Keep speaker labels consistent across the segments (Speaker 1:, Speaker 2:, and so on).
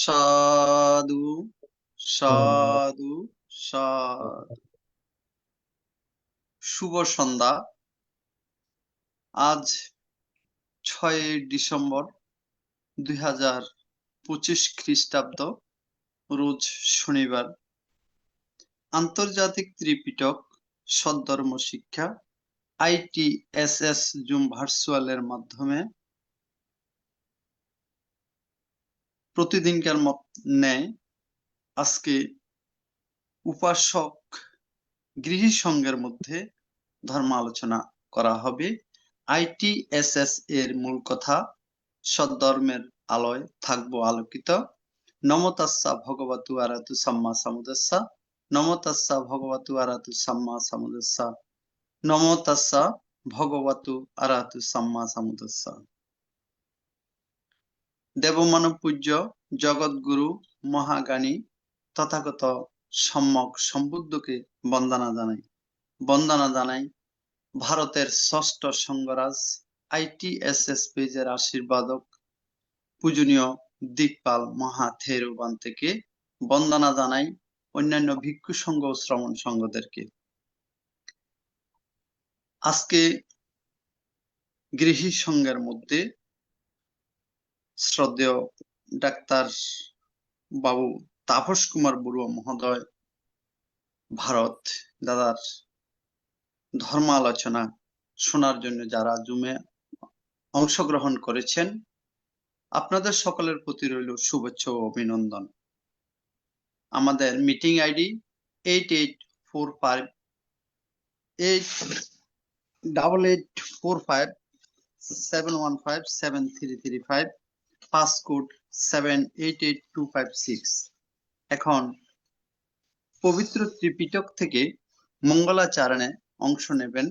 Speaker 1: সাধু সাধু সাধু। শুভ সন্ধ্যা। আজ ৬ ডিসেম্বর ২০২৫ খ্রিস্টাব্দ, রোজ শনিবার। আন্তর্জাতিক ত্রিপিটক সদ্ধর্ম শিক্ষা ITSS জুম ভার্চুয়ালের মাধ্যমে প্রতিদিনকার ন্যায় আজকে উপাসক গৃহী সংঘের মধ্যে ধর্ম আলোচনা করা হবে। ITSS এর মূল কথা, সদ্ধর্মের আলোয় থাকবো আলোকিত। নমো তাস্সা ভগবতু আরহাতু সাম্মা সাম্বুদ্দাস্সা। নমো তাস্সা ভগবতু আরহাতু সাম্মা সাম্বুদ্দাস্সা। নমো তাস্সা ভগবতু আরহাতু সাম্মা সাম্বুদ্দাস্সা। দেবমানব পূজ্য জগৎগুরু মহাজ্ঞানী তথাগত সম্যক সম্বুদ্ধকে বন্দনা জানাই ভারতের ষষ্ঠ সংঘরাজ ITSS পেজের আশীর্বাদক পূজনীয় দিকপাল মহাথেরবান থেকে বন্দনা জানাই অন্যান্য ভিক্ষু সংঘ ও শ্রমণ সংঘদেরকে। আজকে গৃহী সংঘের মধ্যে শ্রদ্ধেয় ডাক্তার বাবু তাপস কুমার বড়ুয়া মহোদয় ভারত দাদার ধর্ম আলোচনা শোনার জন্য যারা জুমে অংশগ্রহণ করেছেন, আপনাদের সকলের প্রতি রইল শুভেচ্ছা ও অভিনন্দন। আমাদের মিটিং আইডি 8845 পাসকোড 788256। এখন পবিত্র ত্রিপিটক থেকে মঙ্গলাচরণে অংশ নেবেন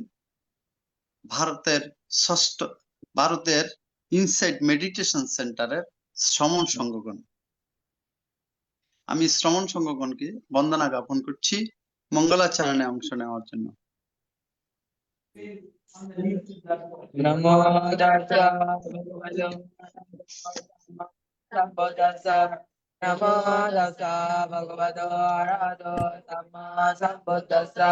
Speaker 1: ভারতের ইনসাইট মেডিটেশন সেন্টারের শ্রমণ সংঘগণ। আমি শ্রমণ সংঘগণকে বন্দনা জ্ঞাপন করছি মঙ্গলাচরণে অংশ নেওয়ার জন্য।
Speaker 2: নমো তাস্সা ভগবতু সাম্বুদ্দাস্সা। নমো তাস্সা ভগবতু আরহাতু সাম্মা সাম্বুদ্দাস্সা।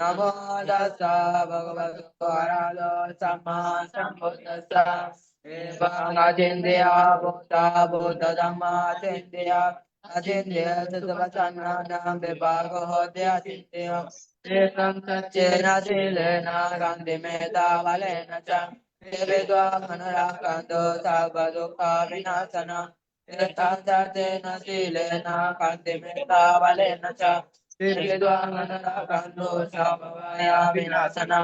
Speaker 2: নমো তাস্সা ভগবতু আরহাতু সাম্মা সাম্বুদ্দাস্সা। এবং আচিন্ত্য ভূতা ভূতধম্মা চিন্ত্য আচিন্ত্য তদ্বচনানাং বিভাগো হতে আচিন্ত্য। ekam saccena silena gandhimeta valena ca devedva manarakanto sabadukha vinasana ekam saccena silena gandhimeta valena ca devedva manarakanto sabavaya vinasana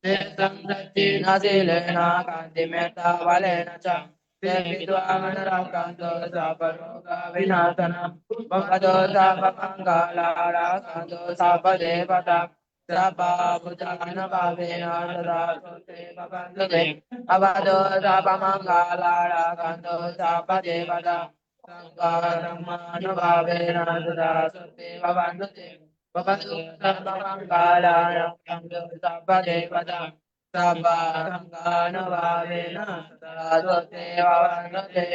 Speaker 2: ekam saccena silena gandhimeta valena ca devedva manarakanto sabadukha vinasana bhagavato sabamangala rakanto sabadevata Sabha Bhutana Bhavena Sada Sote Bhavandute Avado Sabha Mangala Rakanto Sabha Devata Sankharamanu Bhavena Sada Sote Bhavandute Bhavado Sabha Mangala Rakanto Sabha Devata Sabha Sankharamanu Bhavena Sada Sote Bhavandute।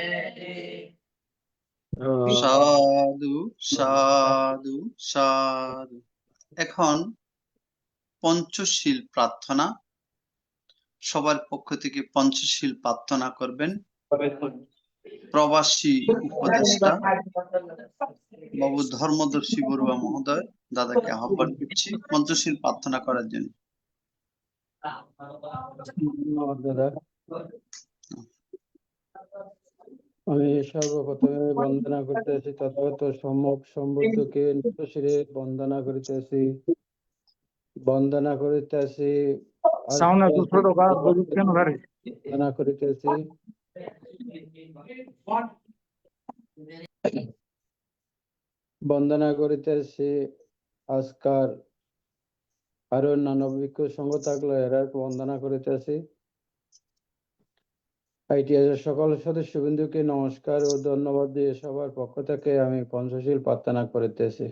Speaker 1: সাধু সাধু সাধু। এখন পঞ্চশীল প্রার্থনা। সবার পক্ষ থেকে পঞ্চশীল প্রার্থনা করবেন প্রবাসী উপদেষ্টা বাবু ধর্মদর্শী বড়ুয়া মহোদয় দাদাকে আহ্বান করছি পঞ্চশীল প্রার্থনা করার জন্য।
Speaker 3: আমি সর্বপ্রথমে বন্দনা করিতেছি তথাগত সম্যক সম্বুদ্ধকে নিত্যশিরে বন্দনা করিতেছি বন্দনা করিতেছি বন্দনা করিতেছি আজকার আরো অন্যান্য ভিক্ষু সংঘ থাকলে এরা বন্দনা করিতেছি। ITSS সকল সদস্যবৃন্দকে নমস্কার ও ধন্যবাদ দিয়ে সবার পক্ষ থেকে আমি পঞ্চশীল প্রার্থনা করিতেছি।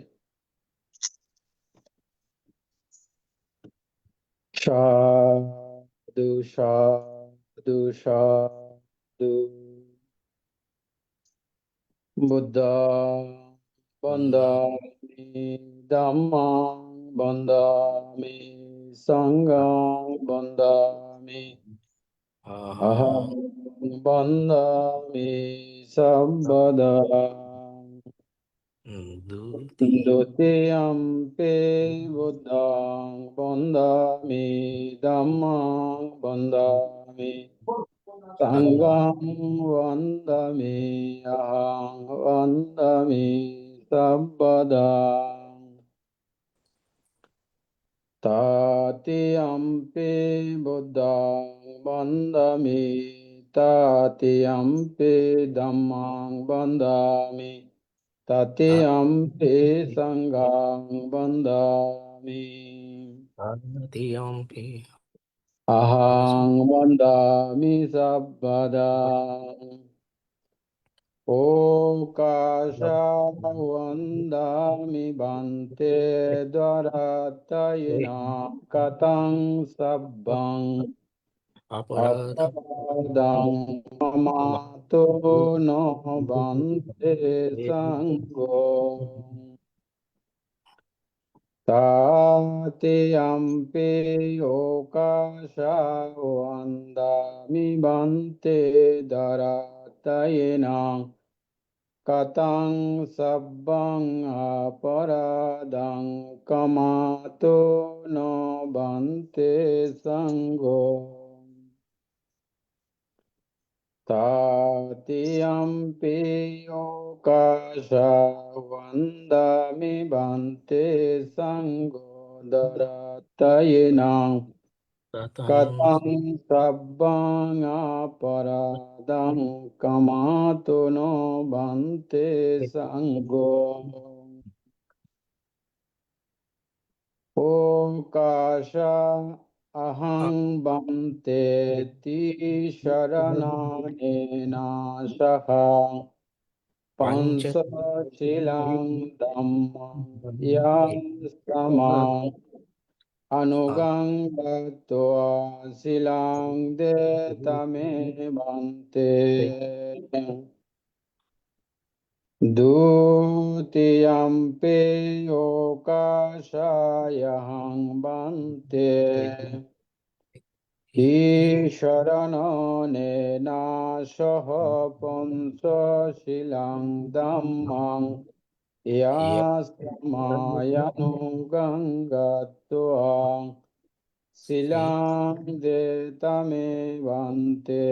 Speaker 3: সাধু সাধু সাধু। Buddhang bandami, Dhammang bandami, Sanghang bandami, Aham bandami sabbadang. Dutiyampi Buddhang bandami, Dhammang bandami, Sangham vandami, aham vandami sabbadang. Tatiyampi Buddhang vandami, Tatiyampi Dhammang vandami, Tatiyampi Sanghang vandami. Ahang vandami sabbadang. Okasha vandami bante dvaratayena katang sabbang aparadang mamato no bante sangho. Tatiyampi okasha vandami bante dvaratayena katang sabbang aparadang kamato no bante sangho. Tatiyampi okasha vandami bante sangho daratayena katang sabbang aparadang kamato no bante sangho. Okasha ahang bante ti sharananena saha pansa silang dhammang yang sama anugang bhatva silang de tame bante. Dutiyampi okashayahang bante Isharananena saha pansa silang dhammang yasamayanu silang de tame bante.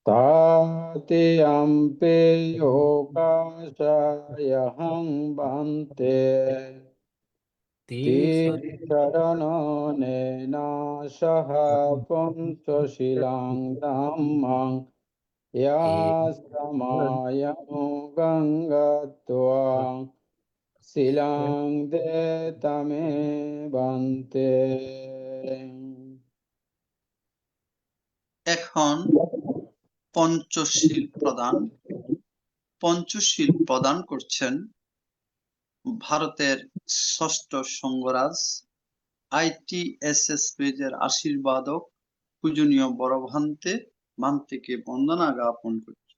Speaker 3: Tatiyampi okashayahang bante Tisharananena saha pansa silang dhammang yasamayanu gangatva silang de tame bante.
Speaker 1: এখন পঞ্চশীল প্রদান করছেন ভারতের ষষ্ঠ সংঘরাজ ITSS পেজের আশীর্বাদক পূজনীয় বড় ভান্তেকে বন্দনা জ্ঞাপন করছি।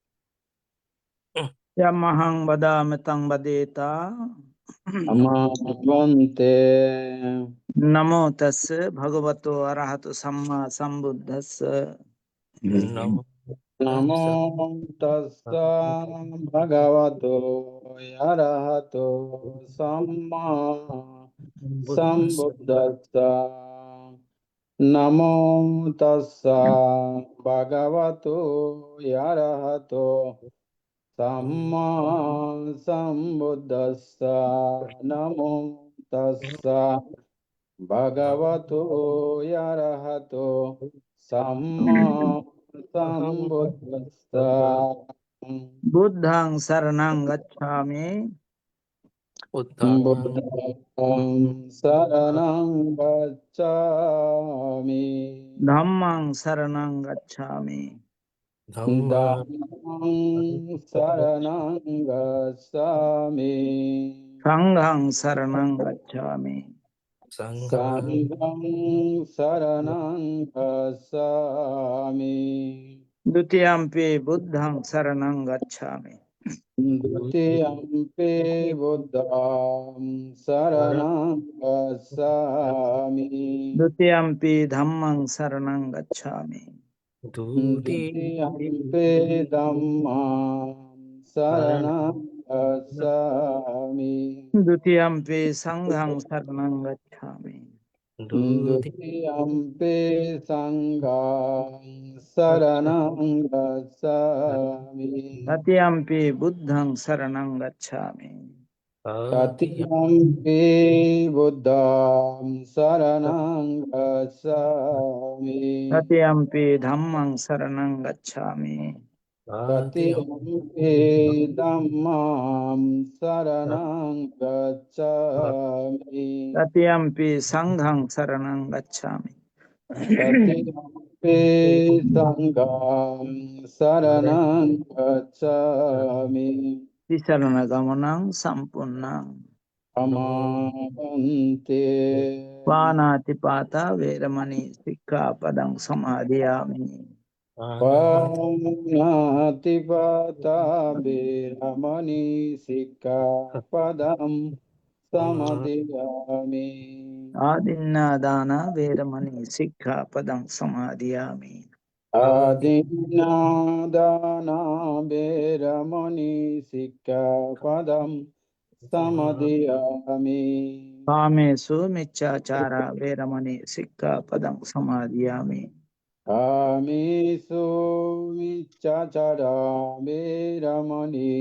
Speaker 4: Yamahang badamitang badeta.
Speaker 3: Amavante
Speaker 4: Namo tassa bhagavato arahato samma sambuddhassa.
Speaker 3: Namo tassa bhagavato arahato samma sambuddhassa. Namo tassa bhagavato arahato samma sambuddhassa. Namo tassa bhagavato arahato samma sambuddhassa.
Speaker 4: Buddhang saranang gacchami.
Speaker 3: Buddhang saranang gacchami.
Speaker 4: Dhammang saranang gacchami.
Speaker 3: Dhammang saranang gacchami.
Speaker 4: Sanghang saranang gacchami.
Speaker 3: Sanghang saranang gacchami.
Speaker 4: द्वितीयम्पि बुद्धं शरणं गच्छामि
Speaker 3: द्वितीयम्पि बुद्धं शरणं गच्छामि
Speaker 4: द्वितीयम्पि धम्मं शरणं गच्छामि
Speaker 3: द्वितीयम्पि धम्मं शरणं गच्छामि
Speaker 4: द्वितीयम्पि संघं शरणं गच्छामि
Speaker 3: द्वितीयम्पि सङ्घं शरणं गच्छामि
Speaker 4: तृतीयम्पि बुद्धं शरणं गच्छामि
Speaker 3: तृतीयम्पि बुद्धं शरणं गच्छामि
Speaker 4: तृतीयम्पि धम्मं शरणं गच्छामि
Speaker 3: तृतीयम्पि धम्मं शरणं गच्छामि
Speaker 4: तृतीयम्पि संघं शरणं गच्छामि
Speaker 3: तृतीयम्पि सङ्घं शरणं गच्छामि
Speaker 4: शरणगमनं सम्पूर्णं
Speaker 3: अमावन्ते
Speaker 4: पानातिपाता वेरमणि सिक्खापदं समादयामि
Speaker 3: पाणातिपाता वेरमणि सिक्खापदं समादयामि
Speaker 4: आदिन्नादान वेरमणि सिक्खापदं समादयामि
Speaker 3: आदिन्नादाना वेरमणि सिक्खापदं समादयामि
Speaker 4: कामेषु मिच्छाचारा वेरमणि सिक्खापदं समादयामि
Speaker 3: कामेषु मिच्छाचारा वेरमणि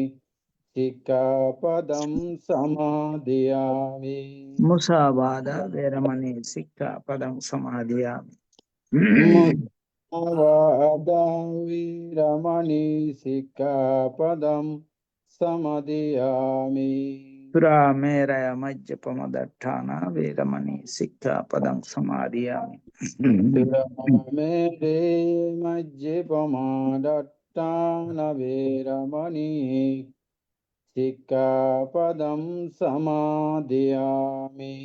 Speaker 3: सिक्खापदं समादयामि
Speaker 4: मुसावादा वेरमणि सिक्खापदं समादयामि
Speaker 3: मुसावादा वेरमणि सिक्खापदं समादयामि
Speaker 4: सुरामेरय मज्जपमदट्ठाना वेरमणि सिक्खापदं समादयामि
Speaker 3: मेरे मज्जिपमादट्टान वेरमणि सिक्खापदं समादयामि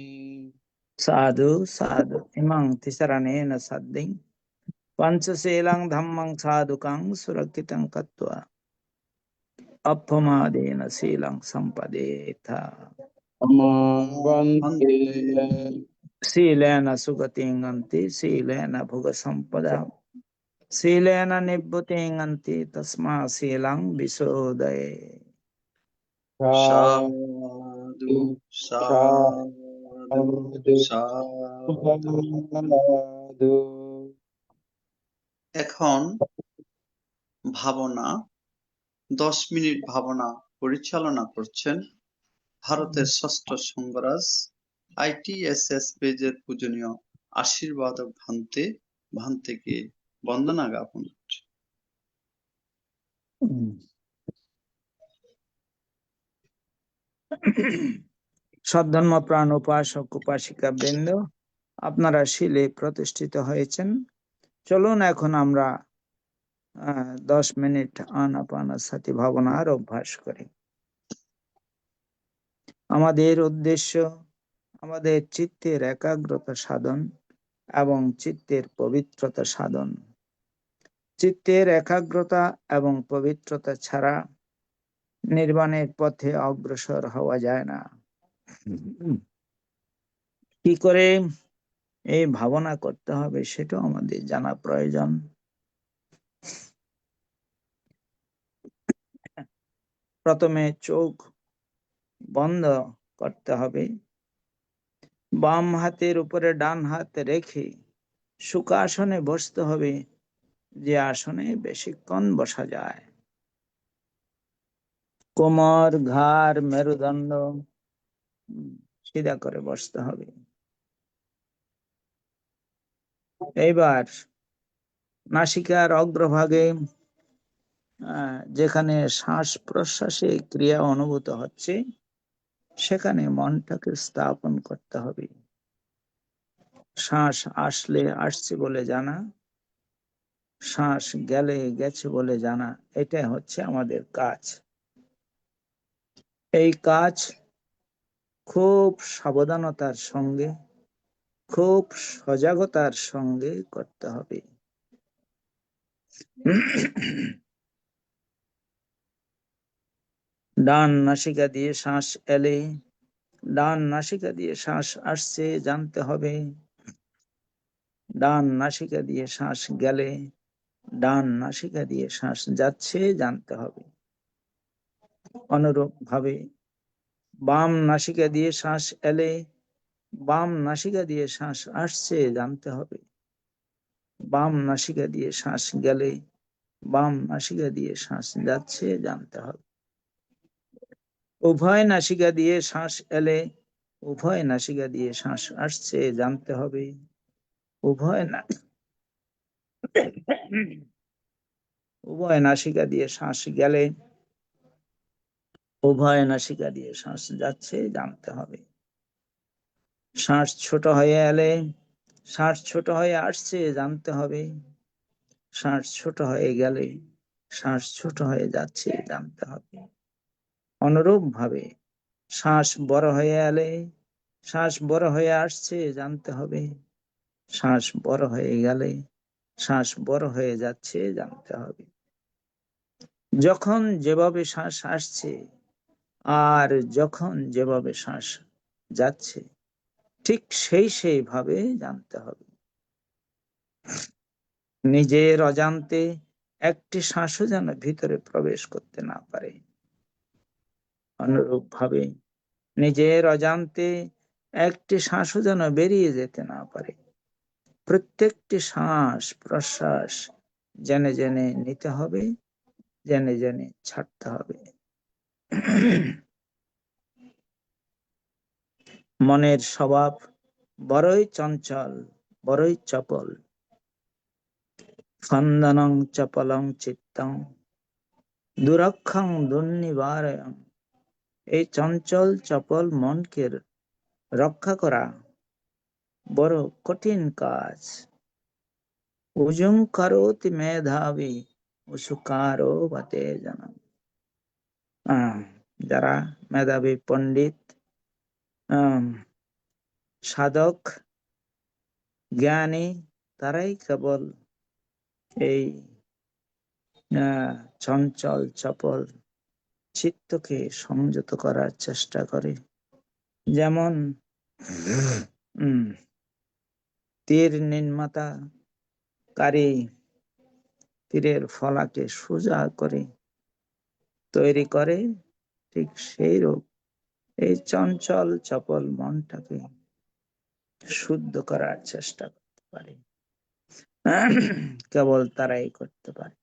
Speaker 4: साधु साधु इमं तिसरणेन सद्दिं पंचशीलं धम्मं साधुकं सुरक्षितं कृत्वा अपमादेन शीलं संपदेथ
Speaker 3: अमावन्ते
Speaker 4: शीलेन सुगतिं गन्ति शीलेन भुगसम्पदा शीलेन निभृतिं गन्ति तस्मात् शीलं विशोधये
Speaker 1: साधु সাধু সাধু। এখন ভাবনা 10 মিনিট ভাবনা পরিচালনা করছেন ভারতের ষষ্ঠ সঙ্গরাজ ITSS পেজের পূজনীয় আশীর্বাদক ভান্তেকে বন্দনা জ্ঞাপন করছে।
Speaker 4: সদ্ধর্ম প্রাণ উপাসক উপাসিকা বৃন্দ, আপনারা শিলে প্রতিষ্ঠিত হয়েছেন। চলুন এখন আমরা 10 মিনিট আনাপানসতি ভাবনার অভ্যাস করি। আমাদের উদ্দেশ্য আমাদের চিত্তের একাগ্রতা সাধন এবং চিত্তের পবিত্রতা সাধন। চিত্তের একাগ্রতা এবং পবিত্রতা ছাড়া নির্বাণের পথে অগ্রসর হওয়া যায় না। কি করে এই ভাবনা করতে হবে সেটাও আমাদের জানা প্রয়োজন। প্রথমে চোখ বন্ধ করতে হবে, বাম হাতের উপরে ডান হাত রেখে সুখাসনে বসতে হবে, যে আসনে বেশিক্ষণ বসা যায়। কোমর, ঘাড়, মেরুদণ্ড সিধা করে বসতে হবে। এইবার নাসিকার অগ্রভাগে যেখানে শ্বাস প্রশ্বাসে ক্রিয়া অনুভূত হচ্ছে সেখানে মনটাকে স্থাপন করতে হবে। শ্বাস আসলে আসছে বলে জানা, শ্বাস গেলে গেছে বলে জানা, এটাই হচ্ছে আমাদের কাজ। এই কাজ খুব সাবধানতার সঙ্গে, খুব সজাগতার সঙ্গে করতে হবে। ডান নাসিকা দিয়ে শ্বাস এলে ডান নাসিকা দিয়ে শ্বাস আসছে জানতে হবে, ডান নাসিকা দিয়ে শ্বাস গেলে ডান নাসিকা দিয়ে শ্বাস যাচ্ছে জানতে হবে। অনুরূপ ভাবে বাম নাসিকা দিয়ে শ্বাস এলে বাম নাসিকা দিয়ে শ্বাস আসছে জানতে হবে, বাম নাসিকা দিয়ে শ্বাস গেলে বাম নাসিকা দিয়ে শ্বাস যাচ্ছে জানতে হবে। উভয় নাসিকা দিয়ে শ্বাস এলে উভয় নাসিকা দিয়ে শ্বাস আসছে জানতে হবে, উভয় নাসিকা দিয়ে শ্বাস গেলে উভয় নাসিকা দিয়ে শ্বাস যাচ্ছে জানতে হবে। শ্বাস ছোট হয়ে এলে শ্বাস ছোট হয়ে আসছে জানতে হবে, শ্বাস ছোট হয়ে গেলে শ্বাস ছোট হয়ে যাচ্ছে জানতে হবে। অনুরূপ ভাবে শ্বাস বড় হয়ে এলে শ্বাস বড় হয়ে আসছে জানতে হবে, শ্বাস বড় হয়ে গেলে শ্বাস বড় হয়ে যাচ্ছে জানতে হবে। যখন যেভাবে শ্বাস আসছে আর যখন যেভাবে শ্বাস যাচ্ছে ঠিক সেইভাবে জানতে হবে। নিজের অজান্তে একটি শ্বাসও যেন ভিতরে প্রবেশ করতে না পারে। অনুরূপ ভাবে নিজের অজান্তে একটি শ্বাসও যেন বেরিয়ে যেতে না পারে। প্রত্যেকটি শ্বাস প্রশ্বাস জেনে জেনে নিতে হবে, জেনে জেনে ছাড়তে হবে। মনের স্বভাব বড়ই চঞ্চল, বড়ই চপল। স্পন্দনং চপলং চিত্তং দুরক্ষং দুর্নিবারয়ং। এই চঞ্চল চপল মনকে রক্ষা করা বড় কঠিন কাজ। উজুং করোতি মেধাবী উসুকারো বতে জনম। যারা মেধাবী পণ্ডিত সাধক জ্ঞানী তারাই কেবল এই চঞ্চল চপল চিত্তকে সংযত করার চেষ্টা করে। যেমন তীর নির্মাতা কারি তীরের ফলাকে সোজা করে তৈরি করে, ঠিক সেই রূপ এই চঞ্চল চপল মনটাকে শুদ্ধ করার চেষ্টা করতে পারে, কেবল তারাই করতে পারে।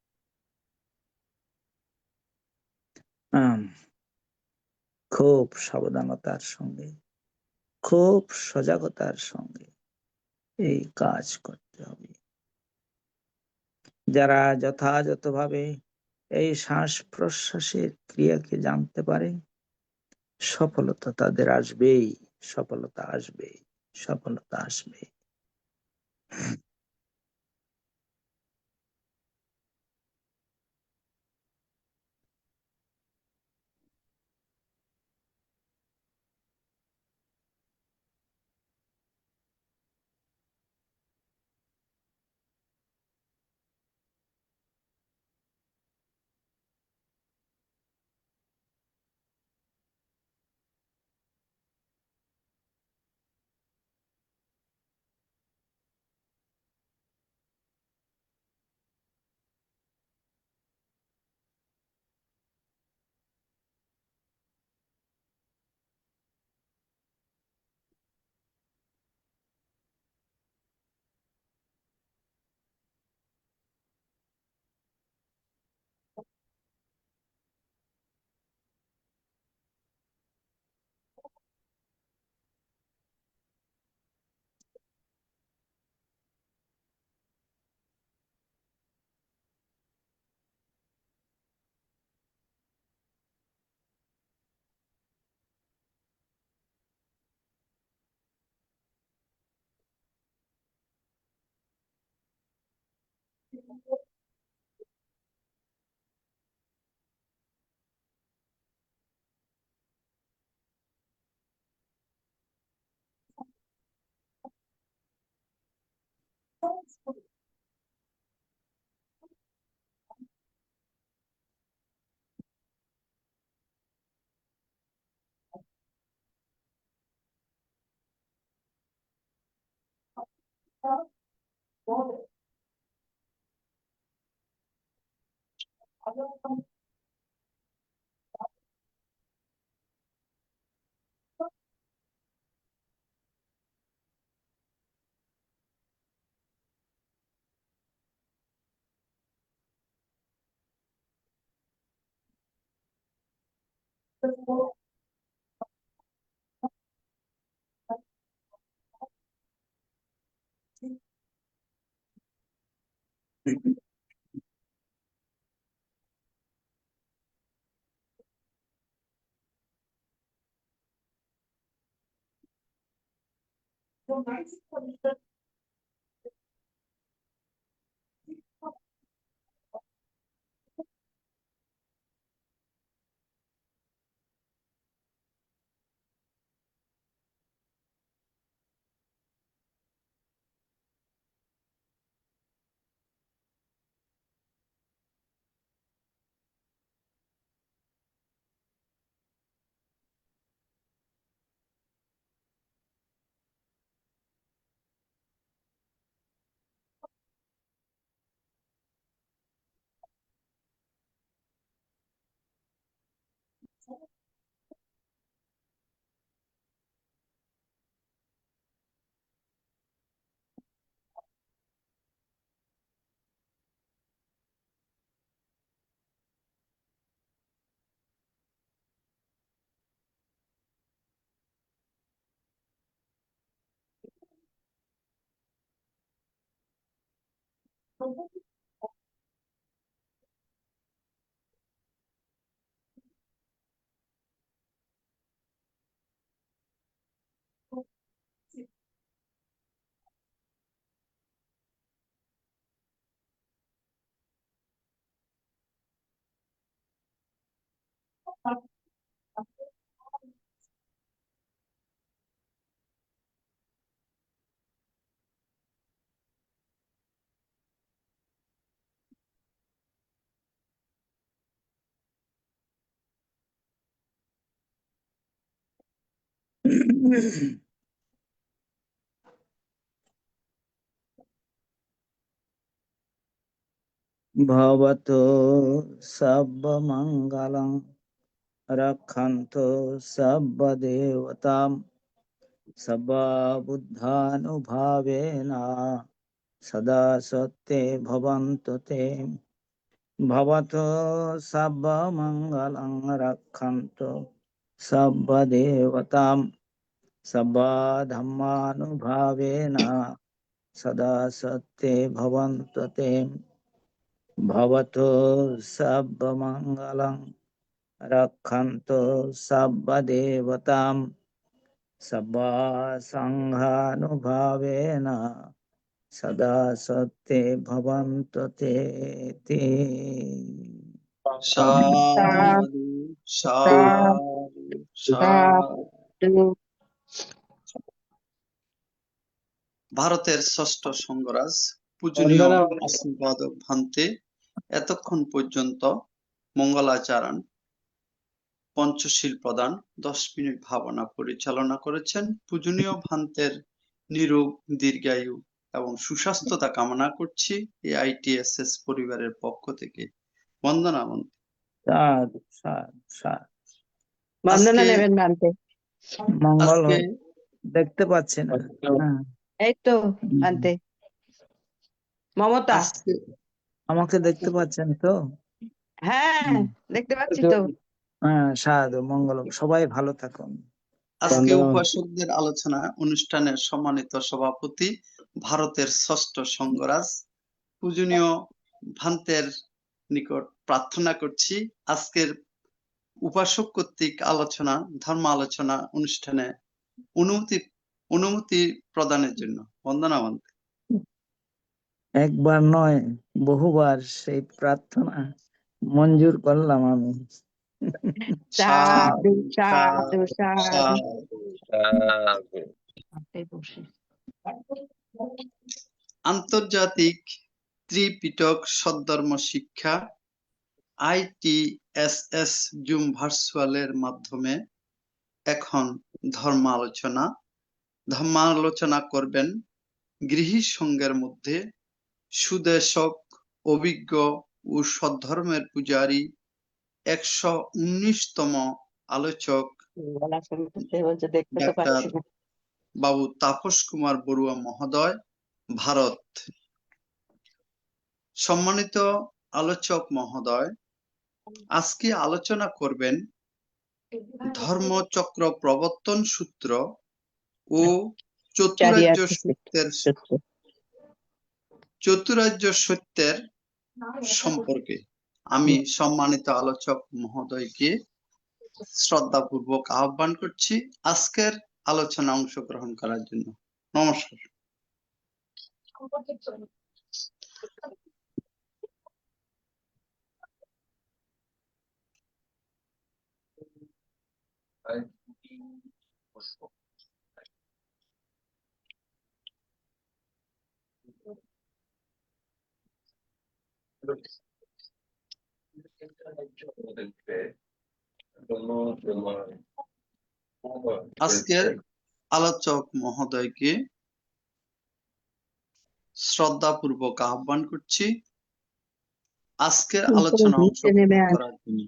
Speaker 4: খুব সাবধানতার সঙ্গে খুব সজাগতার সঙ্গে এই কাজ করতে হবে। যারা যথাযথভাবে এই শ্বাস প্রশ্বাসের ক্রিয়াকে জানতে পারে সফলতা তাদের আসবেই, সফলতা আসবে, সফলতা আসবে। भवतो सर्वमङ्गलं रक्षन्तु सर्वदेवतां सर्वबुद्धानुभावेन सदा सत्ये भवन्तु ते। भवतो सर्वमङ्गलं रक्षन्तु सर्वदेवतां सर्वधर्मानुभावेन सदा सत्ये भवन्तु ते। भवतो सर्वमङ्गलं रक्षन्तु सर्वदेवतां सर्वसङ्घानुभावेन सदा सत्ये भवन्तु ते।
Speaker 1: साधु साधु साधु। ভারতের ষষ্ঠ সংঘরাজ পূজনীয় আশীর্বাদক ভান্তে এতক্ষণ পর্যন্ত মঙ্গলাচরণ পঞ্চশীল প্রদান 10 মিনিট ভাবনা পরিচালনা করেছেন। পূজনীয় ভান্তের নিরোগ দীর্ঘায়ু এবং সুস্বাস্থ্যতা কামনা করছি এই আইটিএসএস পরিবারের পক্ষ থেকে। বন্দনা বন্দে।
Speaker 4: সাধু সাধু সাধু।
Speaker 2: বন্দনা নেবেন ভান্তে।
Speaker 4: মঙ্গল
Speaker 1: আজকে
Speaker 4: হোক। দেখতে পাচ্ছি না। হ্যাঁ।
Speaker 2: এই তো ভান্তে। মমতা।
Speaker 1: আজকে
Speaker 4: আমাকে দেখতে পাচ্ছেন তো?
Speaker 2: হ্যাঁ দেখতে পাচ্ছি তো।
Speaker 4: হ্যাঁ, সাধু মঙ্গল হোক। সবাই ভালো থাকুন।
Speaker 1: আজকে উপাসকদের আলোচনা অনুষ্ঠানের সম্মানিত সভাপতি ভারতের ষষ্ঠ সংঘরাজ পূজনীয় ভান্তের নিকট প্রার্থনা করছি আজকের উপাসক কর্তৃক আলোচনা ধর্ম আলোচনা অনুষ্ঠানে অনুমতি প্রদানের জন্য। বন্দনা ভান্তে।
Speaker 4: একবার নয় বহুবার সেই প্রার্থনা মঞ্জুর করলাম আমি।
Speaker 2: সাধু সাধু সাধু।
Speaker 1: আন্তর্জাতিক ত্রিপিটক সদ্ধর্ম শিক্ষা আইটিএসএস জুম ভার্চুয়ালের মাধ্যমে এখন ধর্ম আলোচনা করবেন গৃহী সঙ্গের মধ্যে সুদেশক, অভিজ্ঞ ও সদ্ধর্মের পূজারী 119তম আলোচক
Speaker 2: গলা শুনতে বলছে, দেখতে তো
Speaker 1: ডাক্তার
Speaker 2: পাচ্ছি না।
Speaker 1: বাবু তাপস কুমার বড়ুয়া মহোদয়, ভারত। সম্মানিত আলোচক মহোদয়, আজকে আলোচনা করবেন ধর্মচক্র প্রবর্তন সূত্র ও চতুরার্য সত্যের সম্পর্কে। আমি সম্মানিত আলোচক মহোদয়কে শ্রদ্ধাপূর্বক আহ্বান করছি আজকের আলোচনা অংশগ্রহণ করার জন্য। নমস্কার। আজকের আলোচক মহোদয়কে শ্রদ্ধাপূর্বক আহ্বান করছি আজকের আলোচনা অংশগ্রহণ করার জন্য।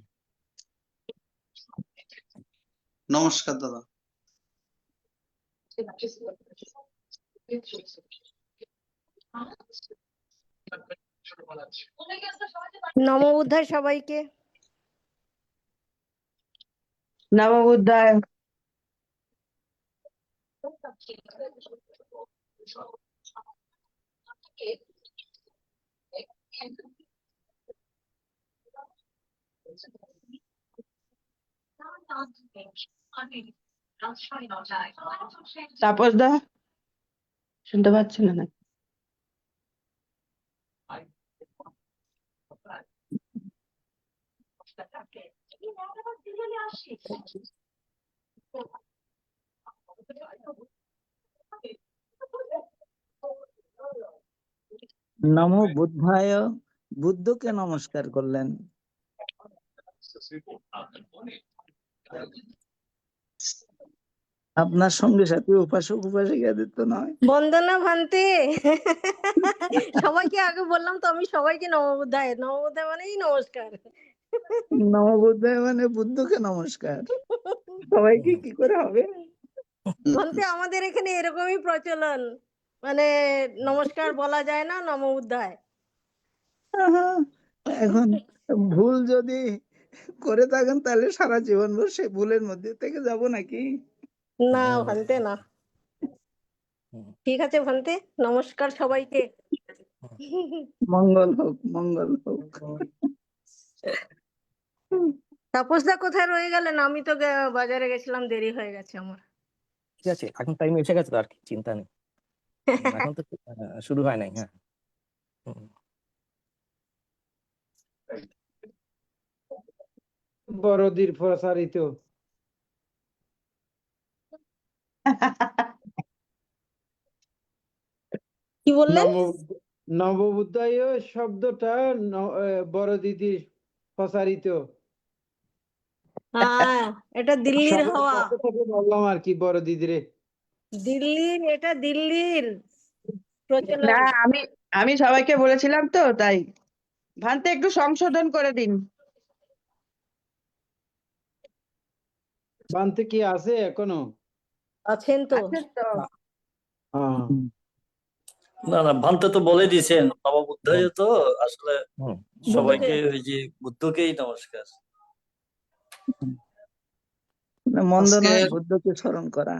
Speaker 1: নমস্কার দাদা।
Speaker 5: নমো বুদ্ধায় সবাইকে।
Speaker 2: নমো বুদ্ধায়। তাপস দা শুনতে পাচ্ছি না না?
Speaker 4: নমো বুদ্ধায়, বুদ্ধকে নমস্কার করলেন। আপনার সঙ্গে সাথে উপাসক উপাসিকাদের তো নয়।
Speaker 5: বন্দনা ভান্তে। সবাইকে আগে বললাম তো, আমি সবাইকে নমো বুদ্ধায়। নমো বুদ্ধায় মানেই নমস্কার।
Speaker 4: নমো বুদ্ধায় মানে বুদ্ধকে নমস্কার। সবাইকে কি করে হবে?
Speaker 5: ভান্তে আমাদের এখানে এরকমই প্রচলন, মানে নমস্কার বলা যায় না, নমো বুদ্ধায়।
Speaker 4: এখন ভুল যদি করে থাকেন তাহলে সারা জীবন ভর সে ভুলের মধ্যে থেকে যাব নাকি?
Speaker 5: না ভান্তে না। ঠিক আছে ভান্তে, নমস্কার সবাইকে।
Speaker 4: মঙ্গল হোক, মঙ্গল হোক।
Speaker 5: তাপসদা কোথায় রয়ে গেলেন? আমি তো বাজারে গেছিলাম, দেরি হয়ে গেছে আমার।
Speaker 6: ঠিক আছে, এখন টাইম এসে গেছে তো, আর কি চিন্তা নেই। এখন তো শুরু হয় নাই। হ্যাঁ,
Speaker 3: বড়দির প্রসারিত।
Speaker 5: কি বললেন?
Speaker 3: নববুদ্ধায় শব্দটা বড় দিদির প্রসারিত।
Speaker 5: হ্যাঁ, এটা দিল্লির
Speaker 3: সবার
Speaker 5: হওয়া।
Speaker 3: কাছে থেকে বললাম আর কি, বড় দিদিরে।
Speaker 5: দিল্লির, এটা দিল্লির
Speaker 2: না,
Speaker 5: প্রচলন।
Speaker 2: আমি সবাইকে বলেছিলাম তো, তাই ভান্তে একটু সংশোধন করে দিন।
Speaker 3: বানতে কি আছে এখনো?
Speaker 5: আছেন তো?
Speaker 2: আছেন তো?
Speaker 3: হ্যাঁ।
Speaker 7: না না, ভান্তে তো বলে দিয়েছেন নববুদ্ধায়, তো আসলে সবাইকে
Speaker 5: বুদ্ধকে।
Speaker 7: ওই যে বুদ্ধকেই নমস্কার।
Speaker 4: মন্দ
Speaker 1: আজকে
Speaker 4: নয় বুদ্ধকে স্মরণ করা।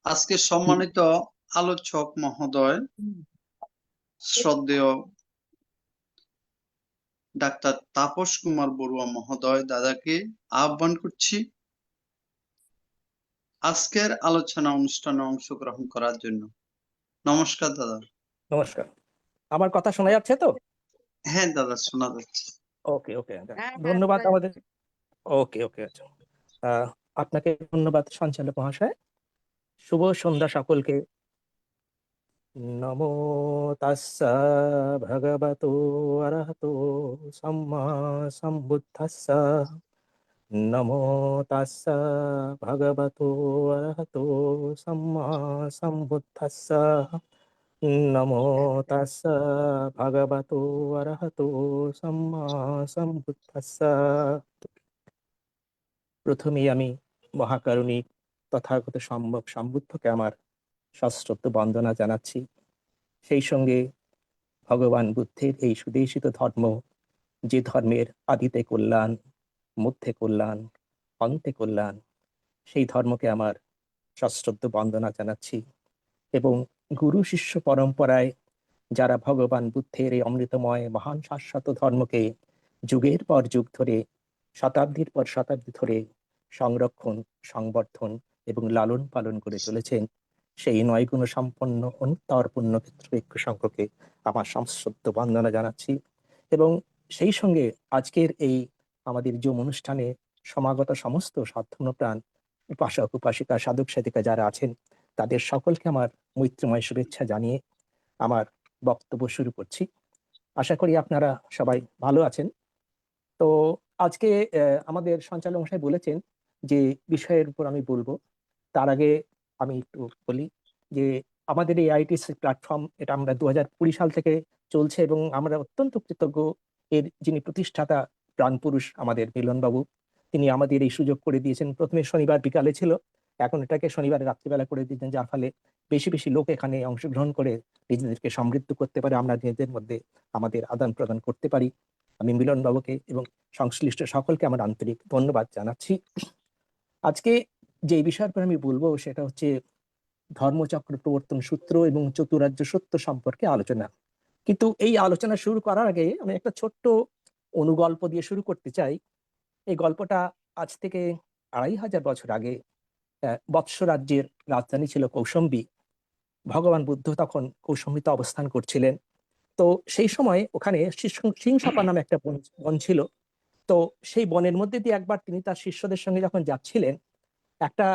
Speaker 1: আজকে সম্মানিত আলোচক মহোদয়, শ্রদ্ধেয় ডাক্তার তাপস কুমার বড়ুয়া মহোদয় দাদাকে আহ্বান করছি আজকের আলোচনা অনুষ্ঠানে অংশগ্রহণ করার জন্য। নমস্কার দাদা।
Speaker 6: নমস্কার। আমার কথা শোনা যাচ্ছে তো?
Speaker 1: হ্যাঁ দাদা, শোনা যাচ্ছে।
Speaker 6: ওকে ওকে,
Speaker 2: হ্যাঁ,
Speaker 6: ধন্যবাদ
Speaker 2: শোনা
Speaker 6: আমাদের। ওকে ওকে, আচ্ছা। আপনাকে ধন্যবাদ সঞ্চালক মহাশয়। শুভ সন্ধ্যা সকলকে। নমো তাস্সা ভগবতো অরহতো সম্মা সম্বুদ্ধাস্সা। নমো তাস্সা ভগবতো অরহতো সম্মা সম্বুদ্ধাস্সা। নমো তাস্সা ভগবতো অরহতো সাম্মা সম্বুদ্ধাস্সা। প্রথমেই আমি মহাকারুণিক তথাগত সম্ভব সম্বুদ্ধকে আমার সশ্রদ্ধ বন্দনা জানাচ্ছি। সেই সঙ্গে ভগবান বুদ্ধের এই সুদেশিত ধর্ম, যে ধর্মের আদিতে কল্যাণ, মধ্যে কল্যাণ, অন্তে কল্যাণ, সেই ধর্মকে আমার সশ্রদ্ধ বন্দনা জানাচ্ছি। এবং গুরু শিষ্য পরম্পরায় যারা ভগবান বুদ্ধের এই অমৃতময় মহান শাশ্বত ধর্মকে যুগের পর যুগ ধরে, শতাব্দীর পর শতাব্দী ধরে সংরক্ষণ, সংবর্ধন এবং লালন পালন করে চলেছেন, সেই নয় গুণ সম্পন্ন অন্তর পুণ্যক্ষেত্র ভিক্ষু সংঘকে আমার সশ্রদ্ধ বন্দনা জানাচ্ছি। এবং সেই সঙ্গে আজকের এই আমাদের যে অনুষ্ঠানে সমাগত সমস্ত সাধনপ্রাণ উপাসক উপাসিকা সাধক সাধিকা যারা আছেন, তাদের সকলকে আমার মৈত্রময় শুভেচ্ছা জানিয়ে আমার বক্তব্য শুরু করছি। আশা করি আপনারা সবাই ভালো আছেন। তো আজকে আমাদের সঞ্চালক মশাই বলেছেন যে বিষয়ের উপর আমি বলবো। তার আগে আমি একটু বলি যে আমাদের এই আইটিসি প্ল্যাটফর্ম, এটা আমরা 2020 সাল থেকে চলছে এবং আমরা অত্যন্ত কৃতজ্ঞ এর যিনি প্রতিষ্ঠাতা প্রাণপুরুষ আমাদের মিলনবাবু, তিনি আমাদের এই সুযোগ করে দিয়েছেন। প্রথমে শনিবার বিকালে ছিল, এখন এটাকে শনিবার রাত্রিবেলা করে দিয়েছেন, যার ফলে বেশি বেশি লোক এখানে অংশগ্রহণ করে নিজেদেরকে সমৃদ্ধ করতে পারে, আমরা নিজেদের মধ্যে আমাদের আদান প্রদান করতে পারি। আমি মিলনবাবুকে এবং সংশ্লিষ্ট সকলকে আমার আন্তরিক ধন্যবাদ জানাচ্ছি। আজকে যে বিষয়ের উপর আমি বলবো সেটা হচ্ছে ধর্মচক্র প্রবর্তন সূত্র এবং চতুরার্য সত্য সম্পর্কে আলোচনা। কিন্তু এই আলোচনা শুরু করার আগে আমি একটা ছোট্ট অনুগল্প দিয়ে শুরু করতে চাই। এই গল্পটা আজ থেকে 2500 বছর আগে বৎস রাজ্যের রাজধানী ছিল কৌশম্বী। ভগবান বুদ্ধ তখন কৌশম্বীতে অবস্থান করছিলেন। তো সেই সময় ওখানে সিংসাপা নামে একটা বন ছিল। তো সেই বনের মধ্যে দিয়ে একবার তিনি তার শিষ্যদের সঙ্গে যখন যাচ্ছিলেন, একটা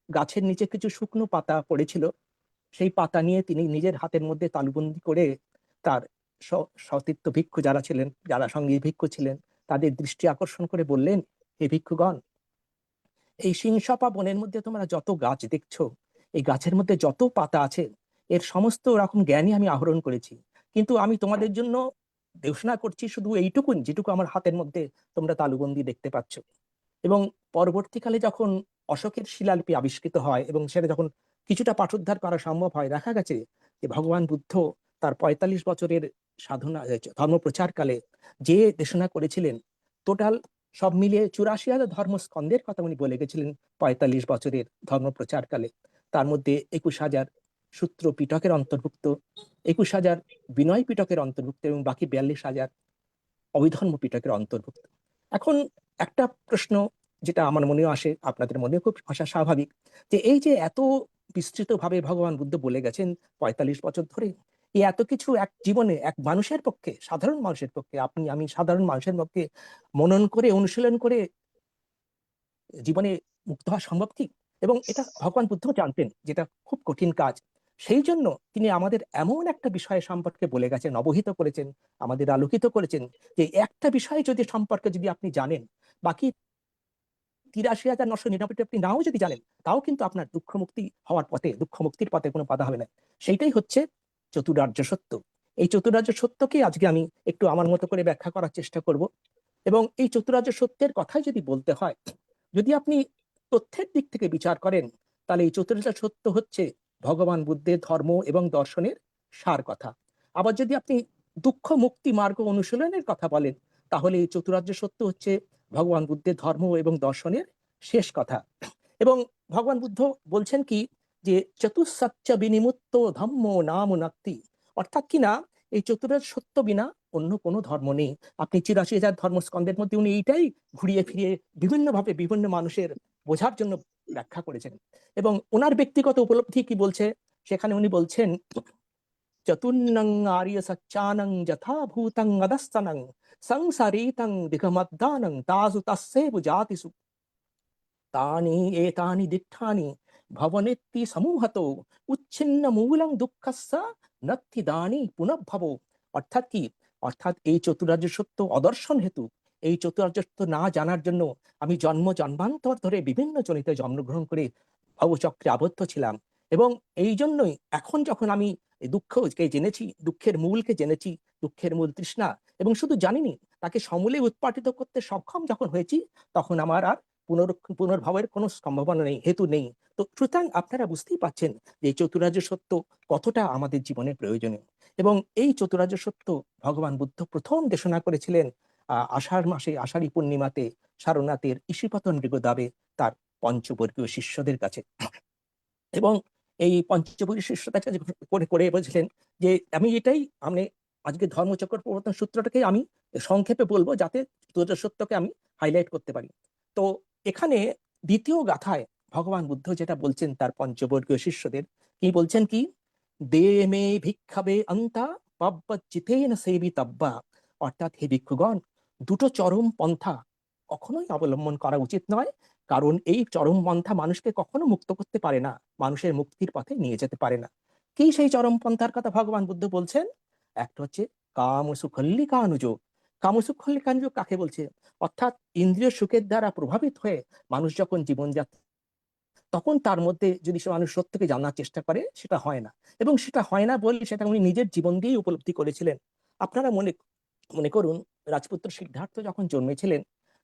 Speaker 6: গাছের নিচে কিছু শুকনো পাতা পড়েছিল। সেই পাতা নিয়ে তিনি নিজের হাতের মধ্যে তালুবন্দি করে তার সতীর্থ ভিক্ষু যারা ছিলেন, যারা সঙ্গী ভিক্ষু ছিলেন, তাদের দৃষ্টি আকর্ষণ করে বললেন, হে ভিক্ষুগণ, এই সিংসাপা বনের মধ্যে তোমরা যত গাছ দেখছো, এই গাছের মধ্যে যত পাতা আছে, এর সমস্ত রকম জ্ঞানই আমি আহরণ করেছি। কিন্তু আমি তোমাদের জন্য দেশনা করছি শুধু এইটুকুন, যেটুকু আমার হাতের মধ্যে তোমরা তালুবন্দি দেখতে পাচ্ছ। এবং পরবর্তীকালে যখন অশোকের শিলালিপি আবিষ্কৃত হয় এবং সেটা যখন কিছুটা পাঠোদ্ধার করা সম্ভব হয়, দেখা গেছে যে ভগবান বুদ্ধ তার 45 বছরের সাধনা ধর্ম প্রচারকালে যে দেশনা করেছিলেন, টোটাল সব মিলিয়ে 84,000 ধর্মস্কন্ধের কথা উনি বলে গেছিলেন 45 বছরের ধর্ম প্রচারকালে। তার মধ্যে 21,000 সূত্র পিটকের অন্তর্ভুক্ত, 21,000 বিনয় পিটকের অন্তর্ভুক্ত এবং বাকি 42,000 অবিধর্ম পিটকের অন্তর্ভুক্ত। এখন একটা প্রশ্ন যেটা আমার মনেও আসে, আপনাদের মনেও খুব আসা স্বাভাবিক, যে এই যে এত বিস্তৃতভাবে ভগবান বুদ্ধ বলে গেছেন 45 বছর ধরে, এই এত কিছু এক জীবনে এক মানুষের পক্ষে, সাধারণ মানুষের পক্ষে, আপনি আমি সাধারণ মানুষের পক্ষে মনন করে অনুশীলন করে জীবনে মুক্ত হওয়া সম্ভব কি? এবং এটা ভগবান বুদ্ধ জানতেন যেটা খুব কঠিন কাজ। সেই জন্য তিনি আমাদের এমন একটা বিষয় সম্পর্কে বলে গেছেন, অবহিত করেছেন, আমাদের আলোকিত করেছেন, যে একটা বিষয় যদি সম্পর্কে যদি আপনি জানেন, বাকি 83,999 আপনি নাও যদি জানেন, তাও কিন্তু আপনার দুঃখ মুক্তি হওয়ার পথে, দুঃখ মুক্তির পথে কোনো বাধা হবে না। সেইটাই হচ্ছে চতুরার্য সত্য। এই চতুরার্য সত্যকে আজকে আমি একটু আমার মতো করে ব্যাখ্যা করার চেষ্টা করব। এবং এই চতুরার্য সত্যের কথাই যদি বলতে হয়, যদি আপনি তথ্যের দিক থেকে বিচার করেন, তাহলে এই চতুরার্য সত্য হচ্ছে ভগবান বুদ্ধের ধর্ম এবং দর্শনের সার কথা। আবার যদি আপনি দুঃখ মুক্তি মার্গ অনুশীলনের কথা বলেন, তাহলে এই চতুরার্য সত্য হচ্ছে ভগবান বুদ্ধের ধর্ম এবং দর্শনের শেষ কথা। এবং ভগবান বুদ্ধ বলছেন কি, যে চতুঃসত্য বিনিমুক্ত ধম্ম নাম নাত্তি, অর্থাৎ কিনা এই চতুরার্য সত্য বিনা অন্য কোনো ধর্ম নেই। আপনি 84,000 ধর্মস্কন্ধের মধ্যে উনি এইটাই ঘুরিয়ে ফিরিয়ে বিভিন্নভাবে বিভিন্ন মানুষের বোঝার জন্য ব্যাখ্যা করেছেন। এবং ওনার ব্যক্তিগত উপলব্ধি কি বলছে, সেখানে উনি বলছেন, চতুর্নং আর্য সচ্চানং যথাভূতং অদস্তনং সংসারিতং দিগমদ্দানং তাসু তস্যেব জাতিসু তানি এতানি দিঠানি ভবনেত্তি সমূহতো উচ্ছিন্ন মূলং দুঃখস্য নত্থি দানি পুনঃভব। অর্থাৎ কি, অর্থাৎ এই চতুরার্য সত্য অদর্শন হেতু, এই চতুরার্য সত্য না জানার জন্য আমি জন্ম জন্মান্তর ধরে বিভিন্ন জনিতে জন্মগ্রহণ করে ভবচক্রে আবদ্ধ ছিলাম। এবং এই জন্যই এখন যখন আমি এই দুঃখকে জেনেছি, দুঃখের মূলকে জেনেছি, দুঃখের মূল তৃষ্ণা, এবং শুধু জানিনি, তাকে সমূলে উৎপাটিত করতে সক্ষম যখন হয়েছি, তখন আমার আর পুনর্ভবের কোনো সম্ভাবনা নেই, হেতু নেই। তো সুতরাং আপনারা বুঝতেই পাচ্ছেন যে এই চতুরার্য সত্য কতটা আমাদের জীবনে প্রয়োজনীয়। এবং এই চতুরার্য সত্য ভগবান বুদ্ধ প্রথম দেশনা করেছিলেন আষাঢ় মাসে, আষাঢ়ী পূর্ণিমাতে সারনাথের ঈশিপতন মৃগদাবে তার পঞ্চবর্গীয় শিষ্যদের কাছে। এবং এই পঞ্চবর্গীয় শিষ্যদের কাছে করে করে বলছিলেন যে আমি আজকে ধর্মচক্র প্রবর্তন সূত্রটাকে আমি সংক্ষেপে বলবো, যাতে চতুরার্য সত্যকে আমি হাইলাইট করতে পারি। তো এখানে দ্বিতীয় গাথায় ভগবান বুদ্ধ যেটা বলছেন তার পঞ্চবর্গীয় শিষ্যদের, কি বলছেন, কি দে মে ভিক্ষাবে অন্তা পাব্বাচিতেন সেবিতব্বা, অর্থাৎ হে ভিক্ষুগণ, দুটো চরম পন্থা কখনোই অবলম্বন করা উচিত নয়, কারণ এই চরম পন্থা মানুষকে কখনো মুক্ত করতে পারে না, মানুষের মুক্তির পথে নিয়ে যেতে পারে না। কি সেই চরম পন্থার কথা ভগবান বুদ্ধ বলছেন? একটা হচ্ছে কামসুখল্লিকানুজ। কামসুখল্লিকানুজ কাকে বলছে? অর্থাৎ ইন্দ্রিয় সুখের দ্বারা প্রভাবিত হয়ে মানুষ যখন জীবনযাত্রা, তখন তার মধ্যে যদি সে মানুষ সত্যকে জানার চেষ্টা করে, সেটা হয় না। এবং সেটা হয় না বলে সেটা উনি নিজের জীবন দিয়েই উপলব্ধি করেছিলেন। আপনারা মনে করুন, রাজপুত্র সিদ্ধার্থ যখন জন্মেছিলেন,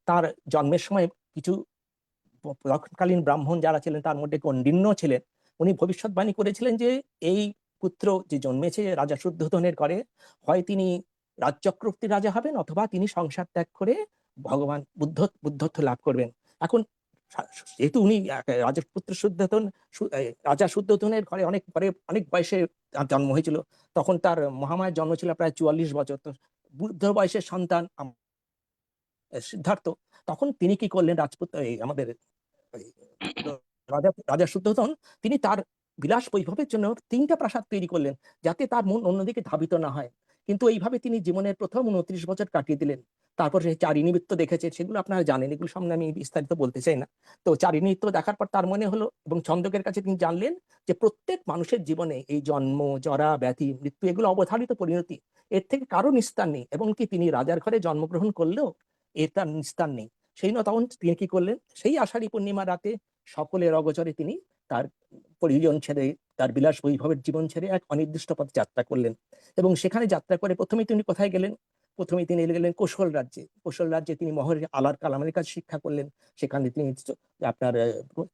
Speaker 6: তার জন্মের সময় কিছু তৎকালীন ব্রাহ্মণ যারা ছিলেন, তার মধ্যে কৌণ্ডিন্য ছিলেন, উনি ভবিষ্যৎবাণী করেছিলেন যে এই পুত্র যে জন্মেছে রাজা শুদ্ধোধনের ঘরে, হয় তিনি রাজচক্রবর্তী রাজা হবেন, অথবা তিনি সংসার ত্যাগ করে ভগবান বুদ্ধত্ব লাভ করবেন। এখন যেহেতু উনি রাজপুত্র শুদ্ধোধন, রাজা শুদ্ধোধনের ঘরে অনেক বয়সে তার জন্ম হয়েছিল, তখন তার মহামায়ের জন্ম ছিল প্রায় 44 বছর। তো বুদ্ধ বয়সের সন্তান সিদ্ধার্থ, তখন তিনি কি করলেন, আমাদের রাজা শুদ্ধোধন, তিনি তার বিলাস বৈভবের জন্য 3টা প্রাসাদ তৈরি করলেন, যাতে তার মন অন্যদিকে ধাবিত না হয়। কিন্তু এইভাবে তিনি জীবনের প্রথম 29 বছর কাটিয়ে দিলেন। তারপর সে চারি নৃত্য দেখেছে, সেগুলো আপনারা জানেন, এগুলো সামনে আমি বিস্তারিত বলতে চাই না। তো চারি নৃত্য দেখার পর তার মনে হলো, এবং ছন্দকের কাছে তিনি জানলেন যে প্রত্যেক মানুষের জীবনে এই জন্ম, জরা, ব্যাধি, মৃত্যু, এগুলো অবধারিত পরিণতি, এর থেকে কারো নিস্তার নেই। এবং কি তিনি রাজার ঘরে জন্মগ্রহণ করলেও এর তার নিস্তার নেই। সেই না, তখন তিনি কি করলেন, সেই আষাঢ়ী পূর্ণিমা রাতে সকলের অগোচরে তিনি তার পরিজন ছেড়ে, তার বিলাস বৈভবের জীবন ছেড়ে এক অনির্দিষ্ট পথে যাত্রা করলেন। এবং সেখানে যাত্রা করে প্রথমে তিনি কোথায় গেলেন? প্রথমে তিনি গেলেন কোশল রাজ্যে। কোশল রাজ্যে তিনি মহর্ষি আলার কালামের কাছে শিক্ষা করলেন। সেখানে তিনি আপনার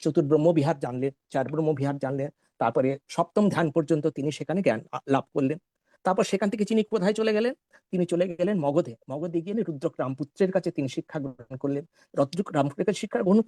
Speaker 6: চতুর্ব্রহ্মবিহার জানলেন, 4 ব্রহ্মবিহার জানলেন। তারপরে 7ম ধ্যান পর্যন্ত তিনি সেখানে জ্ঞান লাভ করলেন। তারপর সেখান থেকে তিনি কোথায় চলে গেলেন? তিনি চলে গেলেন মগধে। মগধে গিয়ে রুদ্রক রামপুত্রের কাছে তিনি শিক্ষা গ্রহণ করলেন। রুদ্রক রামপুত্রের কাছে শিক্ষা গ্রহণ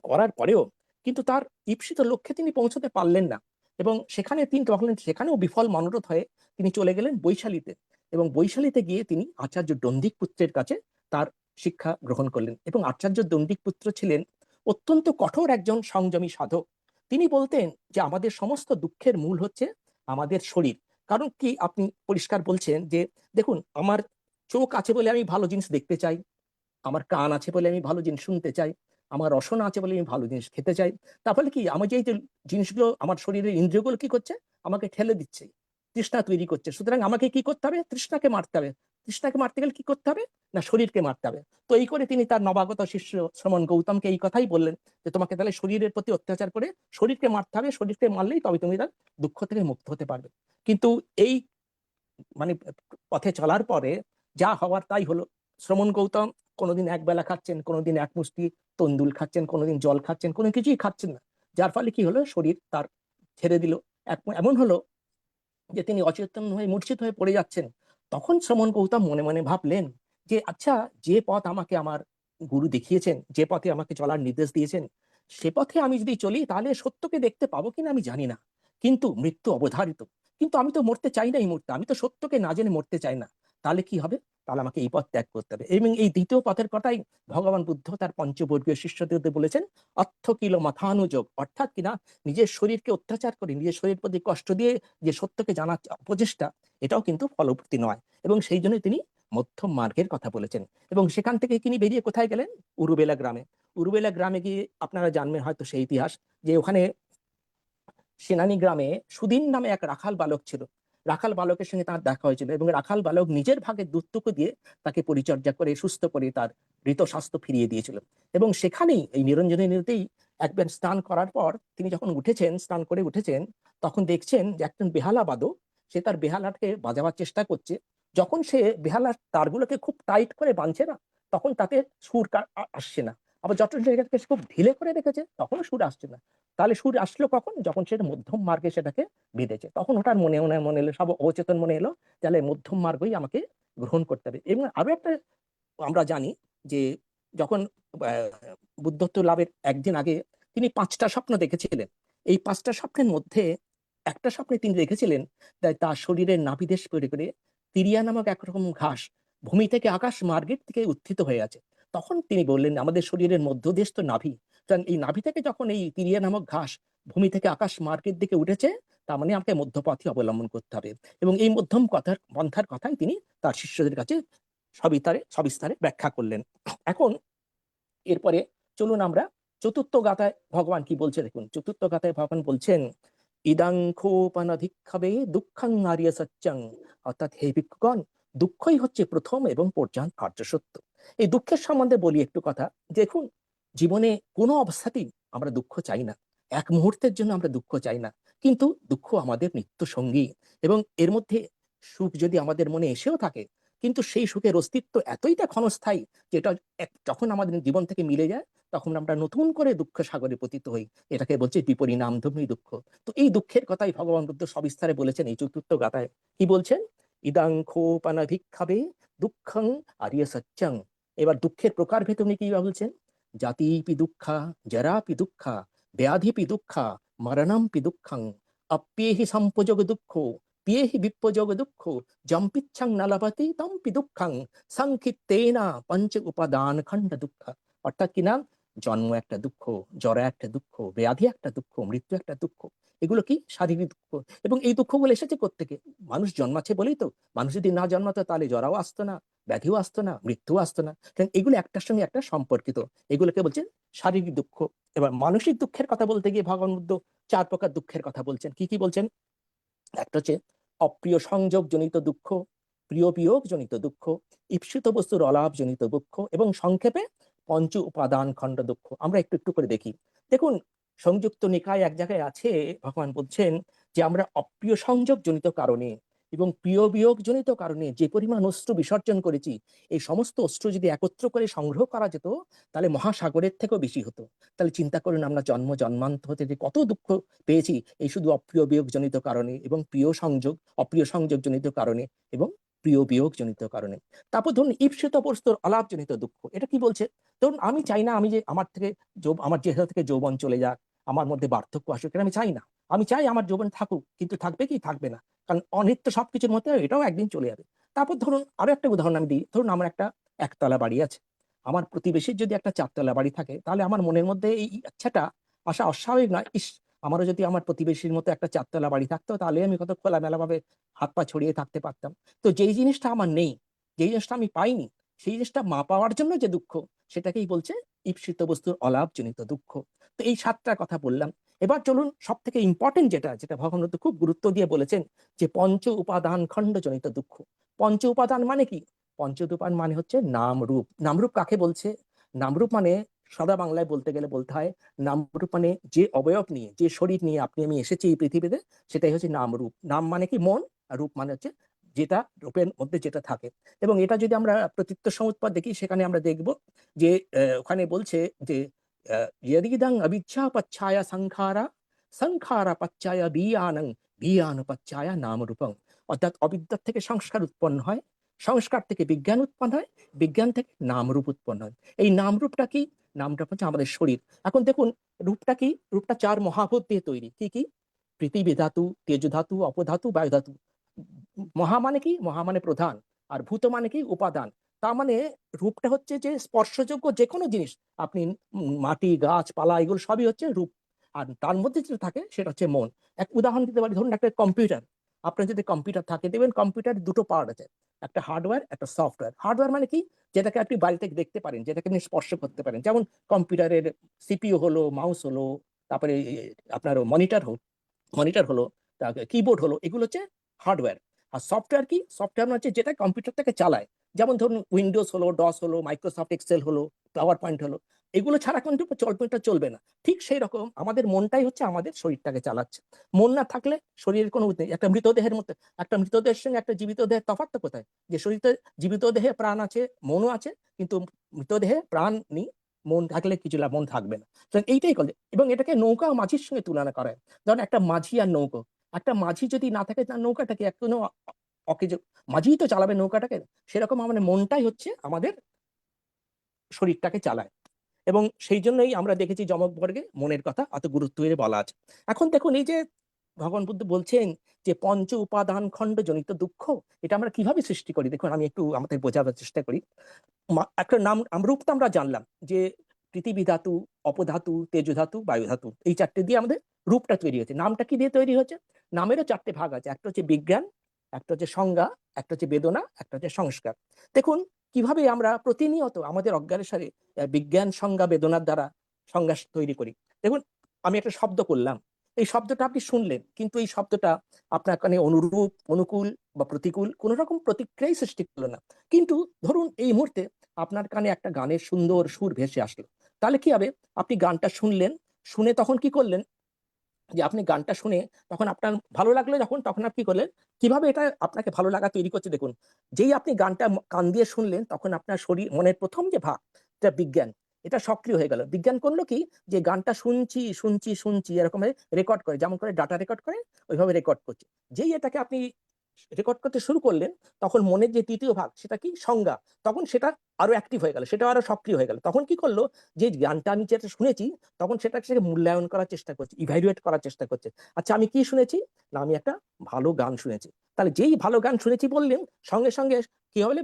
Speaker 6: করার পরেও কিন্তু তার ঈপ্সিত লক্ষ্যে তিনি পৌঁছতে পারলেন না, এবং সেখানে তিনি তখন সেখানেও বিফল মনোরথ হয়ে তিনি চলে গেলেন বৈশালীতে। এবং বৈশালীতে গিয়ে তিনি আচার্য দণ্ডিক পুত্রের কাছে তার শিক্ষা গ্রহণ করলেন। এবং আচার্য দণ্ডিক পুত্র ছিলেন অত্যন্ত কঠোর একজন সংযমী সাধক। তিনি বলতেন যে আমাদের সমস্ত দুঃখের মূল হচ্ছে আমাদের শরীর। কারণ কি, আপনি পরিষ্কার বলছেন যে দেখুন, আমার চোখ আছে বলে আমি ভালো জিনিস দেখতে চাই, আমার কান আছে বলে আমি ভালো জিনিস শুনতে চাই, আমার রসনা আছে বলে আমি ভালো জিনিস খেতে চাই। তাহলে কি, আমার যে জিনিসগুলো আমার শরীরের ইন্দ্রিয়গুলো কি করছে, আমাকে ঠেলে দিচ্ছে, তৃষ্ণা তৈরি করছে। সুতরাং আমাকে কি করতে হবে? তৃষ্ণাকে মারতে হবে। তৃষ্ণাকে মারতে গেলে কি করতে হবে? না, শরীরকে মারতে হবে। তো এই করে তিনি তার নবাগত শিষ্য শ্রমণ গৌতমকে এই কথাই বললেন যে তোমাকে তাহলে শরীরের প্রতি অত্যাচার করে শরীরকে মারতে হবে, শরীরকে মারলেই তবে তুমি তার দুঃখ থেকে মুক্ত হতে পারবে। কিন্তু এই মানে পথে চলার পরে যা হওয়ার তাই হলো। শ্রমণ গৌতম কোনোদিন একবেলা খাচ্ছেন, কোনোদিন এক মুষ্টি তন্দুল খাচ্ছেন, কোনোদিন জল খাচ্ছেন, কোনো কিছুই খাচ্ছেন না। যার ফলে কি হলো, শরীর তার ছেড়ে দিল। এমন হলো যে তিনি অচেতন হয়ে মূর্ছিত হয়ে পড়ে যাচ্ছেন। তখন শ্রমণ গৌতম মনে মনে ভাবলেন যে আচ্ছা, যে পথ আমাকে আমার গুরু দেখিয়েছেন, যে পথে আমাকে চলার নির্দেশ দিয়েছেন, সে পথে আমি যদি চলি তাহলে সত্যকে দেখতে পাবো কিনা আমি জানি না, কিন্তু মৃত্যু অবধারিত। কিন্তু আমি তো মরতে চাই না এই মুহূর্তে, আমি তো সত্যকে না জেনে মরতে চাই না। তাহলে কি হবে? তাহলে আমাকে এই পথ ত্যাগ করতে হবে। এবং এই দ্বিতীয় পথের কথাই ভগবান বুদ্ধ তার পঞ্চবর্গীয় শিষ্যদের বলেছেন, অর্থ কিলো মাথানুযোগ, অর্থাৎ কিনা নিজের শরীরকে অত্যাচার করে, নিজের শরীর প্রতি কষ্ট দিয়ে যে সত্যকে জানার প্রচেষ্টা, এটাও কিন্তু ফলপ্রসূ নয়। এবং সেই জন্য তিনি মধ্যম মার্গের কথা বলেছেন। এবং সেখান থেকে তিনি বেরিয়ে কোথায় গেলেন? উরুবেলা গ্রামে। উরুবেলা গ্রামে গিয়ে আপনারা জানবেন হয়তো সেই ইতিহাস, যে ওখানে সেনানি গ্রামে সুদিন নামে এক রাখাল বালক ছিল। রাখাল বালকের সঙ্গে তার দেখা হয়েছিল, এবং রাখাল বালক নিজের ভাগের দুধটুকু দিয়ে তাকে পরিচর্যা করে সুস্থ করে তার মৃত স্বাস্থ্য ফিরিয়ে দিয়েছিল। এবং সেখানেই এই নিরঞ্জনী নদীতেই একবার স্নান করার পর তিনি যখন উঠেছেন, স্নান করে উঠেছেন, তখন দেখছেন যে একজন বেহালা বাদক সে তার বেহালাটাকে বাজাবার চেষ্টা করছে। যখন সে বেহালার তারগুলোকে খুব টাইট করে বাঁধছে না, তখন তাতে সুর আসছে না। আবার যত জায়গাটাকে সে খুব ঢিলে করে রেখেছে, তখনও সুর আসছে না। তাহলে সুর আসলো কখন? যখন সে মধ্যম মার্গে সেটাকে বেঁধেছে। তখন ওটার মনে এলো, সব অচেতন মনে এলো, তাহলে মধ্যম মার্গই আমাকে গ্রহণ করতে হবে। এবং আরো একটা আমরা জানি যে যখন বুদ্ধত্ব লাভের একদিন আগে তিনি 5টা স্বপ্ন দেখেছিলেন। এই 5টা স্বপ্নের মধ্যে একটা স্বপ্নে তিনি দেখেছিলেন তার শরীরের নাভিদেশ করে তিরিয়া নামক একরকম ঘাস ভূমি থেকে আকাশ মার্গের থেকে উত্থিত হয়ে আছে। তখন তিনি বললেন, আমাদের শরীরের মধ্যদেশ তো নাভি, কারণ এই নাভি থেকে যখন এই তিরিয়া নামক ঘাস ভূমি থেকে আকাশ মার্গের দিকে উঠেছে, তার মানে আমাকে মধ্যপথই অবলম্বন করতে হবে। এবং এই মধ্যম পন্থার কথাই তিনি তার শিষ্যদের কাছে সবিস্তারে ব্যাখ্যা করলেন। এখন এরপরে চলুন আমরা চতুর্থ গাথায় ভগবান কি বলছে দেখুন। চতুর্থ গাথায় ভগবান বলছেন, ইদাং খোপানধিক্ষাবে দুঃখং আর্য সত্যং, অর্থাৎ হে ভিক্ষুগণ, দুঃখই হচ্ছে প্রথম এবং পর্যান্ত আর্য সত্য। এই দুঃখের সম্বন্ধে বলি একটু কথা। দেখুন, জীবনে কোনো অবস্থাতেই আমরা দুঃখ চাই না, এক মুহূর্তের জন্য আমরা দুঃখ চাই না, কিন্তু দুঃখ আমাদের নিত্য সঙ্গী। এবং এর মধ্যে সুখ যদি আমাদের মনে এসেও থাকে, কিন্তু সেই সুখের অস্তিত্ব এতইটা ক্ষণস্থায়ী যেটা যখন আমাদের জীবন থেকে মিলে যায়, তখন আমরা নতুন করে দুঃখ সাগরে পতিত হই। এটাকে বলছে বিপরিণামধর্মী দুঃখ। তো এই দুঃখের কথাই ভগবান বুদ্ধ সবিস্তারে বলেছেন এই চতুর্থ গাথায়। কি বলছেন? ইদাং খোপানধিক্ষাবে দুঃখং আর্য সত্যং। এবার দুঃখের প্রকারভেদ উনি কি বলছেন? জাতিপি দুঃখা, জরাপি দুঃখা, ব্যাধিপি দুঃখা, মরণমপি দুঃখং, অপ্যেহি সম্পযোগ দুঃখ, পিয়েহি বিপ্পযোগ দুঃখ, জম্পিচ্ছং ন লভতে তম্পি দুঃখং, সংক্ষিপ্তেনা পঞ্চ উপাদান খণ্ড দুঃখ। অর্থাৎ কিনা, জন্ম একটা দুঃখ, জরা একটা দুঃখ, ব্যাধি একটা দুঃখ, মৃত্যু একটা দুঃখ। এগুলো কি? শারীরিক দুঃখ। এবং এই দুঃখগুলো এসেছে কোত্থেকে? মানুষ জন্মাচ্ছে বলেই তো। মানুষ যদি না জন্মাতো তাহলে জরাও আসতো না, ব্যাধিও আসতো না, মৃত্যুও আসতো না। কারণ এগুলো একটার সঙ্গে একটা সম্পর্কিত। এগুলোকে বলছেন শারীরিক দুঃখ। এবার মানসিক দুঃখের কথা বলতে গিয়ে ভগবান বুদ্ধ 4 প্রকার দুঃখের কথা বলছেন। কি কি বলছেন? একটা হচ্ছে অপ্রিয় সংযোগ জনিত দুঃখ, প্রিয় বিয়োগ জনিত দুঃখ, ঈপ্সিত বস্তুর অলাভ জনিত দুঃখ, এবং সংক্ষেপে পঞ্চ উপাদান খণ্ড দুঃখ। আমরা একটু একটু করে দেখি। দেখুন, সংযুক্ত নিকায় এক জায়গায় আছে, ভগবান বলছেন যে আমরা অপ্রিয় সংযোগ জনিত কারণে এবং প্রিয় বিয়োগ জনিত কারণে যে পরিমাণ অশ্রু বিসর্জন করেছি, এই সমস্ত অশ্রু যদি একত্র করে সংগ্রহ করা যেত, তাহলে মহাসাগরের থেকেও বেশি হতো। তাহলে চিন্তা করুন, আমরা জন্মান্তর হতে যে কত দুঃখ পেয়েছি এই শুধু অপ্রিয় বিয়োগ জনিত কারণে, এবং অপ্রিয় সংযোগ জনিত কারণে, এবং প্রিয় বিয়োগ জনিত কারণে। তারপর ধরুন ঈপ্সিত বস্তুর অলাভ জনিত দুঃখ। এটা কি বলছে? ধরুন আমি চাই না আমি যে আমার চেহারা থেকে যৌবন চলে যাক, আমার মধ্যে বার্ধক্য আসুক, এটা আমি চাই না। আমি চাই আমার যৌবন থাকুক, কিন্তু থাকবে কি থাকবে না, কারণ অনিত্য সবকিছুর মধ্যে এটাও একদিন চলে যাবে। তারপর ধরুন আরো একটা উদাহরণ আমি দিই। ধরুন আমার একটা একতলা বাড়ি আছে, আমার প্রতিবেশীর যদি একটা 4তলা বাড়ি থাকে, তাহলে আমার মনের মধ্যে এই ইচ্ছাটা আসা অস্বাভাবিক নয়, ইস, আমারও যদি আমার প্রতিবেশীর মতো একটা 4তলা বাড়ি থাকতো, তাহলে আমি কত খোলামেলা ভাবে হাত পা ছড়িয়ে থাকতে পারতাম। তো যেই জিনিসটা আমার নেই, যেই জিনিসটা আমি পাইনি, সেই জিনিসটা মা পাওয়ার জন্য যে দুঃখ, সেটাকেই বলছে ঈপ্সিত বস্তুর অলাভ জনিত দুঃখ। তো এই 7টার কথা বললাম। এবার চলুন সব থেকে ইম্পর্টেন্ট যেটা ভগবান বুদ্ধ খুব গুরুত্ব দিয়ে বলেছেন, যে পঞ্চ উপাদান খণ্ড জনিত দুঃখ। পঞ্চ উপাদান মানে কি? পঞ্চ উপাদান মানে হচ্ছে নাম রূপ। নামরূপ কাকে বলছে? নামরূপ মানে সাদা বাংলায় বলতে গেলে বলতে হয়, নামরূপ মানে যে অবয়ব নিয়ে, যে শরীর নিয়ে আপনি আমি এসেছি এই পৃথিবীতে, সেটাই হচ্ছে নামরূপ। নাম মানে কি? মন, আর রূপ মানে হচ্ছে যেটা রূপের মধ্যে যেটা থাকে। এবং এটা যদি আমরা প্রতীত্ব সমুৎপাদ দেখি, সেখানে আমরা দেখব যে ওখানে বলছে যে ইয়দিদং অবিচ্ছা পচ্ছায়া সংখারা, সংখারা পচ্ছায়া বিয়ানং, বিয়ান পচ্ছায়া নামরূপং। অর্থাৎ অবিদ্যার থেকে সংস্কার উৎপন্ন হয়, সংস্কার থেকে বিজ্ঞান উৎপন্ন হয়, বিজ্ঞান থেকে নামরূপ উৎপন্ন হয়। এই নামরূপটা কি? নামটা হচ্ছে আমাদের শরীর। এখন দেখুন, রূপটা কি? রূপটা 4 মহাভূত দিয়ে তৈরি। কি কি? পৃথিবী ধাতু, তেজ ধাতু, অপধাতু, বায়ু ধাতু। মহা মানে কি? মহা মানে প্রধান। আর ভূত মানে কি? উপাদান। তার মানে রূপটা হচ্ছে যে স্পর্শযোগ্য যে কোনো জিনিস, আপনি মাটি, গাছপালা, এগুলো সবই হচ্ছে রূপ। আর তার মধ্যে যেটা থাকে সেটা হচ্ছে মন। এক উদাহরণ দিতে পারি, ধরুন একটা কম্পিউটার। আপনার যদি কম্পিউটার থাকে, দেখবেন কম্পিউটার 2টো পার্ট আছে, একটা হার্ডওয়্যার, একটা সফটওয়্যার। হার্ডওয়্যার মানে কি? যেটাকে আপনি বাড়ি থেকে দেখতে পারেন, যেটাকে আপনি স্পর্শ করতে পারেন। যেমন কম্পিউটারের সিপিইউ হলো, মাউস হলো, তারপরে আপনার মনিটর হলো, কিবোর্ড হলো, এগুলো হচ্ছে হার্ডওয়্যার। আর সফটওয়্যার কি? সফটওয়্যার মানে হচ্ছে যেটা কম্পিউটারটাকে চালায়। যেমন ধরুন উইন্ডোজ হলো, ডস হলো, মাইক্রোসফট এক্সেল হলো, পাওয়ার পয়েন্ট হলো। এগুলো ছাড়া কিন্তু চলবে চলবে না। ঠিক সেই রকম আমাদের মনটাই হচ্ছে আমাদের শরীরটাকে চালাচ্ছে। মন না থাকলে শরীরের কোনো নেই। একটা মৃতদেহের মধ্যে, একটা মৃতদেহের সঙ্গে একটা জীবিত দেহের তফাৎটা কোথায়? যে শরীরে জীবিত দেহে প্রাণ আছে, মনও আছে, কিন্তু মৃতদেহে প্রাণ নেই। মন থাকলে কিছু মন থাকবে না। এইটাই করে, এবং এটাকে নৌকা ও মাঝির সঙ্গে তুলনা করা হয়। ধরেন একটা মাঝি আর নৌকো, একটা মাঝি যদি না থাকে তার নৌকাটাকে কোনো মাঝি তো চালাবে নৌকাটাকে, সেরকম আমাদের মনটাই হচ্ছে আমাদের শরীরটাকে চালায়। এবং সেই জন্যই আমরা দেখেছি যমক বর্গে মনের কথা অত গুরুত্ব দিয়ে বলা আছে। এখন দেখুন, এই যে ভগবান বুদ্ধ বলছেন যে পঞ্চ উপাদান খণ্ড জনিত দুঃখ, এটা আমরা কিভাবে সৃষ্টি করি। দেখুন, আমি একটু আমাদের বোঝাবার চেষ্টা করি। একটা নাম রূপটা আমরা জানলাম যে পৃথিবী ধাতু, অপধাতু, তেজ ধাতু, বায়ু ধাতু, এই চারটে দিয়ে আমাদের রূপটা তৈরি হয়েছে। নামটা কি দিয়ে তৈরি হয়েছে? নামেরও চারটে ভাগ আছে, একটা হচ্ছে বিজ্ঞান, একটা হচ্ছে সংজ্ঞা, একটা হচ্ছে বেদনা, একটা হচ্ছে সংস্কার। দেখুন কিভাবে আমরা প্রতিনিয়ত আমাদের অজ্ঞানের সাথে বিজ্ঞান, সংজ্ঞা, বেদনার দ্বারা সংজ্ঞা তৈরি করি। দেখুন, আমি একটা শব্দ করলাম, এই শব্দটা আপনি শুনলেন, কিন্তু এই শব্দটা আপনার কানে অনুরূপ, অনুকূল বা প্রতিকূল কোন রকম প্রতিক্রিয়াই সৃষ্টি করলো না। কিন্তু ধরুন এই মুহূর্তে আপনার কানে একটা গানের সুন্দর সুর ভেসে আসলো, তাহলে কি হবে? আপনি গানটা শুনলেন, শুনে তখন কি করলেন? যে আপনি গানটা শুনে তখন আপনার ভালো লাগলো, যখন তখন আপনি কি করলেন? কিভাবে এটা আপনাকে ভালো লাগা তৈরি করছে দেখুন। যেই আপনি গানটা কান দিয়ে শুনলেন, তখন আপনার শরীর মনের প্রথম যে ভাগ, এটা বিজ্ঞান, এটা সক্রিয় হয়ে গেল। বিজ্ঞান করলো কি, যে গানটা শুনছি শুনছি শুনছি এরকম রেকর্ড করে, যেমন করে ডাটা রেকর্ড করে ওইভাবে রেকর্ড করছে। যেই এটাকে আপনি রেকর্ড করতে শুরু করলেন, তখন মনের যে তৃতীয় ভাগ, সেটা কি সংজ্ঞা, তখন সেটা আরো অ্যাক্টিভ হয়ে গেল, সেটা আরো সক্রিয় হয়ে গেল। তখন কি করলো, যে গানটা আমি যেটা শুনেছি, তখন সেটাকে মূল্যায়ন করার চেষ্টা করছে, ইভ্যালুয়েট করার চেষ্টা করছে। আচ্ছা, আমি কি শুনেছি? না, আমি একটা ভালো গান শুনেছি। তাহলে যেই ভালো গান শুনেছি বললেন, সঙ্গে সঙ্গে কি হলো?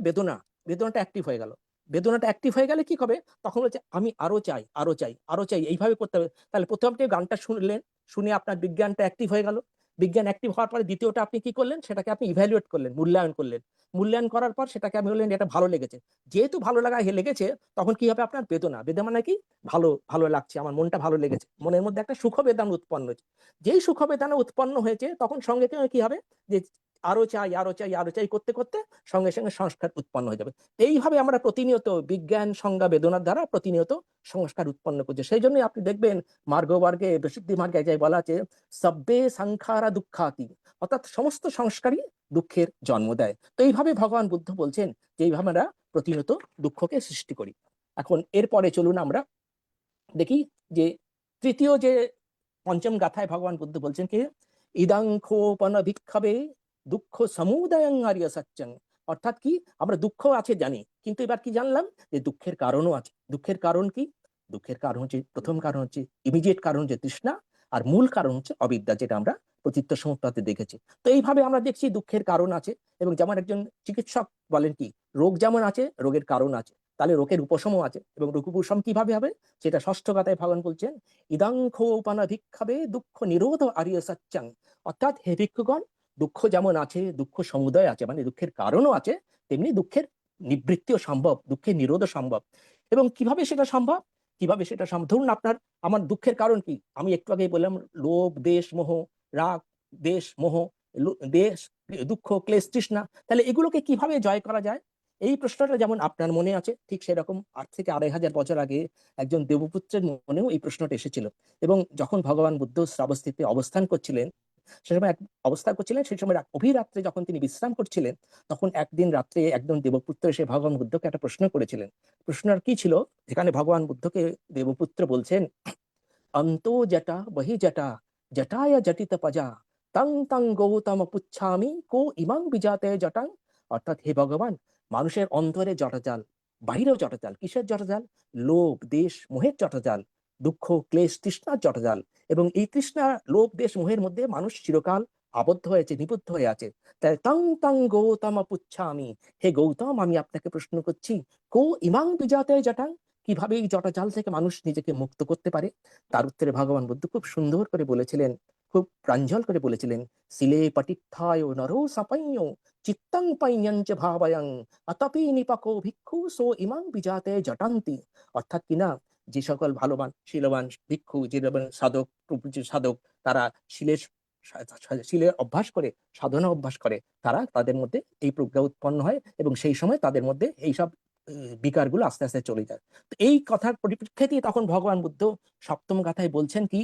Speaker 6: বেদনাটা অ্যাক্টিভ হয়ে গেল। বেদনাটা অ্যাক্টিভ হয়ে গেলে কি হবে? তখন বলছে আমি আরো চাই, আরো চাই, আরো চাই, এইভাবে করতে হবে। তাহলে প্রথম আপনি গানটা শুনলেন, শুনে আপনার বিজ্ঞানটা অ্যাক্টিভ হয়ে গেল। বিজ্ঞান অ্যাক্টিভ হওয়ার পরে দ্বিতীয়টা আপনি কি করলেন? সেটাকে আপনি ইভ্যালুয়েট করলেন, মূল্যায়ন করলেন। মূল্যায়ন করার পর সেটাকে আমি বললেন এটা ভালো লেগেছে। যেহেতু ভালো লাগা লেগেছে, তখন কি হবে? আপনার বেদনা। বেদনা মানে কি? ভালো ভালো লাগছে, আমার মনটা ভালো লেগেছে, মনের মধ্যে একটা সুখ বেদনা উৎপন্ন হয়েছে। যেই সুখ বেদনা উৎপন্ন হয়েছে, তখন সঙ্গে সঙ্গে কি হবে? যে আরো চাই, আরো চাই, আরো চাই করতে করতে সঙ্গে সঙ্গে সংস্কার উৎপন্ন হয়ে যাবে। এইভাবে আমরা প্রতিনিয়ত বিজ্ঞান, সংজ্ঞা, বেদনার দ্বারা প্রতিনিয়ত সংস্কার উৎপন্ন করছি। সেই জন্যই আপনি দেখবেন মার্গবর্গে, বিশুদ্ধি মার্গে যাই বলা আছে, সব্বে সংখারা দুঃখাতি, অর্থাৎ সমস্ত সংস্কারই দুঃখের জন্ম দেয়। তো এইভাবে ভগবান বুদ্ধ বলছেন যে এইভাবে আমরা প্রতিনিয়ত দুঃখকে সৃষ্টি করি। এখন এরপরে চলুন আমরা দেখি যে তৃতীয় যে পঞ্চম গাথায় ভগবান বুদ্ধ বলছেন কি, ইদাং খোপন ভিক্ষাবে দুঃখ সমুদয়ং আর্য সত্যং। অর্থাৎ কি, আমরা দুঃখ আছে জানি, কিন্তু এবার কি জানলাম? যে দুঃখের কারণও আছে। দুঃখের কারণ কি? দুঃখের কারণ হচ্ছে, প্রথম কারণ হচ্ছে ইমিডিয়েট কারণ হচ্ছে তৃষ্ণা, আর মূল কারণ হচ্ছে অবিদ্যা, যেটা আমরা প্রচিত্ত সমুদ্রতে দেখেছি। তো এইভাবে আমরা দেখছি দুঃখের কারণ আছে। এবং যেমন একজন চিকিৎসক বলেন কি, রোগ যেমন আছে, রোগের কারণ আছে, তাহলে রোগের উপশমও আছে। এবং রোগ উপশম কিভাবে হবে? সেটা ষষ্ঠ গাথায় ভগবান বলছেন, ইদাং খোপনা ভিক্ষাবে দুঃখ নিরোধ আর্য সত্যং। অর্থাৎ হে ভিক্ষুগণ, দুঃখ যেমন আছে, দুঃখ সমুদয় আছে, মানে দুঃখের কারণও আছে, তেমনি দুঃখের নিবৃত্তিও সম্ভব, দুঃখের নিরোধও সম্ভব। এবং কিভাবে সেটা সম্ভব? কিভাবে সেটা সম্ভব? ধরুন আমার দুঃখের কারণ কি? আমি একটু আগেই বললাম, লোভ, দেশ, মোহ, রাগ, দেশ, মোহ, দেশ, দুঃখ, ক্লেশ, তৃষ্ণা। তাহলে এগুলোকে কিভাবে জয় করা যায়? এই প্রশ্নটা যেমন আপনার মনে আছে, ঠিক সেরকম 8 থেকে 2500 বছর আগে একজন দেবপুত্রের মনেও এই প্রশ্নটা এসেছিল। এবং যখন ভগবান বুদ্ধ শ্রাবস্তিতে অবস্থান করছিলেন, সে সময় অবস্থান করছিলেন, সেই সময় অভিরাত্রে যখন তিনি বিশ্রাম করছিলেন, তখন একদিন রাত্রে একজন দেবপুত্র এসে ভগবান বুদ্ধকে একটা প্রশ্ন করেছিলেন। প্রশ্নটা কি ছিল? যেখানে ভগবান বুদ্ধকে দেবপুত্র বলছেন, অন্ত জটা বহি জটা জটায় জটিত পজা তং তং গৌতম পুচ্ছামি কো ইমাং বিজাতে জটাং। অর্থাৎ হে ভগবান, মানুষের অন্তরে জটাজাল, বাহিরেও জটাজাল। কিসের জটাজাল? লোভ, দেশ, মোহের জটাজাল, দুঃখ, ক্লেশ, তৃষ্ণার জটাজাল। এবং এই তৃষ্ণা, লোভ, দেশ, মোহের মধ্যে মানুষ চিরকাল আবদ্ধ হয়েছে, নিবদ্ধ হয়ে আছে। তাই তং তং গৌতম পুচ্ছামি, হে গৌতম, আমি আপনাকে প্রশ্ন করছি, কো ইমাং বিজাতে জটাং, কিভাবে এই জটাজাল থেকে মানুষ নিজেকে মুক্ত করতে পারে? তার উত্তরে ভগবান বুদ্ধ খুব সুন্দর করে বলেছিলেন, খুব প্রাঞ্জল করে বলেছিলেন, শিলে পটিত্থায় নরো সাপাইয় চিত্তং পাইয়ঞ্চ ভাবয়ং অতপি নিপাকো ভিক্ষু সো ইমাং বিজাতে জটান্তি। অর্থাৎ কিনা, যে সকল ভালোবান শীলবান ভিক্ষু, যে সাধক, সাধক, তারা শিলের অভ্যাস করে, সাধনা অভ্যাস করে, তারা তাদের মধ্যে এই প্রজ্ঞা উৎপন্ন হয়, এবং সেই সময় তাদের মধ্যে এইসব বিকারগুলো আস্তে আস্তে চলে যায়। তো এই কথার পরিপ্রেক্ষিতে তখন ভগবান বুদ্ধ সপ্তম গাথায় বলছেন কি,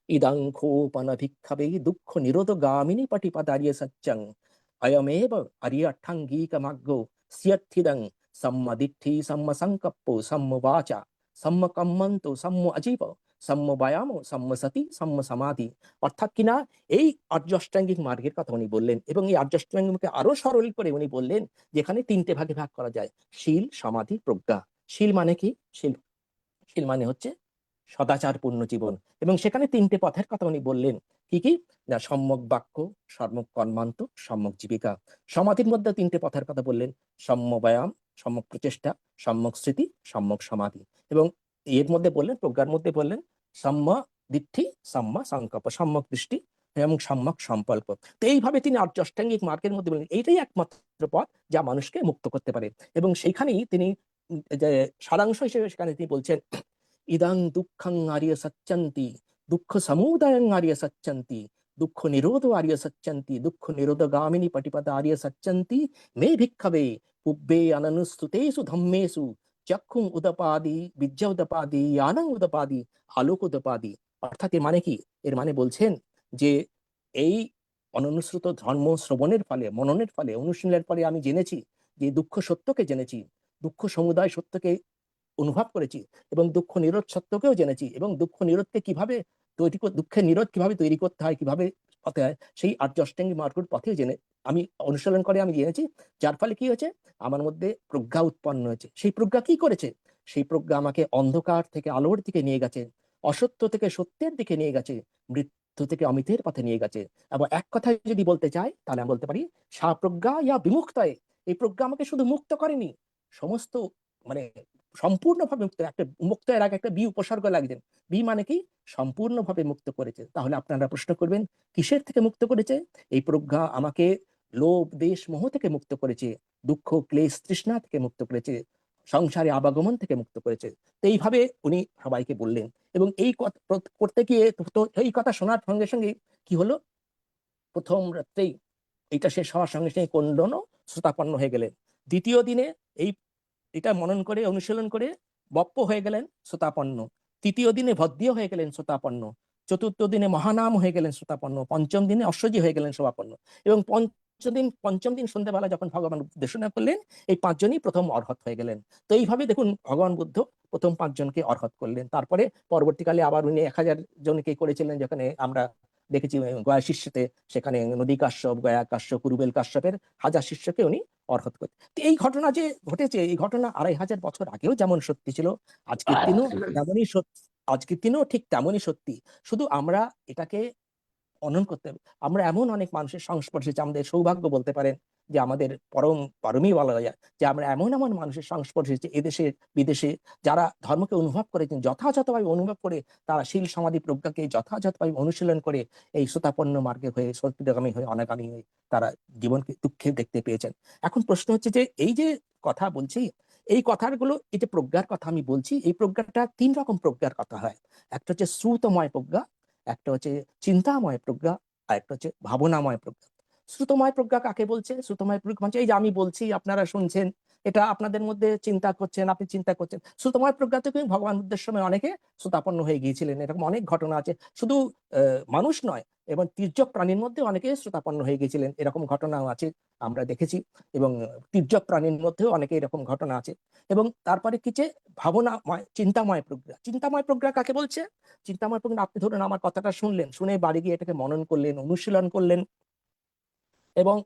Speaker 6: ইদাং খোপনভিক্ষাবে দুঃখ নিরোধগামিনী পটিপদার্য সত্যং অয়মেব আর্যাঠাঙ্গিকমাগ্গো স্যর্থিদং সম্মদিঠি সম্মসংকপ্পো সম্মবাচা সম্মকম্মন্তো সম্ম আজীব সম্মব্যায়াম সম্মসতি সম্মসমাধি। অর্থাৎ কিনা এই আর্যাষ্টাঙ্গিক মার্গের কথা উনি বললেন, এবং এই আর্যাষ্টাঙ্গিককে আরো সরল করে উনি বললেন যেখানে তিনটে ভাগে ভাগ করা যায়, শীল, সমাধি, প্রজ্ঞা। শীল মানে কি? শীল মানে হচ্ছে সদাচারপূর্ণ জীবন, এবং সেখানে তিনটে পথের কথা উনি বললেন। কি কি? না, সম্যক বাক্য, সম্যক কর্মান্ত, সম্যক জীবিকা। সমাধির মধ্যে তিনটে পথের কথা বললেন, সম্য ব্যায়াম, সম্যক প্রচেষ্টা, সম্যক স্মৃতি, সম্যক সমাধি। এবং এর মধ্যে বললেন, প্রজ্ঞার মধ্যে বললেন সম্য দিঠি, সম্য সংকল্প, সম্যক দৃষ্টি এবং সম্যক সংকল্প। তো এইভাবে তিনি আর্যাষ্টাঙ্গিক মার্গের মধ্যে বললেন এইটাই একমাত্র পথ যা মানুষকে মুক্ত করতে পারে। এবং সেইখানেই তিনি যে সারাংশ হিসেবে সেখানে তিনি বলছেন, ইদাং দুঃখং আর্য সচ্চন্তি, দুঃখ সমুদয়ং আর্য সচ্চন্তি, দুঃখ নিরোধ আর্য সচ্চন্তি, দুঃখ নিরোধগামিনী পটিপদা আর্য সচ্চন্তি, মে ভিক্ষবে পুব্বে অননুস্তুতেষু ধম্মেষু চক্ষুং উদপাদি, বিদ্যা উদপাদি, জ্ঞানং উদপাদি, আলোক উদপাদি। অর্থাৎ এর মানে কি? এর মানে বলছেন যে এই অননুসৃত ধর্ম শ্রবণের ফলে, মননের ফলে, অনুশীলনের ফলে আমি জেনেছি যে দুঃখ সত্যকে জেনেছি, দুঃখ সমুদায় সত্যকে অনুভব করেছি, এবং দুঃখ নিরোধ সত্যকেও জেনেছি, এবং দুঃখ নিরোধকে কিভাবে দুঃখের নিরোধ কিভাবে তৈরি করতে হয়, কিভাবে হতে হয়, সেই আর্যাষ্টাঙ্গিক মার্গের পথেও জেনে আমি অনুশীলন করে আমি জেনেছি। যার ফলে কি হয়েছে? আমার মধ্যে প্রজ্ঞা উৎপন্ন হয়েছে। সেই প্রজ্ঞা কি করেছে? সেই প্রজ্ঞা আমাকে অন্ধকার থেকে আলোর দিকে নিয়ে গেছে, অসত্য থেকে সত্যের দিকে নিয়ে গেছে, মৃত্যু থেকে অমিতের পথে নিয়ে গেছে। এবং এক কথায় যদি বলতে চাই তাহলে আমি বলতে পারি, সা প্রজ্ঞা ইয়া বিমুক্তয়ে। এই প্রজ্ঞা আমাকে শুধু মুক্ত করেনি, সমস্ত মানে সম্পূর্ণভাবে মুক্ত। একটা মুক্ত এর আগে একটা বি উপসর্গ লাগছেন, বি মানে কি? সম্পূর্ণভাবে মুক্ত করেছে। তাহলে আপনারা প্রশ্ন করবেন কিসের থেকে মুক্ত করেছে? এই প্রজ্ঞা আমাকে লোভ, দেশ, মোহ থেকে মুক্ত করেছে, দুঃখ, ক্লেশ, তৃষ্ণা থেকে মুক্ত করেছে, সংসারে আবাগমন থেকে মুক্ত করেছে। তো এইভাবে উনি সবাইকে বললেন। এবং এই করতে গিয়ে তো এই কথা শোনার সঙ্গে সঙ্গে কি হলো? প্রথম রাত্রেই এটা শেষ হওয়ার সঙ্গে সঙ্গে কোন্ডনও শ্রোতাপন্ন হয়ে গেলেন। দ্বিতীয় দিনে এটা মনন করে অনুশীলন করে বপ্প হয়ে গেলেন শ্রোতাপন্ন। তৃতীয় দিনে ভদ্রীয় হয়ে গেলেন শ্রোতাপন্ন। চতুর্থ দিনে মহানাম হয়ে গেলেন শ্রোতাপন্ন। পঞ্চম দিনে অশ্বজি হয়ে গেলেন শ্রোতাপন্ন। এবং পঞ্চম দিন সন্ধ্যাবেলা যখন ভগবান দেশনা করলেন, এই পাঁচজনই প্রথম অর্হত হয়ে গেলেন। তো এইভাবে দেখুন ভগবান বুদ্ধ প্রথম পাঁচজনকে অর্হত করলেন। তারপরে পরবর্তীকালে আবার উনি 1000 জনকে করেছিলেন, যেখানে আমরা দেখেছি গয়া শিষ্যতে, সেখানে নদী কাশ্যপ, গয়া কাশ্যপ, কুরুবেল কাশ্যপের 1000 শিষ্যকে উনি অর্হত করতেন। তো এই ঘটনা যে ঘটেছে, এই ঘটনা 2500 বছর আগেও যেমন সত্যি ছিল, আজকের দিনও তেমনই সত্যি, আজকের দিনও ঠিক তেমনই সত্যি। শুধু আমরা এটাকে অনন করতে হবে। আমরা এমন অনেক মানুষের সংস্পর্শে, আমাদের সৌভাগ্য বলতে পারেন, যে আমাদের পরমই বলা যায় যে আমরা এমন মানুষের সংস্পর্শে এদেশে বিদেশে যারা ধর্মকে অনুভব করেছেন, যথাযথভাবে অনুভব করে তারা শীল, সমাধি, প্রজ্ঞাকে যথাযথভাবে অনুশীলন করে এই শ্রোতাপন্ন মার্গে হয়ে, সত্যগামী হয়ে, অনাগামী হয়ে তারা জীবনকে দুঃখে দেখতে পেয়েছেন। এখন প্রশ্ন হচ্ছে যে এই যে কথা বলছি, এই কথাগুলো, এই যে প্রজ্ঞার কথা আমি বলছি, এই প্রজ্ঞাটা 3 রকম প্রজ্ঞার কথা হয়। একটা হচ্ছে শ্রুতময় প্রজ্ঞা, একটা হচ্ছে চিন্তাময় প্রজ্ঞা, আর একটা হচ্ছে ভাবনাময় প্রজ্ঞা। শ্রুতময় প্রজ্ঞা কাকে বলছে? শ্রুতময় প্রজ্ঞা মানে এই যে আমি বলছি, আপনারা শুনছেন, এটা আপনাদের মধ্যে চিন্তা করছেন, আপনি চিন্তা করছেন। শ্রুতময় প্রজ্ঞা থেকে ভগবান বুদ্ধের সময় অনেকে শ্রোতাপন্ন হয়ে গিয়েছিলেন, এরকম অনেক ঘটনা আছে। শুধু মানুষ নয়, এবং তির্যক প্রাণীর মধ্যে অনেকে শ্রোতাপন্ন হয়ে গিয়েছিলেন, এরকম ঘটনাও আছে, আমরা দেখেছি। এবং তির্যক প্রাণীর মধ্যেও অনেকে এরকম ঘটনা আছে। এবং তারপরে কি যে ভাবনাময়, চিন্তাময় প্রজ্ঞা। চিন্তাময় প্রজ্ঞা কাকে বলছে? চিন্তাময় প্রজ্ঞা, আপনি ধরুন আমার কথাটা শুনলেন, শুনে বাড়ি গিয়ে এটাকে মনন করলেন, অনুশীলন করলেন, এবং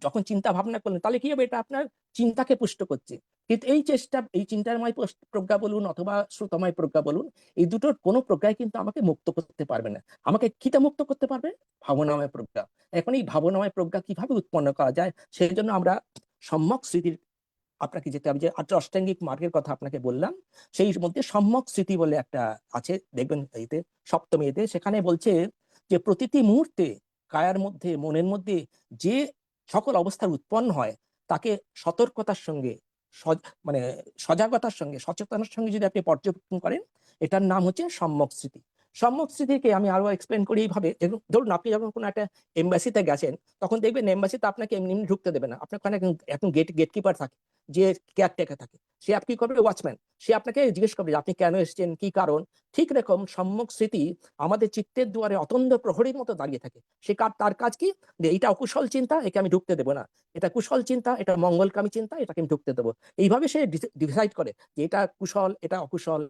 Speaker 6: যখন চিন্তা ভাবনা করলেন, তাহলে কি হবে? এটা আপনার চিন্তাকে পুষ্ট করছে। কিন্তু এই চেষ্টা, এই চিন্তাময় প্রজ্ঞা বলুন অথবা শ্রুতময় প্রজ্ঞা বলুন, এই দুটোর কোনো প্রজ্ঞায় কিন্তু আমাকে মুক্ত করতে পারবে না। আমাকে কিটা মুক্ত করতে পারবে? ভাবনাময় প্রজ্ঞা। এখন এই ভাবনাময় প্রজ্ঞা কিভাবে উৎপন্ন করা যায়, সেই জন্য আমরা সম্যক স্মৃতির আপনাকে যেতে হবে। যে অষ্টাঙ্গিক মার্গের কথা আপনাকে বললাম, সেই মধ্যে সম্যক স্মৃতি বলে একটা আছে, দেখবেন এইতে সপ্তম এতে, সেখানে বলছে যে প্রতিটি মুহূর্তে কায়ার মধ্যে, মনের মধ্যে যে সকল অবস্থার উৎপন্ন হয়, তাকে সতর্কতার সঙ্গে, মানে সজাগতার সঙ্গে, সচেতনার সঙ্গে যদি আপনি পর্যবেক্ষণ করেন, এটার নাম হচ্ছে সম্যক স্মৃতি। সম্যক স্মৃতিকে আমি আরো এক্সপ্লেন করি এইভাবে। ধরুন আপনি যখন কোনো একটা এম্বাসিতে গেছেন, তখন দেখবেন এম্বাসিতে আপনাকে এমনি এমনি ঢুকতে দেবে না, আপনার ওখানে এখন গেটকিপার থাকে। যে কেয়ারটেকার থাকে, সে আপনি কি করবে, ওয়াচম্যান, সে আপনাকে জিজ্ঞেস করবে যে আপনি কেন এসেছেন, কি কারণ। ঠিক রকম সম্যক স্মৃতি আমাদের চিত্তের দুয়ারে অতন্দ্র প্রহরীর মতো দাঁড়িয়ে থাকে। সে তার কাজ কি, যে এটা অকুশল চিন্তা, একে আমি ঢুকতে দেবো না, এটা কুশল চিন্তা, এটা মঙ্গলকামী চিন্তা, এটাকে আমি ঢুকতে দেবো। এইভাবে সে ডিসাইড করে যে এটা কুশল, এটা অকুশল,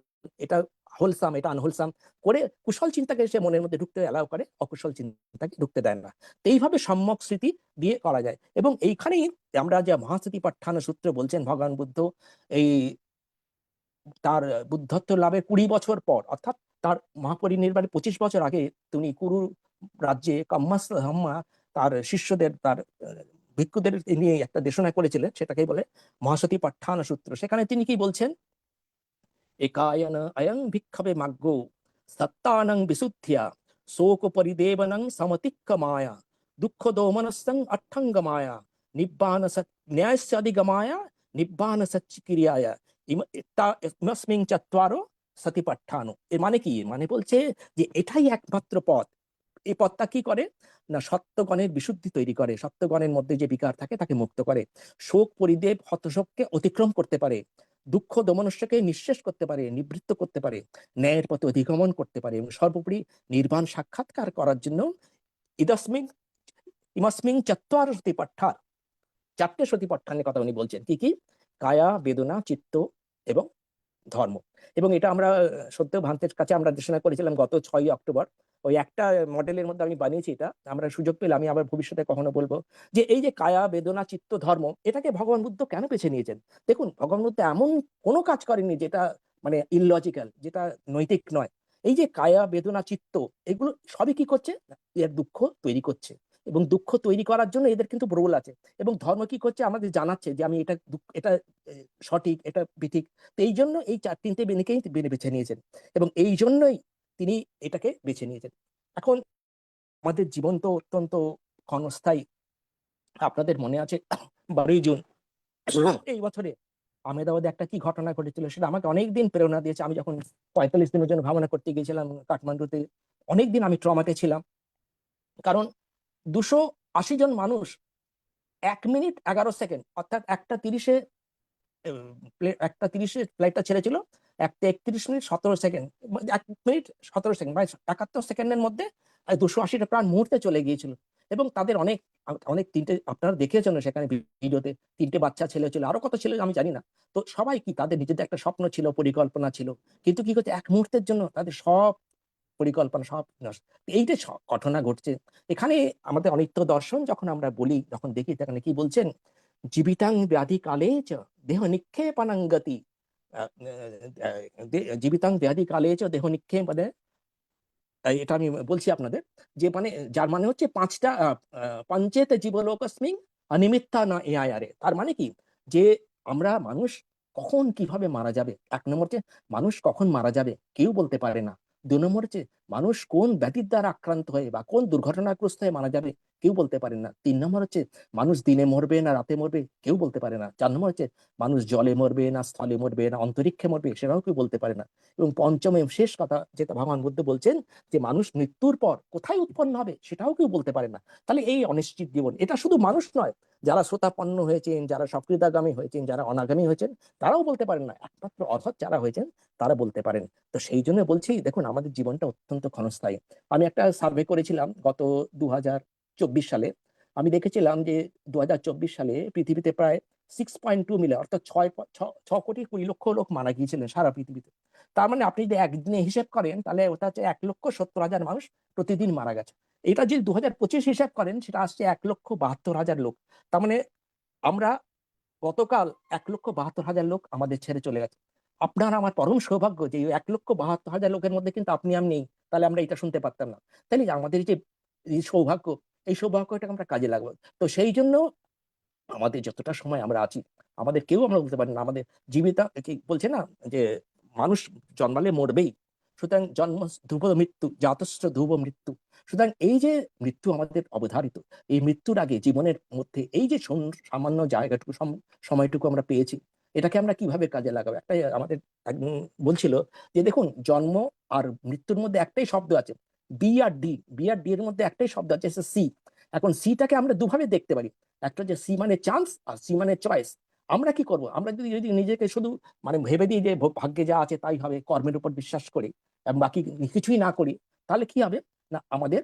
Speaker 6: এটা হোলসাম, এটা আনহোলসাম করে কুশল চিন্তাকে সে মনের মধ্যে ঢুকতে অ্যালাউ করে, অকুশল চিন্তাকে ঢুকতে দেয় না। তো এইভাবে সম্যক স্মৃতি দিয়ে করা যায়। এবং এইখানেই আমরা যে মহাস্মৃতি পাঠ্যান সূত্র বলছেন, ভগবান বুদ্ধ এই তার বুদ্ধত্ব লাভের 20 বছর পর, অর্থাৎ তার মহাপরিনির্বাণের 25 বছর আগে তিনি কুরু রাজ্যে কাম্মা তার শিষ্যদের, তার ভিক্ষুদের নিয়ে একটা দেশনা করেছিলেন, সেটাকেই বলে মহাসতী পাঠ্যান সূত্র। সেখানে তিনি কি বলছেন, একায়ন অয়ং ভিক্ষবে মাগ্গো সত্তানং বিশুদ্ধিয়া শোক পরিদেবনং সমতিক্ক মায়া দুঃখ দোমনসং অঠ্ঠঙ্গ মায়া নিব্বান ন্যায়স্য অধিগমায়া নিব্বান সচ্চিক্রিয়ায়া ইমস্মিং চত্বারো সতিপাঠ্যানো। এর মানে কি, মানে বলছে যে এটাই একমাত্র পথ। এই পথটা কি করে না, সত্যগণের বিশুদ্ধি তৈরি করে, সত্যগণের মধ্যে যে বিকার থাকে তাকে মুক্ত করে, শোক পরিদেব হতশোককে অতিক্রম করতে পারে, দুঃখ দমনস্যকে নিঃশেষ করতে পারে, নিবৃত্ত করতে পারে, ন্যায়ের পথে অধিগমন করতে পারে, এবং সর্বোপরি নির্বাণ সাক্ষাৎকার করার জন্য ইমস্মিং চত্বার সতিপাঠ্যান, 4টে সতিপাঠ্যানের কথা উনি বলছেন। কি কি? কায়া, বেদনা, চিত্ত এবং ধর্ম। এবং এটা আমরা সত্য ভ্রান্তের কাছে আমরা দেশনা করেছিলাম গত 6ই অক্টোবর। ওই একটা মডেলের মধ্যে আমি বানিয়েছি এটা, আমরা সুযোগ পেলে আমি আবার ভবিষ্যতে কখনো বলবো যে এই যে কায়া, বেদনা, চিত্ত, ধর্ম, এটাকে ভগবান বুদ্ধ কেন বেছে নিয়েছেন। দেখুন, ভগবান বুদ্ধ এমন কোনো কাজ করেননি যেটা মানে ইললজিক্যাল, যেটা নৈতিক নয়। এই যে কায়া, বেদনা, চিত্ত, এগুলো সবই কি করছে, এর দুঃখ তৈরি করছে, এবং দুঃখ তৈরি করার জন্য এদের কিন্তু রোল আছে। এবং ধর্ম কি করছে, আমাদের জানাচ্ছে যে আমি এটা এটা সঠিক, এটা বিঠিক। তো এই জন্য এই 3টে বেনিকেই বেছে নিয়েছেন, এবং এই জন্যই তিনি এটাকে বেছে নিয়েছেন। এখন আমাদের জীবন তো অত্যন্ত ক্ষণস্থায়ী। আপনাদের মনে আছে 12ই জুন এই বছরে আহমেদাবাদে একটা কি ঘটনা ঘটেছিল, সেটা আমাকে অনেকদিন প্রেরণা দিয়েছে। আমি যখন 45 দিনের জন্য ভ্রমণ করতে গিয়েছিলাম কাঠমান্ডুতে, অনেকদিন আমি ট্রমাতে ছিলাম। কারণ 280 জন মানুষ 1 মিনিট 11 সেকেন্ড, অর্থাৎ 1:30-এ ফ্লাইটটা ছেড়েছিল, 1:31 মিনিট 17 সেকেন্ড, 1 মিনিট 17 সেকেন্ড, মানে 71 সেকেন্ডের মধ্যে 280টা প্রাণ মুহূর্তে চলে গিয়েছিল। এবং তাদের অনেক অনেক 3টে, আপনারা দেখেছেন সেখানে ভিডিওতে, 3টে বাচ্চা ছেলে ছিল, আরো কত ছিল আমি জানি না। তো সবাই কি, তাদের নিজেদের একটা স্বপ্ন ছিল, পরিকল্পনা ছিল, কিন্তু কি করছে, 1 মুহূর্তের জন্য তাদের সব পরিকল্পনা সব নষ্ট। এইটা ঘটনা ঘটছে এখানে। আমাদের অনিত্য দর্শন যখন আমরা বলি, যখন দেখি, সেখানে কি বলছেন, জীবিতাং ব্যাধি কালে চ দেহ নিক্ষেপণাং গতি, জীবিতাং ব্যাধি কালে চ দেহ নিক্ষেপ, মানে এটা আমি বলছি আপনাদের, যে মানে যার মানে হচ্ছে 5টা পঞ্চেত জীবলোকস্মিং অনিমিত্তা না এ আয়ারে। তার মানে কি, যে আমরা মানুষ কখন কিভাবে মারা যাবে, 1 নম্বর হচ্ছে মানুষ কখন মারা যাবে কেউ বলতে পারে না। 2 নম্বর হচ্ছে মানুষ কোন ব্যাধির দ্বারা আক্রান্ত হয়ে বা কোন দুর্ঘটনাগ্রস্ত হয়ে মারা যাবে কেউ বলতে পারে না। 3 নম্বর হচ্ছে মানুষ দিনে মরবে না রাতে মরবে কেউ বলতে পারে না। 4 নম্বর হচ্ছে মানুষ জলে মরবে না স্থলে মরবে না অন্তরিক্ষে মরবে সেটাও কেউ বলতে পারে না। এবং পঞ্চম এবং শেষ কথা যেটা ভগবান বুদ্ধ বলছেন, যে মানুষ মৃত্যুর পর কোথায় উৎপন্ন হবে সেটাও কেউ বলতে পারে না। তাহলে এই অনিশ্চিত জীবন, এটা শুধু মানুষ নয়, যারা শ্রোতাপন্ন হয়েছেন, যারা সক্রিয়তাগামী হয়েছেন, যারা অনাগামী হয়েছেন, তারাও বলতে পারেন না। একমাত্র অর্হৎ যারা হয়েছেন তারা বলতে পারেন। তো সেই জন্য বলছি, দেখুন আমাদের জীবনটা অত্যন্ত ক্ষণস্থায়ী। আমি একটা সার্ভে করেছিলাম গত 2024 সালে। আমি দেখেছিলাম যে 2024 সালে পৃথিবীতে প্রায় 6.2 মিলিয়ন, অর্থাৎ 6,20,00,000 লোক মারা গিয়েছিলেন সারা পৃথিবীতে। তার মানে আপনি যদি একদিনে হিসেব করেন, তাহলে ওটা হচ্ছে 1,70,000 মানুষ প্রতিদিন মারা গেছে। এটা যদি 2025 হিসাব করেন, সেটা আসছে 1,72,000 লোক। তার মানে আমরা গতকাল 1,72,000 লোক আমাদের ছেড়ে চলে গেছে। আপনার আমার পরম সৌভাগ্য যে 1,72,000 লোকের মধ্যে কিন্তু আপনি আমি নেই, তাহলে আমরা এটা শুনতে পারতাম না। তাহলে আমাদের যে এই সৌভাগ্য, এই সৌভাগ্যটাকে আমরা কাজে লাগাবো। তো সেই জন্য আমাদের যতটা সময় আমরা আছি, আমাদের কেউ আমরা বলতে পারি না আমাদের জীবিতা কি বলছে না, যে মানুষ জন্মালে মরবেই, সুতরাং জন্ম ধ্রুব মৃত্যু, জাতস্য ধ্রুব মৃত্যু। সুতরাং এই যে মৃত্যু আমাদের অবধারিত, এই মৃত্যুর আগে জীবনের মধ্যে এই যে সামান্য জায়গাটুকু সময়টুকু আমরা পেয়েছি, এটাকে আমরা কিভাবে কাজে লাগাবো। একটাই আমাদের একদম বলছিল যে দেখুন, জন্ম আর মৃত্যুর মধ্যে একটাই শব্দ আছে, বি আর ডি। বি আর ডি এর মধ্যে একটাই শব্দ আছে, সি। এখন সিটাকে আমরা দুভাবে দেখতে পারি, একটা যে সি মানে চান্স আর সি মানে চয়েস। আমরা কি করব? আমরা যদি যদি নিজেকে শুধু মানে ভেবে দিই যে ভাগ্যে যা আছে তাই হবে, কর্মের উপর বিশ্বাস করি এবং বাকি কিছুই না করি, তাহলে কি হবে? না আমাদের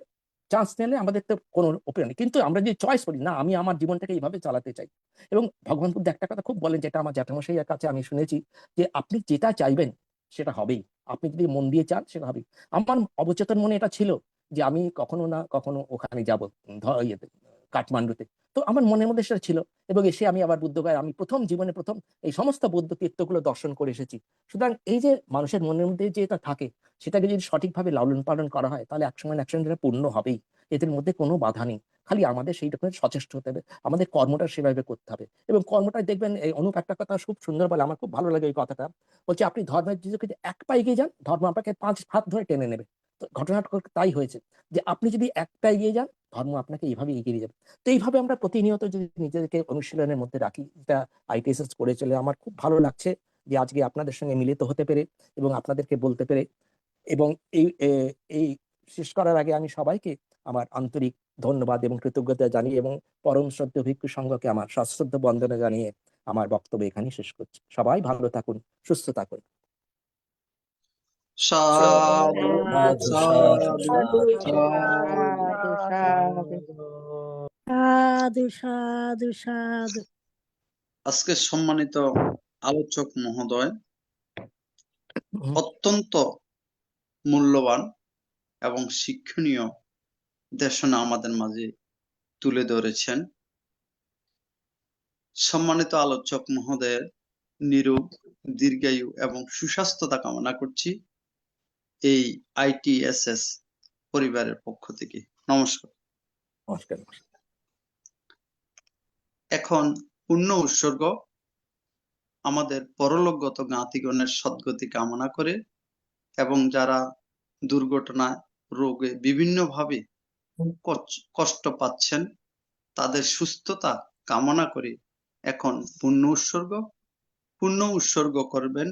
Speaker 6: চান্স নিলে আমাদের তো কোনো উপায় নেই। কিন্তু আমরা যদি চয়েস করি, না আমি আমার জীবনটাকে এইভাবে চালাতে চাই। এবং ভগবান বুদ্ধ একটা কথা খুব বলেন, যেটা আমার জ্যাঠামশাইয়ের কাছে আমি শুনেছি, যে আপনি যেটা চাইবেন সেটা হবেই। আপনি যদি মন দিয়ে চান সেটা হবেই। আমার অবচেতন মনে এটা ছিল যে আমি কখনো না কখনো ওখানে যাব, ইয়েতে, কাঠমান্ডুতে। তো আমার মনের মধ্যে সেটা ছিল, এবং এসে আমি আবার বুদ্ধগয়ায় আমি জীবনে প্রথম এই সমস্ত বৌদ্ধ তীর্থগুলো দর্শন করে এসেছি। সুতরাং এই যে মানুষের মনের মধ্যে যে এটা থাকে, সেটাকে যদি সঠিকভাবে লালন পালন করা হয়, তাহলে একসময় না একসময় এটা পূর্ণ হবেই। এদের মধ্যে কোনো বাধা নেই। খালি আমাদের সেই রকমের সচেষ্ট হতে হবে, আমাদের কর্মটা সেভাবে করতে হবে। এবং কর্মটা দেখবেন, এই অনুপ একটা কথা খুব সুন্দর বলে, আমার খুব ভালো লাগে এই কথাটা। বলছে আপনি ধর্মের দিকে যদি এক পা এগিয়ে যান, ধর্ম আপনাকে 5 হাত ধরে টেনে নেবে। তো ঘটনাটা তাই হয়েছে, যে আপনি যদি এক পা এগিয়ে যান, ধর্ম আপনাকে এইভাবে এগিয়ে যাবে। তো এইভাবে আমরা প্রতিনিয়ত যদি নিজেদেরকে অনুশীলনের মধ্যে রাখি, এটা ITSS করে চলে, আমার খুব ভালো লাগছে যে আজকে আপনাদের সঙ্গে মিলিত হতে পেরে এবং আপনাদেরকে বলতে পেরে। এবং এই শেষ করার আগে আমি সবাইকে আমার আন্তরিক ধন্যবাদ এবং কৃতজ্ঞতা জানিয়ে, এবং পরম শ্রদ্ধেয় ভিক্ষু সংঘকে আমার সশ্রদ্ধ বন্দনা জানিয়ে আমার বক্তব্য এখানে শেষ করছি। সবাই ভালো থাকুন, সুস্থ থাকুন।
Speaker 1: সাধু
Speaker 6: সাধু
Speaker 1: সাধু
Speaker 2: সাধু সাধু।
Speaker 5: সাধু সাধু সাধু।
Speaker 1: আজকে সম্মানিত আলোচক মহোদয় অত্যন্ত মূল্যবান এবং শিক্ষণীয় দেশনা আমাদের মাঝে তুলে ধরেছেন। সম্মানিত আলোচক মহোদয়ের নিরোগ, দীর্ঘায়ু এবং সুস্বাস্থ্যতা কামনা করছি এই ITSS পরিবারের পক্ষ থেকে। নমস্কার।
Speaker 6: নমস্কার।
Speaker 1: এখন পুণ্য উৎসর্গ আমাদের পরলোকগত জ্ঞাতিগণের সদ্গতি কামনা করে, এবং যারা দুর্ঘটনায়, রোগে বিভিন্নভাবে কষ্ট পাচ্ছেন, তাদের সুস্থতা কামনা করে এখন পুণ্য উৎসর্গ করবেন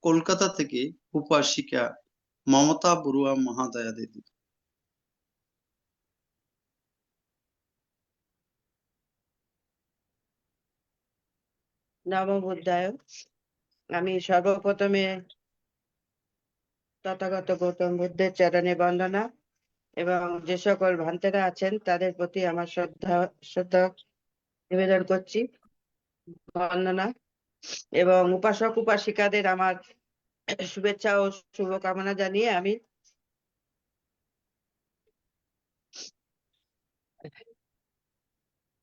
Speaker 1: কলকাতা থেকে উপাসিকা মমতা বড়ুয়া মহাদয়া দিদি।
Speaker 2: নমো বুদ্ধায়। আমি সর্বপ্রথমে তথাগত গৌতম বুদ্ধের চরণে বন্দনা, এবং যে সকল ভ্রান্তেরা আছেন তাদের প্রতি আমার শ্রদ্ধা নিবেদন করছি, বন্দনা। এবং উপাসক উপাসিকাদের আমার শুভেচ্ছা ও শুভকামনা জানিয়ে আমি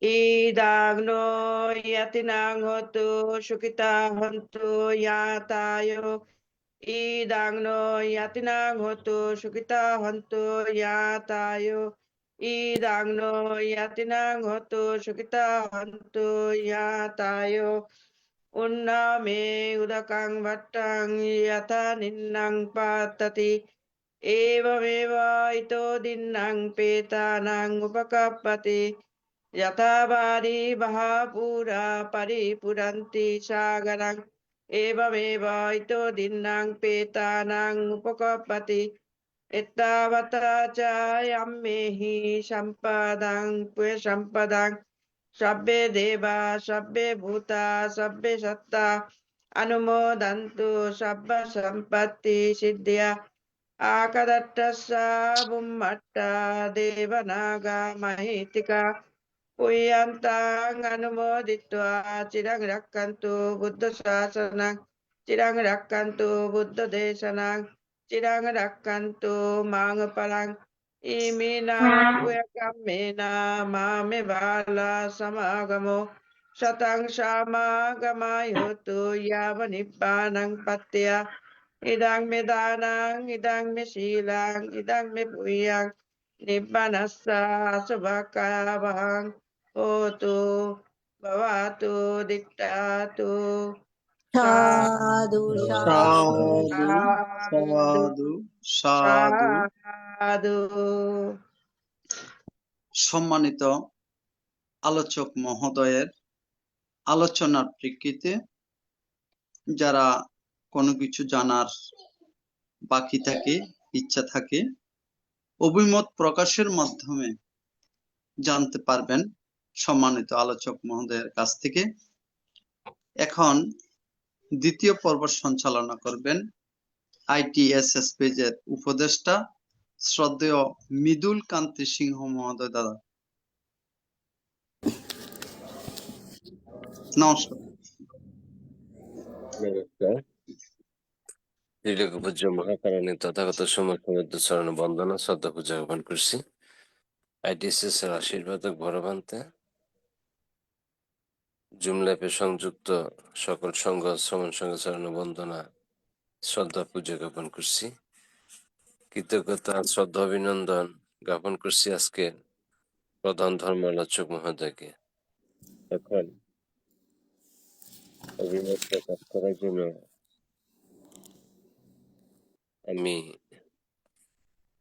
Speaker 2: ইদাগ্নো ইয়াতিনাং হতু সুখিতা হন্তু ইয়াতায়। ইদাগ্নো ইয়াতিনাং হতু সুখিতা হন্তু ইয়াতায়। ইদাগ্নো ইয়াতিনাং হতু সুখিতা হন্তু ইয়াতায়। উন্নামে উদকাং ভট্টাং যথা নিন্নাং পাততি। এবমেব ইতো দিন্নাং পেতানাং উপকাপতি। যথা বারি বাহাপুরা পরিপুরন্তি সাগরং। এবমেব ইতো দিন্নাং পেতানাং উপকাপতি। এতাবতা চ ইয়াম্মেহি সম্পদাং সম্পদাং। সব্বে দেবা সব্বে ভূতা সব্বে সত্তা অনুমোদন্তু সব্ব সম্পত্তি সিদ্ধিয়া। আকাদট্টস্যা বুম্মট্টা দেবনাগা মহিতিকা। পুয়ন্তাং অনুমোদিত্বা চিরং রক্ষন্তু বুদ্ধ শাসনং। চিরং রক্ষন্তু বুদ্ধ দেশনং। চিরং রক্ষন্তু মাং পরং। ইমিনা পুয়কামেনা মামে বালা সমাগমো। শতং সমাগমায়োতু ইয়াব নিব্বানং পত্যা। ইদং মে দানং ইদং মে শীলং ইদং মে পুয়ং। নিব্বানস্য শুভকাভং হোতু ভবতু দিক্তাতু।
Speaker 5: সাধু সাধু
Speaker 1: সাধু সাধু সাধু।
Speaker 2: সাধু।
Speaker 1: সম্মানিত আলোচক মহোদয়ের আলোচনার প্রেক্ষিতে যারা কোনো কিছু জানার বাকি থাকে, ইচ্ছা থাকে, অভিমত প্রকাশের মাধ্যমে জানতে পারবেন সম্মানিত আলোচক মহোদয়ের কাছ থেকে। এখন দ্বিতীয় পর্ব সঞ্চালনা করবেন ITSS পেজের উপদেষ্টা শ্রদ্ধেয় মৃদুল কান্তি সিংহ মহোদয়। দাদা নমস্কার।
Speaker 8: নমস্কার। ত্রিলোক পূজ্য মহাকারণে তথাগত সমর্থ চরণ বন্দনা শ্রদ্ধা পূজা জ্ঞাপন করছি। ITSS এর আশীর্বাদক ভরবান্তে জুম ল্যাবে সংযুক্ত সকল সংঘ শ্রমণ সংঘ চরণ বন্দনা শ্রদ্ধা পূজা জ্ঞাপন করছি। কৃতজ্ঞতা শ্রদ্ধা অভিনন্দন জ্ঞাপন করছি আজকে প্রধান ধর্ম আলোচক মহোদয়কে। এখন অভিমত প্রকাশ করার জন্য আমি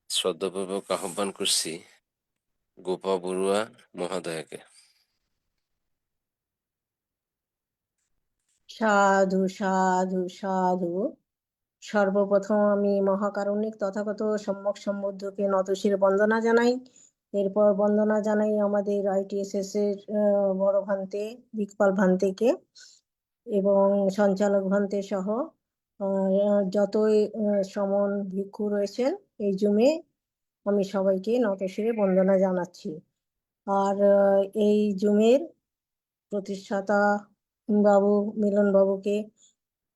Speaker 8: শ্রদ্ধাপূর্বক আহ্বান করছি গোপা বড়ুয়া মহোদয়কে।
Speaker 5: সাধু সাধু সাধু। সর্বপ্রথম আমি মহাকারুণিক তথাগত সম্যক সম্বুদ্ধকে নতশির বন্দনা জানাই। এরপর বন্দনা জানাই আমাদের ITSS এর বড় ভান্তে দিকপাল ভান্তেকে এবং সঞ্চালক ভান্তে সহ যতই সমন ভিক্ষু রয়েছেন এই জুমে আমি সবাইকে নতশিরে বন্দনা জানাচ্ছি। আর এই জুমের প্রতিষ্ঠাতা বাবু মিলন বাবুকে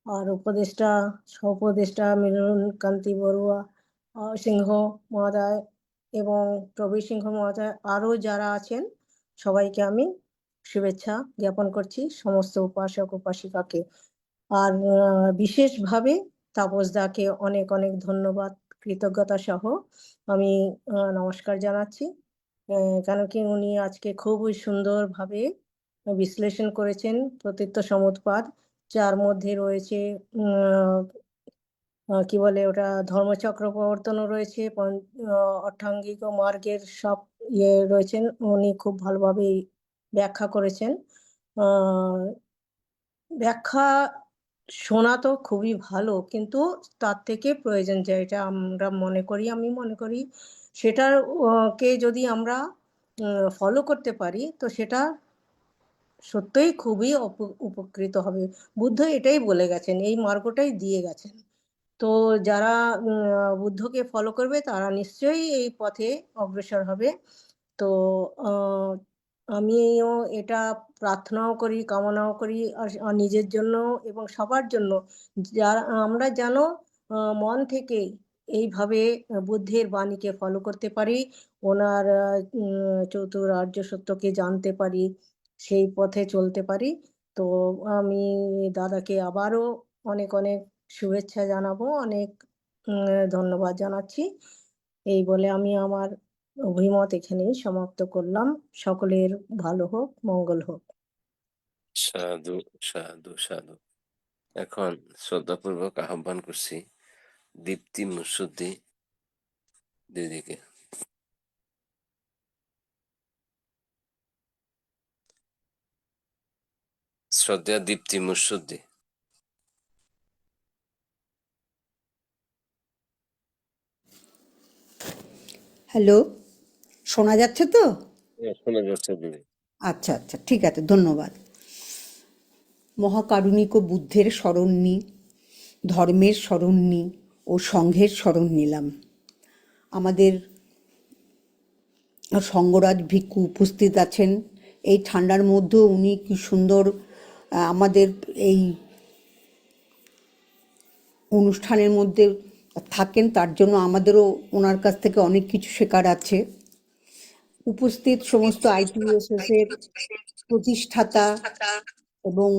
Speaker 5: আর উপদেষ্টা সহ উপদেষ্টা মিলন কান্তি বড়ুয়া সিংহ মহোদয় এবং প্রবীর সিংহ মহোদয় আরো যারা আছেন সবাইকে আমি শুভেচ্ছা জ্ঞাপন করছি, সমস্ত উপাসক উপাসিকাকে। আর বিশেষভাবে তাপসদাকে অনেক অনেক ধন্যবাদ কৃতজ্ঞতা সহ আমি নমস্কার জানাচ্ছি। কেন কি উনি আজকে খুবই সুন্দরভাবে বিশ্লেষণ করেছেন প্রতীত্য সমুৎপাদ, যার মধ্যে রয়েছে কি বলে ওটা ধর্মচক্র প্রবর্তনও রয়েছে, অষ্টাঙ্গিক মার্গের সব ইয়ে রয়েছেন, উনি খুব ভালোভাবে ব্যাখ্যা করেছেন। ব্যাখ্যা শোনা তো খুবই ভালো, কিন্তু তার থেকে প্রয়োজন যেটা আমরা আমি মনে করি সেটার কে যদি আমরা ফলো করতে পারি তো সেটা সত্যই খুবই উপকৃত হবে। বুদ্ধ এটাই বলে গেছেন, এই মার্গটাই দিয়ে গেছেন। তো যারা বুদ্ধকে ফলো করবে তারা নিশ্চয়ই এই পথে অগ্রসর হবে। তো আমিও এটা প্রার্থনাও করি, কামনাও করি আর নিজের জন্য এবং সবার জন্য, যারা আমরা যেন মন থেকে এইভাবে বুদ্ধের বাণীকে ফলো করতে পারি, ওনার চতুর আর্য সত্যকে জানতে পারি, সেই পথে চলতে পারি। তো আমি দাদাকে আবারও অনেক অনেক শুভেচ্ছা জানাবো, অনেক ধন্যবাদ জানাচ্ছি। এই বলে আমি আমার অভিমত এখানেই সমাপ্ত করলাম। সকলের ভালো হোক, মঙ্গল হোক।
Speaker 8: সাধু সাধু সাধু। এখন শ্রদ্ধাপূর্বক আহ্বান করছি দীপ্তি মুসুদ্দি দিদিকে। শ্রদ্ধা দীপ্তি মুসুদ্দি।
Speaker 9: হ্যালো, শোনা যাচ্ছে তো?
Speaker 8: শোনা যাচ্ছে দিদি।
Speaker 9: আচ্ছা আচ্ছা, ঠিক আছে, ধন্যবাদ। মহাকারুণিক ও বুদ্ধের স্মরণ নিই, ধর্মের স্মরণ নিই ও সংঘের স্মরণ নিলাম। আমাদের সঙ্গরাজ ভিক্ষু উপস্থিত আছেন। এই ঠান্ডার মধ্যেও উনি কি সুন্দর আমাদের এই অনুষ্ঠানের মধ্যে থাকেন, তার জন্য আমাদেরও ওনার কাছ থেকে অনেক কিছু শেখার আছে। উপস্থিত সমস্ত ITSS এর প্রতিষ্ঠাতা এবং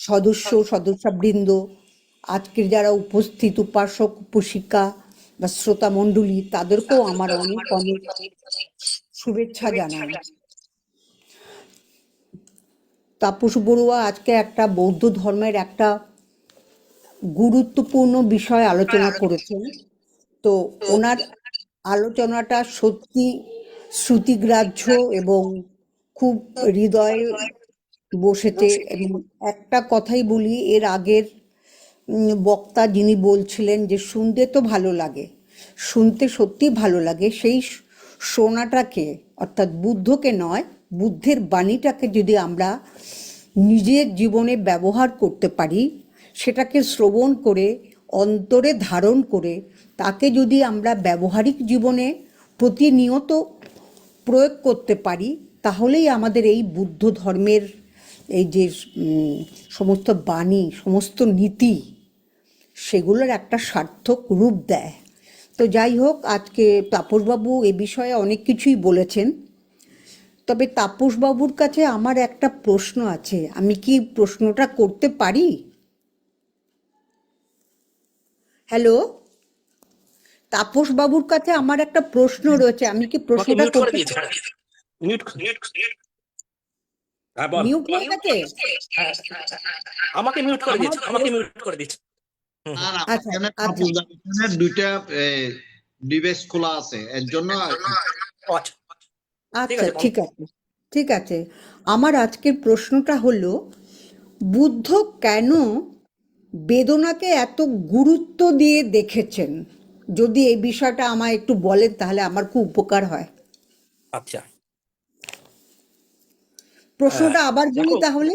Speaker 9: সদস্যবৃন্দ, আজকের যারা উপস্থিত উপাসক উপাসিকা বা শ্রোতা মণ্ডলী, তাদেরকেও আমার অনেক অনেক শুভেচ্ছা জানাই। তাপস বড়ুয়া আজকে একটা বৌদ্ধ ধর্মের একটা গুরুত্বপূর্ণ বিষয় আলোচনা করেছেন। তো ওনার আলোচনাটা সত্যি শ্রুতিগ্রাহ্য এবং খুব হৃদয়ে বসেছে। এবং একটা কথাই বলি, এর আগের বক্তা যিনি বলছিলেন যে শুনতে তো ভালো লাগে, শুনতে সত্যি ভালো লাগে, সেই শোনাটাকে অর্থাৎ বুদ্ধকে নয়, বুদ্ধের বাণীটাকে যদি আমরা নিজের জীবনে ব্যবহার করতে পারি, সেটাকে শ্রবণ করে অন্তরে ধারণ করে তাকে যদি আমরা ব্যবহারিক জীবনে প্রতিনিয়ত প্রয়োগ করতে পারি, তাহলেই আমাদের এই বুদ্ধ ধর্মের এই যে সমস্ত বাণী, সমস্ত নীতি, সেগুলোর একটা সার্থক রূপ দেয়। তো যাই হোক, আজকে তাপসবাবু এ বিষয়ে অনেক কিছুই বলেছেন। তবে তাপসবাবুর কাছে আমার একটা প্রশ্ন আছে, আমি কি প্রশ্নটা করতে পারি? হ্যালো, তাপসবাবুর কাছে আমার একটা প্রশ্ন রয়েছে, আমি কি প্রশ্নটা করতে মিউট হয়ে গেছে?
Speaker 6: আমাকে মিউট করে দিয়েছে, আমাকে মিউট করে দিয়েছে।
Speaker 1: আর
Speaker 9: আচ্ছা
Speaker 1: এখানে
Speaker 9: আচ্ছা
Speaker 1: এখানে দুইটা ডিভাইস খোলা আছে, এর জন্য
Speaker 6: ও আচ্ছা, ঠিক
Speaker 9: আচ্ছা,
Speaker 6: আছে,
Speaker 9: ঠিক আছে, ঠিক আছে। আমার আজকের প্রশ্নটা হলো, বুদ্ধ কেন বেদনাকে এত গুরুত্ব দিয়ে দেখেছেন? যদি এই বিষয়টা আমায় একটু বলেন তাহলে আমার খুব উপকার হয়।
Speaker 6: আচ্ছা।
Speaker 9: প্রশ্নটা আবার বলি
Speaker 6: দেখো,
Speaker 9: তাহলে,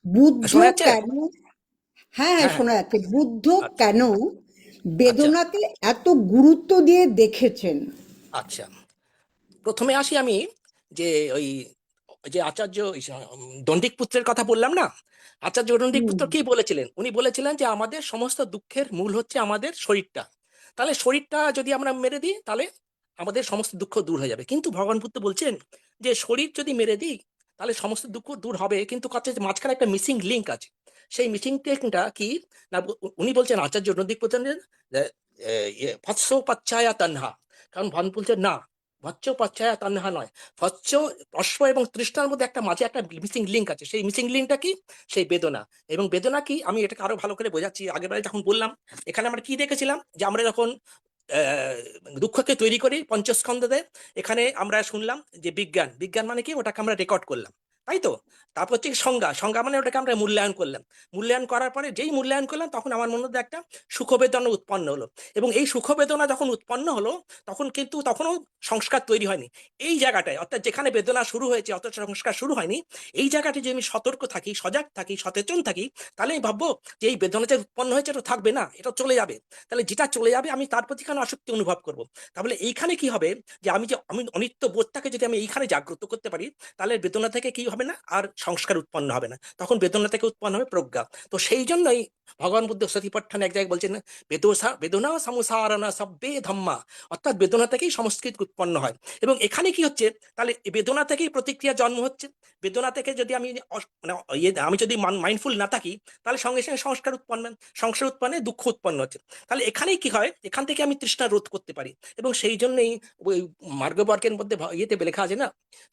Speaker 9: বুদ্ধ
Speaker 6: শোনা যাচ্ছে?
Speaker 9: কেন, হ্যাঁ হ্যাঁ
Speaker 6: হ্যাঁ,
Speaker 9: শোনা যাচ্ছে, বুদ্ধ
Speaker 6: আচ্ছা,
Speaker 9: কেন বেদনাকে এত গুরুত্ব দিয়ে দেখেছেন?
Speaker 6: আচ্ছা। প্রথমে আসি আমি যে ওই যে আচার্য দণ্ডিক পুত্রের কথা বললাম না, আচার্য দণ্ডিক পুত্র কি বলেছিলেন? উনি বলেছিলেন যে আমাদের সমস্ত দুঃখের মূল হচ্ছে আমাদের শরীরটা। তাহলে শরীরটা যদি আমরা মেরে দিই তাহলে আমাদের সমস্ত দুঃখ দূর হয়ে যাবে। কিন্তু ভগবান বুদ্ধ বলছেন যে শরীর যদি মেরে দিই তাহলে সমস্ত দুঃখ দূর হবে, কিন্তু কথা হচ্ছে মাঝখানে একটা মিসিং লিঙ্ক আছে। সেই মিসিং লিঙ্কটা কি না, উনি বলছেন আচার্য দণ্ডিক পুত্র ভৎস পাচ্ছায়া তান্হা। কারণ ভগবান বলছেন না, ভৎস পাচ্ছায়া তান্হা নয়, ভৎস অশ্ব এবং তৃষ্ণার মধ্যে একটা মাঝে একটা মিসিং লিঙ্ক আছে। সেই মিসিং লিঙ্কটা কি? সেই বেদনা। এবং বেদনা কি আমি এটাকে আরো ভালো করে বোঝাচ্ছি। আগের বারে যখন বললাম, এখানে আমরা কি দেখেছিলাম যে আমরা যখন দুঃখকে তৈরি করি পঞ্চস্কন্ধতে, এখানে আমরা শুনলাম যে বিজ্ঞান, বিজ্ঞান মানে কি, ওটাকে আমরা রেকর্ড করলাম, তাই তো? তারপর হচ্ছে সংজ্ঞা, সংজ্ঞা মানে ওটাকে আমরা মূল্যায়ন করলাম। মূল্যায়ন করার পরে যেই মূল্যায়ন করলাম তখন আমার মনের মধ্যে একটা সুখ বেদনা উৎপন্ন হলো। এবং এই সুখ বেদনা যখন উৎপন্ন হলো তখন কিন্তু তখনও সংস্কার তৈরি হয়নি। এই জায়গাটায়, অর্থাৎ যেখানে বেদনা শুরু হয়েছে অথচ সংস্কার শুরু হয়নি, এই জায়গাটি যদি আমি সতর্ক থাকি, সজাগ থাকি, সচেতন থাকি, তাহলে আমি ভাববো যে এই বেদনা যে উৎপন্ন হয়েছে এটা থাকবে না, এটা চলে যাবে। তাহলে যেটা চলে যাবে আমি তার প্রতি কেন আসক্তি অনুভব করব? তাহলে এইখানে কি হবে যে আমি অনিত্য বোধটাকে যদি আমি এইখানে জাগ্রত করতে পারি, তাহলে বেদনা থেকে কি হবে না, আর সংস্কার উৎপন্ন হবে না, তখন বেদনা থেকে উৎপন্ন হবে প্রজ্ঞা। তো সেই জন্যই ভগবান বুদ্ধ সতীপট্টানে এক জায়গায় বলছেন বেদনা সমসারণা সব্বে ধম্মা, অর্থাৎ বেদনা থেকেই সংস্কৃত উৎপন্ন হয়। এবং এখানে কি হচ্ছে, তাহলে এই বেদনা থেকেই প্রতিক্রিয়া জন্ম হচ্ছে। বেদনা থেকে যদি আমি মানে আমি যদি মাইন্ডফুল না থাকি, তাহলে সঙ্গে সঙ্গে সংস্কার উৎপন্ন, সংস্কার উৎপন্নে দুঃখ উৎপন্ন হচ্ছে। তাহলে এখানেই কি হয়, এখান থেকে আমি তৃষ্ণা রোধ করতে পারি। এবং সেই জন্যই ওই মার্গবর্গের মধ্যে ইয়েতে লেখা আছে না,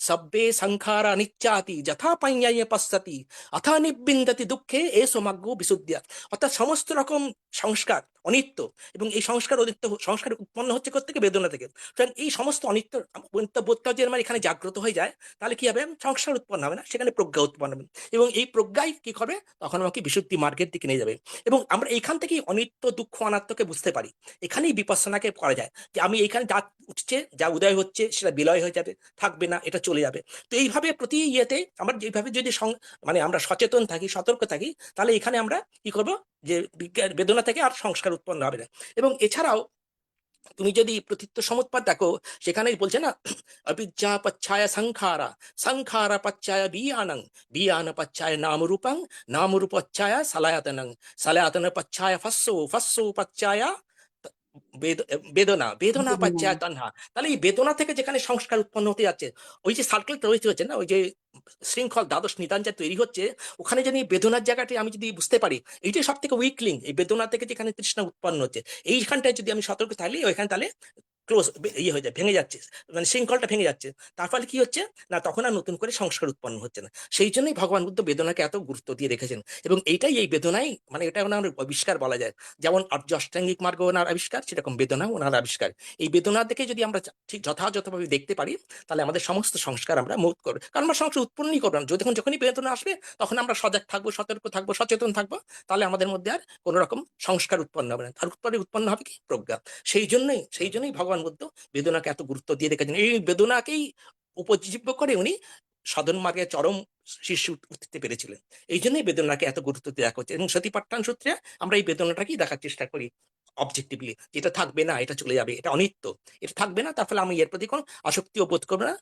Speaker 6: সব্বে সংখারা নিচ্চাতি যথা পাইয়ায় পশ্যতি অথা নিবিন্দতি দুঃখে এসো মার্গ বিশুদ্ধিয়া। অর্থাৎ সমস্ত রকম সংস্কার অনিত্য, এবং এই সংস্কার অনিত্য সংস্কার উৎপন্ন হচ্ছে কোত্থেকে? বেদনা থেকে। সুতরাং এই সমস্ত অনিত্য বোধটা যদি আমার এখানে জাগ্রত হয়ে যায়, তাহলে কি হবে? সংস্কার উৎপন্ন হবে না, সেখানে প্রজ্ঞা উৎপন্ন হবে। এবং এই প্রজ্ঞাই কি করবে? তখন আমাকে বিশুদ্ধি মার্গের দিকে নিয়ে যাবে। এবং আমরা এইখান থেকেই অনিত্য দুঃখ অনাত্মকে বুঝতে পারি। এখানেই বিপස්සনাকে করা যায় যে আমি এইখানে যা উঠছে, যা উদয় হচ্ছে, সেটা বিলয় হয়ে যাবে, থাকবে না, এটা চলে যাবে। তো এইভাবে প্রতি ইয়েতে আমরা যেভাবে যদি মানে আমরা সচেতন থাকি, সতর্ক থাকি, তাহলে এখানে আমরা কি করব, যে বেদনা থেকে আর সংস্কার উৎপন্ন হবে না। এবং এছাড়াও তুমি যদি প্রতীত্ব সমুৎপাদ দেখো, সেখানেই বলছে না, অবিদ্যা পচ্ছায় সংখারা, সংখারা পচ্ছায় বিয়ানং, বিয়ান পচ্ছায় নামরূপং, নামরূপচ্ছায় সালায়াতনং, সালায়াতন পচ্ছায় ফস্সো, ফস্সো পচ্ছায় বেদনা, বেদনা পচ্ছায় তন্হা। তাহলে এই বেদনা থেকে যেখানে সংস্কার উৎপন্ন হতে যাচ্ছে, ওই যে সার্কেল তৈরি হচ্ছে না, ওই যে শৃঙ্খল দ্বাদশ নিদান যা তৈরি হচ্ছে, ওখানে যদি বেদনার জায়গাটি আমি যদি বুঝতে পারি, এইটাই সব থেকে উইক লিঙ্ক, এই বেদনা থেকে যেখানে তৃষ্ণা উৎপন্ন হচ্ছে, এইখানটায় যদি আমি সতর্ক থাকলে ওইখানে তাহলে ক্লোজ ইয়ে হয়ে যায়, ভেঙে যাচ্ছে, মানে শৃঙ্খলটা ভেঙে যাচ্ছে। তার ফলে কি হচ্ছে না, তখন আর নতুন করে সংস্কার উৎপন্ন হচ্ছে না। সেই জন্যই ভগবান বুদ্ধ বেদনাকে এত গুরুত্ব দিয়ে রেখেছেন। এবং এইটাই, এই বেদনাই মানে এটা ওনার আবিষ্কার বলা যায়। যেমন আর্য অষ্টাঙ্গিক মার্গ ওনার আবিষ্কার, সেরকম বেদনা ওনার আবিষ্কার। এই বেদনা দেখে যদি আমরা ঠিক যথাযথভাবে দেখতে পারি, তাহলে আমাদের সমস্ত সংস্কার আমরা মুক্ত করবো। কারণ আমরা সংস্কার উৎপন্নই করবো না। যখনই বেদনা আসবে তখন আমরা সজাগ থাকবো, সতর্ক থাকবো, সচেতন থাকবো, তাহলে আমাদের মধ্যে আর কোনো রকম সংস্কার উৎপন্ন হবে না। তার উৎপন্ন হবে কি? প্রজ্ঞা। সেই জন্যই ভগবান বুদ্ধ বেদনাকে এত গুরুত্ব দিয়ে রেখেছেন। এই বেদনাকেই উপজীব্য করে উনি সাধন মার্গের চরম শীর্ষে উঠতে পেরেছিলেন। এই জন্যই বেদনাকে এত গুরুত্ব দেওয়া হচ্ছে, এবং সতীপাঠ্যান সূত্রে আমরা এই বেদনাটাকেই দেখার চেষ্টা করি অবজেক্টিভলি, এটা থাকবে না, এটা চলে যাবে, এটা অনিত্য, এটা থাকবে না, তার ফলে আমি এর প্রতি কোনো আসক্তিও বোধ করবো না,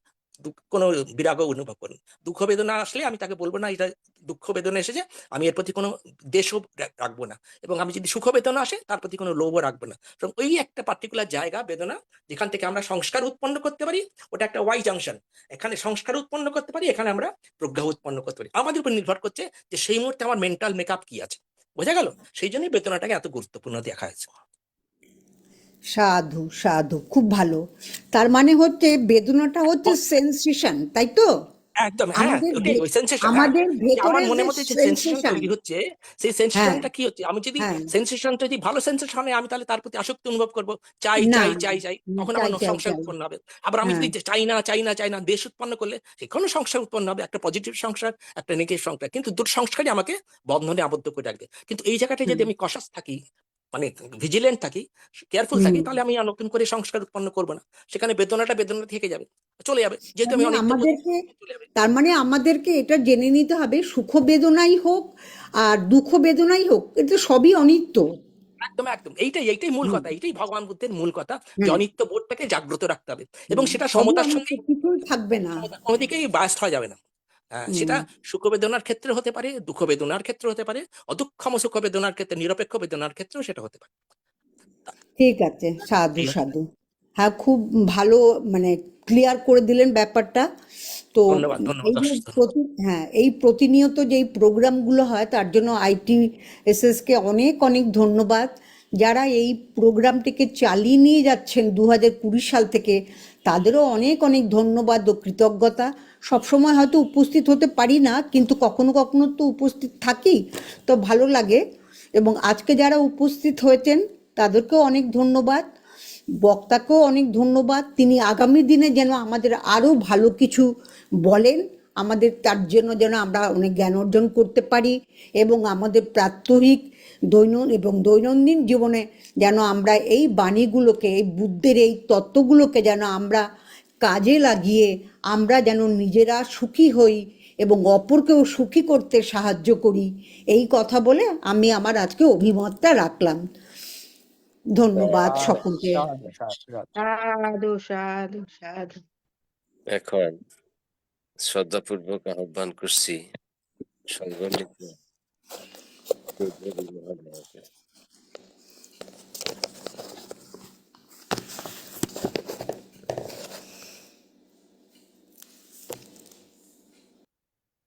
Speaker 6: কোনো বিরাগও অনুভব করি। দুঃখ বেদনা আসলে আমি তাকে বলবো না এটা দুঃখ বেদনা এসেছে, আমি এর প্রতি কোনো দেশও রাখবো না, এবং আমি যদি সুখ বেদনা আসে তার প্রতি কোনো লোভও রাখবো না। এবং ওই একটা পার্টিকুলার জায়গা বেদনা যেখান থেকে আমরা সংস্কার উৎপন্ন করতে পারি, ওটা একটা ওয়াই জাংশন, এখানে সংস্কার উৎপন্ন করতে পারি, এখানে আমরা প্রজ্ঞা উৎপন্ন করতে পারি। আমাদের উপর নির্ভর করছে যে সেই মুহূর্তে আমার মেন্টাল মেকআপ কি আছে, বোঝা গেল? সেই জন্যই বেদনাটাকে এত গুরুত্বপূর্ণ দেখা হয়েছে।
Speaker 9: সাধু সাধু, খুব ভালো। তার মানে হচ্ছে বেদনাটা হচ্ছে সেন্সেশন, তাই তো?
Speaker 6: একদম, হ্যাঁ,
Speaker 9: আমাদের
Speaker 6: ওটাই ওই সেন্সেশন। হ্যাঁ,
Speaker 9: আমাদের
Speaker 6: যে আমার
Speaker 9: ভেতরের যে
Speaker 6: মনের মধ্যে যে সেন্সেশন
Speaker 9: সেন্সেশন।
Speaker 6: তৈরি হচ্ছে, সেই
Speaker 9: হ্যাঁ,
Speaker 6: সেন্সেশনটা কি হচ্ছে, আমি যদি
Speaker 9: হ্যাঁ,
Speaker 6: সেন্সেশন যদি ভালো সেন্সেশন হয় আমি তাহলে তার প্রতি আসক্তি অনুভব করব, চাই
Speaker 9: না,
Speaker 6: চাই চাই চাই, তখন আমার
Speaker 9: চাই চাই
Speaker 6: সংশয়
Speaker 9: চাই।
Speaker 6: উৎপন্ন হবে। আবার আমি
Speaker 9: হ্যাঁ,
Speaker 6: যদি চাই না চাই না চাই না দেশ উৎপন্ন করলে সেখানেও সংশয় উৎপন্ন হবে, একটা পজিটিভ সংসার, একটা নেগেটিভ সংসার, কিন্তু দুটো সংস্কারই আমাকে বন্ধনে আবদ্ধ করে রাখবে। কিন্তু এই জায়গাটায় যদি
Speaker 9: হ্যাঁ,
Speaker 6: আমি কশাস থাকি, মানে ভিজিলেন্ট থাকি, কেয়ারফুল থাকি,
Speaker 9: হুম।
Speaker 6: তাহলে আমি আর নতুন করে সংস্কার উৎপন্ন করবো না, সেখানে বেদনাটা বেদনা থেকে যাবে, চলে যাবে, যেহেতু আমি
Speaker 9: মানে
Speaker 6: অনিত্য বোধ
Speaker 9: আমাদেরকে
Speaker 6: চলে যাবে।
Speaker 9: তার মানে আমাদেরকে এটা জেনে নিতে হবে, সুখ বেদনাই হোক আর দুঃখ বেদনাই হোক, এটা সবই অনিত্য।
Speaker 6: একদম একদম, এইটাই এইটাই মূল
Speaker 9: হুম,
Speaker 6: কথা, এইটাই ভগবান বুদ্ধের মূল কথা, যে
Speaker 9: হ্যাঁ,
Speaker 6: অনিত্য বোধটাকে জাগ্রত রাখতে হবে, এবং
Speaker 9: হুম,
Speaker 6: সেটা
Speaker 9: সবই
Speaker 6: সমতার
Speaker 9: অনিত্য,
Speaker 6: সঙ্গেই,
Speaker 9: কিছুই থাকবে না।
Speaker 6: কোনো দিকেই বায়াস্ট হওয়া যাবে না।
Speaker 9: হুম,
Speaker 6: সেটা সুখ বেদনার ক্ষেত্রে হতে পারে, দুঃখ বেদনার ক্ষেত্রে হতে পারে, অদুক্ষম সুখ বেদনার ক্ষেত্রে, নিরপেক্ষ বেদনার ক্ষেত্রেও সেটা হতে পারে।
Speaker 9: ঠিক আছে, সাধু
Speaker 6: এই হচ্ছে।
Speaker 9: সাধু। হ্যাঁ, খুব ভালো, মানে ক্লিয়ার করে দিলেন ব্যাপারটা। তো
Speaker 6: ধন্যবাদ, ধন্যবাদ,
Speaker 9: এই যে
Speaker 6: অশেষ ধন্যবাদ।
Speaker 9: হ্যাঁ, এই প্রতিনিয়ত যেই প্রোগ্রামগুলো হয় তার জন্য ITSS কে অনেক অনেক ধন্যবাদ। যারা এই প্রোগ্রামটিকে চালিয়ে নিয়ে যাচ্ছেন 2020 সাল থেকে, তাদেরও অনেক অনেক ধন্যবাদ ও কৃতজ্ঞতা। সবসময় হয়তো উপস্থিত হতে পারি না, কিন্তু কখনো কখনো তো উপস্থিত থাকি, তো ভালো লাগে। এবং আজকে যারা উপস্থিত হয়েছেন তাদেরকেও অনেক ধন্যবাদ, বক্তাকেও অনেক ধন্যবাদ। তিনি আগামী দিনে যেন আমাদের আরো ভালো কিছু বলেন, আমাদের তার জন্য যেন আমরা অনেক জ্ঞান অর্জন করতে পারি, এবং আমাদের প্রাত্যহিক দৈনন্দিন জীবনে যেন আমরা এই বাণীগুলোকে, এই বুদ্ধের এই তত্ত্বগুলোকে যেন আমরা কাজে লাগিয়ে আমরা যেন নিজেরা সুখী হই এবং অপরকেও সুখী করতে সাহায্য করি। এই কথা বলে আমি আমার আজকে অভিমতটা রাখলাম। ধন্যবাদ সকলকে।
Speaker 6: সাধু সাধু সাধু।
Speaker 2: সাধু সাধু সাধু।
Speaker 8: এখন শ্রদ্ধাপূর্বক আহ্বান করছি সংগঠিত চৌধুরী মহোদয়কে।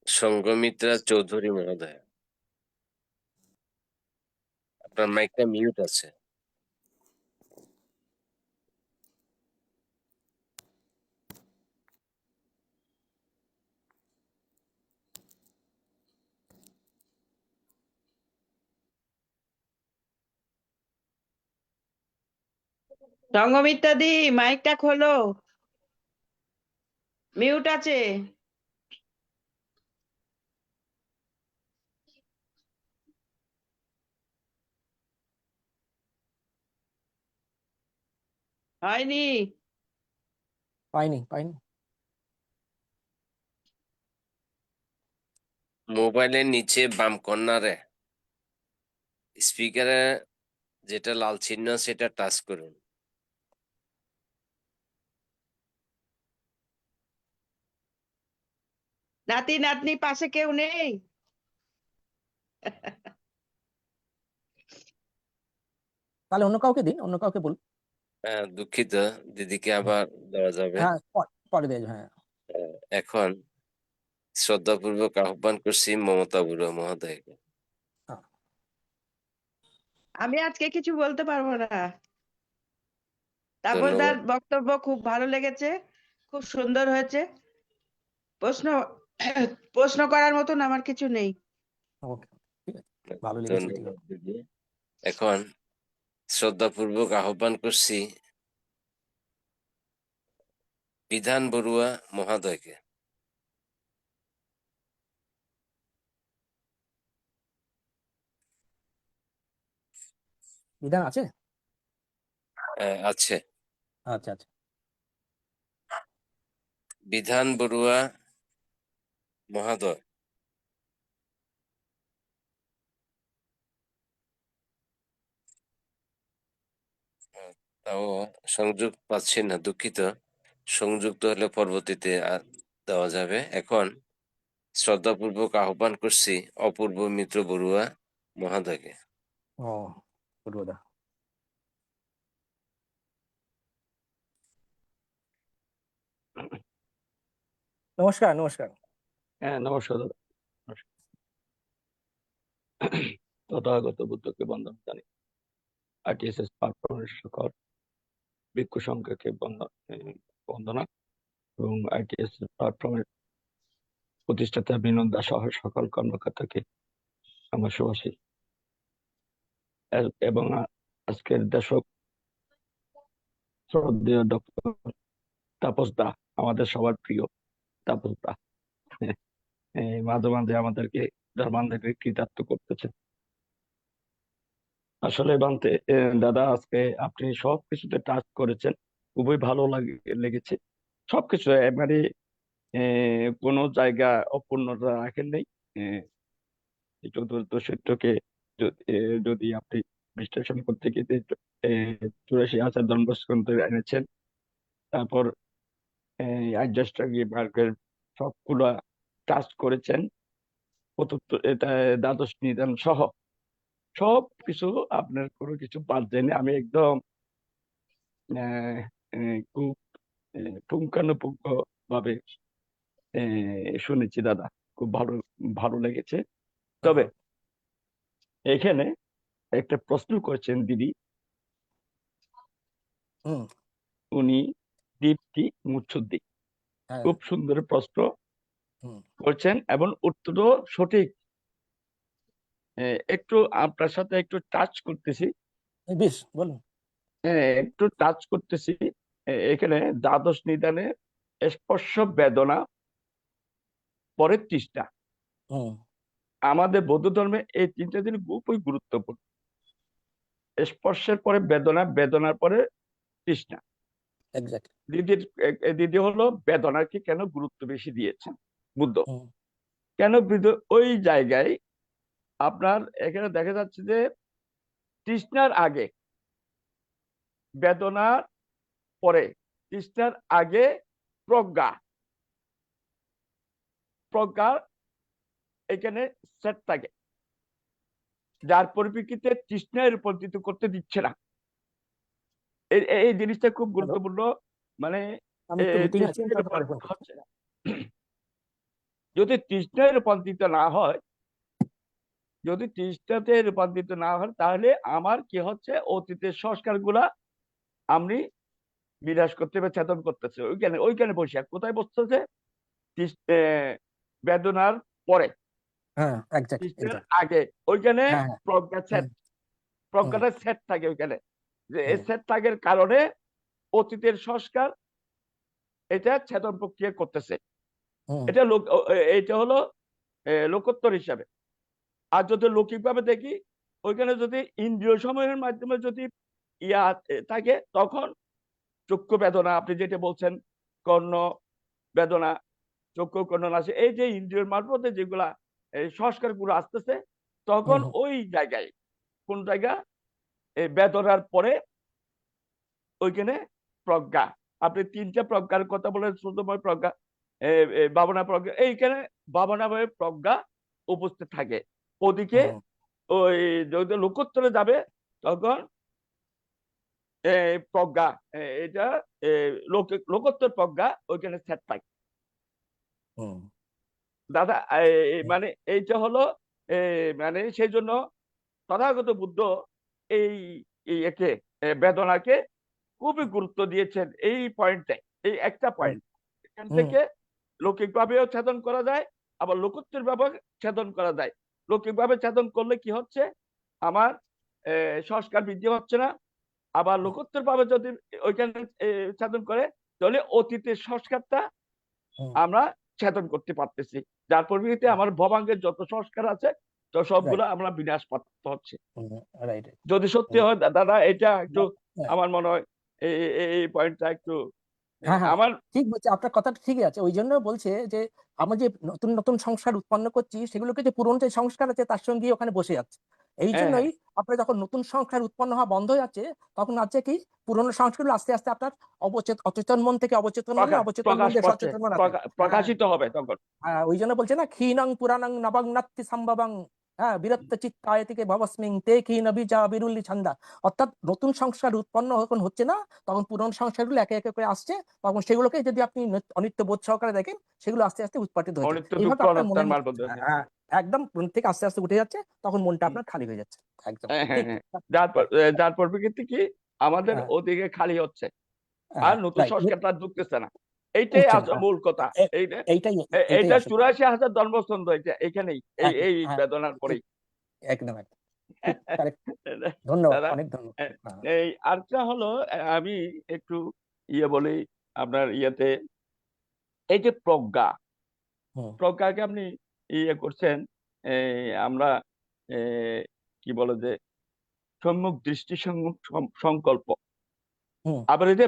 Speaker 8: সংঘমিত্রা চৌধুরী মহোদয়, আপনার মাইকটা মিউট আছে।
Speaker 2: সঙ্গমিত্রা দি, মাইকটা খোলো, মিউট আছে। হয়নি।
Speaker 6: পাইনি পাইনি।
Speaker 8: মোবাইলের নিচে বাম কর্নারে স্পিকারে যেটা লাল চিহ্ন সেটা টাচ করুন।
Speaker 2: নাতি নাতনি পাশে কেউ নেই?
Speaker 6: তাহলে অন্য কাউকে দিন, অন্য কাউকে বলুন।
Speaker 8: দুঃখিত, দিদিকে আবার দেওয়া যাবে।
Speaker 6: হ্যাঁ, পরে দিয়ে, হ্যাঁ।
Speaker 8: এখন শ্রদ্ধাপূর্বক আহ্বান করছি মমতা বুড়ো মহোদয়কে।
Speaker 6: হ্যাঁ।
Speaker 2: আমি আজকে কিছু বলতে পারবো না। তাপসদার
Speaker 8: ধন্যবাদ।
Speaker 2: বক্তব্য খুব ভালো লেগেছে, খুব সুন্দর হয়েছে। প্রশ্ন প্রশ্ন করার মতন আমার কিছু নেই।
Speaker 6: ওকে, ঠিক আছে, ভালো লেগেছে, ঠিক
Speaker 8: ধন্যবাদ
Speaker 6: আছে।
Speaker 8: দিদি। এখন শ্রদ্ধাপূর্বক আহ্বান করছি বিধান বড়ুয়া মহোদয়কে।
Speaker 6: বিধান আছে?
Speaker 8: আছে।
Speaker 6: আচ্ছা আচ্ছা।
Speaker 8: বিধান বড়ুয়া মহাদয়। তাও সংযোগ পাচ্ছি না, দুঃখিত। সংযুক্ত হলে পরবর্তীতে আর দেওয়া যাবে। এখন শ্রদ্ধাপূর্বক আহ্বান করছি অপূর্ব মিত্র বড়ুয়া মহাদয়কে।
Speaker 6: ও পূর্বদা। নমস্কার, নমস্কার।
Speaker 10: হ্যাঁ, নমস্কার দাদা। নমস্কার। তথাগত বুদ্ধকে বন্দন জানি, ITSS পারফরমেন্স সকল ভিক্ষু সংঘকে বন্দনা এবং ITSS পারফরমেন্স প্রতিষ্ঠাতা বিনন্দা সহ সকল কর্মকর্তাকে আমার শুভাশী এবং আজকের দর্শক শ্রদ্ধেয় ডক্টর তাপস দা, আমাদের সবার প্রিয় তাপস দা, মাঝে মাঝে আমাদেরকে ধর্মান্ধকে কৃতার্থ করতেছে। আসলে বান্তে দাদা, আজকে আপনি সবকিছুতে টাচ করেছেন, খুবই ভালো লেগেছে। সবকিছু মানে কোনো জায়গা অপূর্ণতা রাখেন নেই। চতুর্থ সূত্রকে যদি আপনি বিশ্লেষণ করতে গিয়ে 84,000 জন্মস্কন্ধ এনেছেন, তারপর মার্গের সবগুলা টাচ করেছেন, দ্বাদশ নিদান সহ সবকিছু আপনার কোনো কিছু বাদ দেয়নি। আমি একদম খুব পুঙ্খানুপুঙ্খ ভাবে শুনেছি দাদা, খুব ভালো ভালো লেগেছে। তবে এখানে একটা প্রশ্ন করেছেন দিদি, উনি দীপ্তি মুচ্ছুদ্দি, খুব সুন্দর প্রশ্ন করছেন এবং উত্তরও সঠিক। একটু আপনার সাথে একটু টাচ করতেছি,
Speaker 6: বেশ বলুন।
Speaker 10: একটু টাচ করতেছি। এখানে দ্বাদশ নিদানে স্পর্শ বেদনা পরে তৃষ্ণা, আমাদের বৌদ্ধ ধর্মে এই তিনটা দিন খুবই গুরুত্বপূর্ণ। স্পর্শের পরে বেদনা, বেদনার পরে তৃষ্ণা। দিদি হলো বেদনাকে কেন গুরুত্ব বেশি দিয়েছেন বুদ্ধ, কেন বুদ্ধ ওই জায়গায় আপনার এখানে দেখা যাচ্ছে যে তৃষ্ণার আগে বেদনার পরে, তৃষ্ণার আগে প্রজ্ঞা, প্রজ্ঞা এখানে সেট থাকে, যার পরিপ্রেক্ষিতে তৃষ্ণায় রূপান্তরিত করতে দিচ্ছে না। এই জিনিসটা খুব গুরুত্বপূর্ণ। মানে হচ্ছে না, যদি তৃষ্ণায় রূপান্তরিত না হয়, যদি তৃষ্ণাতে রূপান্তরিত না হয়, তাহলে আমার কি হচ্ছে, অতীতের সংস্কার গুলা আমি বিনাশ করতে বা চেতন করতেছে। ওইখানে বসে কোথায় বসতেছে, বেদনার পরে, তৃষ্ণার আগে, ওইখানে প্রজ্ঞা সেট, প্রজ্ঞাটা সেট থাকে ওইখানে। যে এই সেট থাকার কারণে অতীতের সংস্কার এটা চেতন প্রক্রিয়া করতেছে। এটা হলো লোকোত্তর হিসাবে। আর যদি লৌকিক ভাবে দেখি, ওইখানে যদি ইন্দ্রিয় সময়ের মাধ্যমে যদি ইয়া থাকে, তখন চক্ষু বেদনা, আপনি যেটা বলছেন কর্ণ বেদনা, চক্ষু কর্ণ নাসি, এই যে ইন্দ্রিয়ের মারফতে যেগুলা সংস্কার গুলো আসতেছে, তখন ওই জায়গায় কোন জায়গা বেদনার পরে ওইখানে প্রজ্ঞা, আপনি তিনটা প্রজ্ঞার কথা বলেন, শ্রুতময় প্রজ্ঞা, ভাবনা প্রজ্ঞা, এইখানে ভাবনাময় প্রজ্ঞা উপস্থিত থাকে। ওদিকে ওই যদি লোকোত্তরে যাবে, তখন প্রজ্ঞা, এটা লোকোত্তর প্রজ্ঞা ওইখানে সেট থাকে দাদা। মানে এইটা হলো মানে সেই জন্য তথাগত বুদ্ধ এই একে বেদনাকে খুবই গুরুত্ব দিয়েছেন এই পয়েন্টে। এই একটা পয়েন্ট, এখান থেকে লৌকিক ভাবেও ছেদন করা যায়, আবার লোকোত্তর ভাবে ছেদন করা যায়। লৌকিক ভাবে ছেদন করলে কি হচ্ছে, আমার সংস্কার বৃদ্ধি হচ্ছে না। আবার লোকোত্তর ভাবে যদি ওইখানে ছেদন করে, তাহলে অতীতের সংস্কারটা আমরা ছেদন করতে পারতেছি, যার পরিপ্রেক্ষিতে আমার ভবাঙ্গের যত সংস্কার আছে, তো সবগুলো আমরা বিনাশ প্রাপ্ত হচ্ছে। যদি সত্যি হয় দাদা, এটা একটু আমার মনে হয় এই পয়েন্টটা একটু
Speaker 6: হ্যাঁ হ্যাঁ
Speaker 10: আমার
Speaker 6: ঠিক বলছে, আপনার কথাটা ঠিকই আছে। ওই জন্য বলছে যে আমরা যে নতুন নতুন সংস্কার উৎপন্ন করছি, সেগুলোকে যে পুরনো যে সংস্কার আছে তার সঙ্গে ওখানে বসে যাচ্ছে। এই
Speaker 10: হ্যাঁ
Speaker 6: জন্যই আপনার যখন নতুন সংস্কার উৎপন্ন হওয়া বন্ধ হয়ে যাচ্ছে, তখন আছে কি পুরনো সংস্কারগুলো আস্তে আস্তে আপনার অচেতন মন থেকে অবচেতন মনে, অবচেতন মন
Speaker 10: প্রকাশ
Speaker 6: থেকে
Speaker 10: পাচ্ছে,
Speaker 6: সচেতন মন আছে। হ্যাঁ
Speaker 10: প্রকাশিত হবে তখন।
Speaker 6: ওই জন্য বলছে না, ক্ষীণং পুরাণং নবং নাত্তি সম্ভবং, বিরক্ত চিত্তায় থেকে ভবস্মিং তে ক্ষীণ বীজা বিরুল্লি ছন্দা। অর্থাৎ নতুন সংস্কার উৎপন্ন যখন হচ্ছে না, তখন পুরনো সংস্কারগুলো একে একে করে আসছে, তখন সেগুলোকে যদি আপনি অনিত্য বোধ সহকারে দেখেন, সেগুলো আস্তে আস্তে উৎপাটিত হয়েছে।
Speaker 10: অনিত্য
Speaker 6: এইভাবে
Speaker 10: দুঃখ
Speaker 6: আপনার মনের
Speaker 10: অনাত্মার মার বন্ধু।
Speaker 6: একদম মন থেকে আস্তে আস্তে উঠে যাচ্ছে, তখন মনটা আপনার খালি হয়ে যাচ্ছে। একদম ঠিক।
Speaker 10: যার পরিপ্রেক্ষিতে কি আমাদের
Speaker 6: হ্যাঁ
Speaker 10: ওদিকে খালি হচ্ছে,
Speaker 6: হ্যাঁ
Speaker 10: আর নতুন
Speaker 6: রাইট,
Speaker 10: সংস্কারটা ঢুকতেছে না। এইটাই
Speaker 6: উঠছে না।
Speaker 10: আসলে মূল কথা।
Speaker 6: এইটাই এইটাই
Speaker 10: এইটা
Speaker 6: আসলে
Speaker 10: 84,000 জন্মস্কন্ধ, এখানেই এই
Speaker 6: একদম,
Speaker 10: এই
Speaker 6: হ্যাঁ
Speaker 10: বেদনার
Speaker 6: ঠিক,
Speaker 10: পরেই।
Speaker 6: একদম একদম ঠিক, কারেক্ট। ধন্যবাদ,
Speaker 10: দাদা,
Speaker 6: অনেক ধন্যবাদ। হ্যাঁ
Speaker 10: এই আরেকটা হলো, আমি একটু বলি আপনার ইয়েতে, এই যে
Speaker 6: হুম
Speaker 10: প্রজ্ঞাকে আপনি করছেন, আমরা এ, কি বলে যে সম্মুখ দৃষ্টি সংকল্প,
Speaker 6: হুম
Speaker 10: আবার এই যে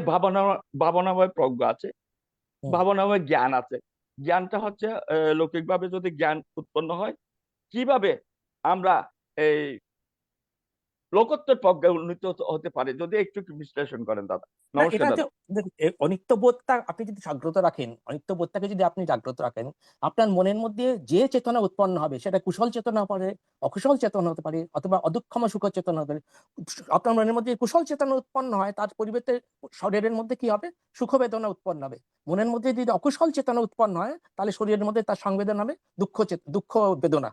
Speaker 10: ভাবনাময় প্রজ্ঞা আছে,
Speaker 6: হুম
Speaker 10: ভাবনাময় জ্ঞান আছে। জ্ঞানটা হচ্ছে লৌকিকভাবে যদি জ্ঞান উৎপন্ন হয়, কিভাবে আমরা এই লোকত্বের প্রজ্ঞায় উন্নীত হতে পারে, যদি একটু বিশ্লেষণ করেন দাদা।
Speaker 6: না,
Speaker 10: নমস্কার
Speaker 6: এটা যে
Speaker 10: দাদা।
Speaker 6: দেখুন, অনিত্য বোধটা আপনি যদি জাগ্রত রাখেন, অনিত্য বোধটাকে যদি আপনি জাগ্রত রাখেন, আপনার মনের মধ্যে যে চেতনা উৎপন্ন হবে, সেটা কুশল চেতনা হতে পারে, অকুশল চেতনা হতে পারে, অথবা অদুক্ষম সুখ চেতনা হতে পারে। আপনার মনের মধ্যে কুশল চেতনা উৎপন্ন হয়, তার পরিবর্তে শরীরের মধ্যে কি হবে, সুখ বেদনা উৎপন্ন হবে। মনের মধ্যে যদি অকুশল চেতনা উৎপন্ন হয়, তাহলে শরীরের মধ্যে তার সংবেদন হবে দুঃখ বেদনা।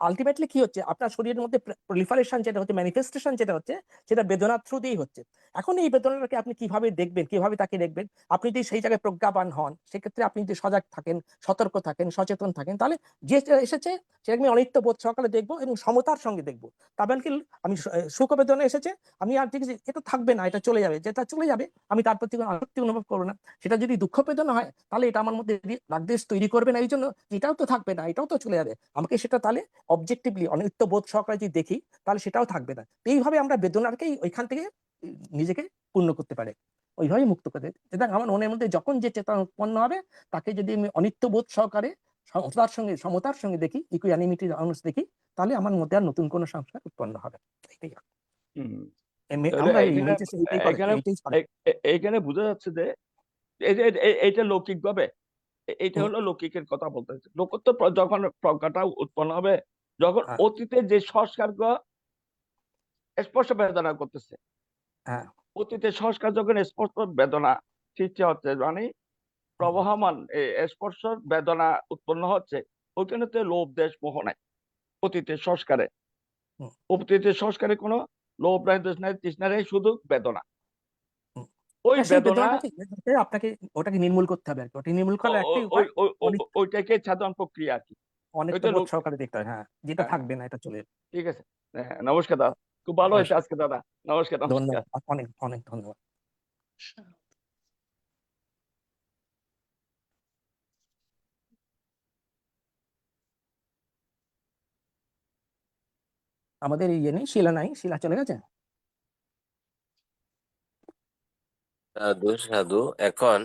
Speaker 6: আলটিমেটলি কি হচ্ছে, আপনার শরীরের মধ্যে প্রিলিফারেশন যেটা হচ্ছে, ম্যানিফেস্টেশন যেটা হচ্ছে, সেটা বেদনার থ্রু দিয়েই হচ্ছে। এখন এই বেদনাটাকে আপনি কিভাবে দেখবেন, কিভাবে তাকে দেখবেন? আপনি যদি সেই জায়গায় প্রজ্ঞাবান হন, সেক্ষেত্রে আপনি যদি সজাগ থাকেন, সতর্ক থাকেন, সচেতন থাকেন, তাহলে যে এসেছে সেটাকে আমি অনিত্য বোধ সহকারে দেখবো এবং সমতার সঙ্গে দেখবো। তারপরে কি, আমি সুখ বেদনা এসেছে, আমি আর দেখছি এটা থাকবে না, এটা চলে যাবে, যেটা চলে যাবে আমি তার প্রতি কোনো আসক্তি অনুভব করবো না। সেটা যদি দুঃখ বেদনা হয়, তাহলে এটা আমার মধ্যে রাগদ্বেষ তৈরি করবে না, এই জন্য এটাও তো থাকবে না, এটাও তো চলে যাবে। আমাকে সেটা তাহলে অবজেক্টিভলি অনিত্য বোধ সহকারে যদি দেখি, তাহলে সেটাও থাকবে না। এইভাবে আমরা বেদনাকেই ওইখান থেকে নিজেকে পূর্ণ করতে পারে, ওইভাবেই মুক্ত করে। সুতরাং আমার মনের মধ্যে যখন যে চেতনা উৎপন্ন হবে, তাকে যদি আমি অনিত্য বোধ সহকারে সমতার সঙ্গে দেখি, ইকুয়ানিমিটির অনুযায়ী দেখি, তাহলে আমার মধ্যে আর নতুন কোনো সংস্কার উৎপন্ন হবে। এটাই
Speaker 10: তাহলে
Speaker 6: আমরা
Speaker 10: এখানে
Speaker 6: এইটাই করে,
Speaker 10: এখানে
Speaker 6: এইটাই করে।
Speaker 10: এখানে বোঝা যাচ্ছে যে এইটা লৌকিক ভাবে, এইটা হলো লৌকিকের কথা বলতেছে। লোকত্ব যখন প্রজ্ঞাটা উৎপন্ন হবে, যখন
Speaker 6: হ্যাঁ
Speaker 10: অতীতে যে সংস্কার স্পর্শ বেদনা করতেছে,
Speaker 6: হ্যাঁ
Speaker 10: অতীতের সংস্কার যখন স্পর্শ বেদনা সৃষ্টি হচ্ছে, মানে প্রবহমান স্পর্শ বেদনা উৎপন্ন হচ্ছে, ওইখানে তো লোভ দেশ মোহ নাই। অতীতের সংস্কারে,
Speaker 6: হুম,
Speaker 10: অতীতের সংস্কারে কোনো লোভ নাই, দেশ নাই, তৃষ্ণা নেই, শুধু বেদনা।
Speaker 6: হুম।
Speaker 10: ওই
Speaker 6: হ্যাঁ, সেই
Speaker 10: বেদনা,
Speaker 6: বেদনাটাকে আপনাকে ওটাকে নির্মূল করতে হবে আর কি। ওটা নির্মূল করার একটাই উপায়
Speaker 10: ওইটাকে সাধারণ প্রক্রিয়া আর কি।
Speaker 6: অনিত্য
Speaker 10: ওইটা
Speaker 6: বোধ সহকারে দেখতে হয়। হ্যাঁ, যেটা
Speaker 10: হ্যাঁ,
Speaker 6: থাকবে না, এটা চলে যাবে।
Speaker 10: ঠিক আছে। হ্যাঁ, নমস্কার দাদা, খুব ভালো হয়েছে
Speaker 6: নমস্কার,
Speaker 10: আজকে দাদা। নমস্কার, নমস্কার।
Speaker 6: ধন্যবাদ, অনেক অনেক ধন্যবাদ। আমাদের ইয়ে নেই, শিলা নাই, শিলা চলে গেছে।
Speaker 8: সাধু সাধু। এখন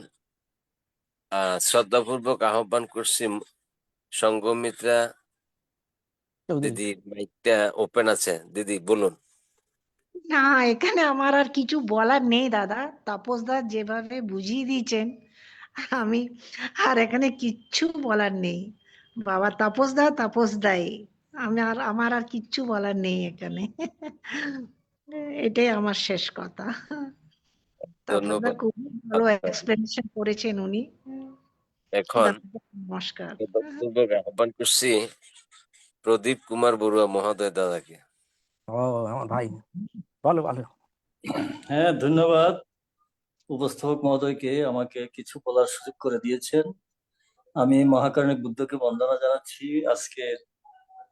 Speaker 8: শ্রদ্ধাপূর্বক আহ্বান করছি সঙ্গমিত্রা
Speaker 6: চৌধুরী,
Speaker 8: দিদি, মাইকটা ওপেন আছে, দিদি বলুন।
Speaker 11: না, এখানে আমার আর কিছু বলার নেই দাদা। তাপসদা যেভাবে বুঝিয়ে দিয়েছেন, আমি আর এখানে কিচ্ছু বলার নেই। বাবা তাপসদাই, আমার আর কিচ্ছু বলার নেই এখানে। এটাই আমার শেষ কথা। তাপসদা
Speaker 8: ধন্যবাদ
Speaker 11: খুব ভালো
Speaker 8: আপনার।
Speaker 11: এক্সপ্লেনেশন করেছেন উনি।
Speaker 8: এখন
Speaker 11: দাদাকে নমস্কার।
Speaker 8: শ্রদ্ধাপূর্বক আহ্বান করছি প্রদীপ কুমার বড়ুয়া মহোদয় দাদাকে।
Speaker 6: ও আমার ভাই, ভালো ভালো।
Speaker 7: হ্যাঁ, ধন্যবাদ উপস্থাপক মহোদয়কে আমাকে কিছু বলার সুযোগ করে দিয়েছেন। আমি মহাকারণিক বুদ্ধকে বন্দনা জানাচ্ছি। আজকে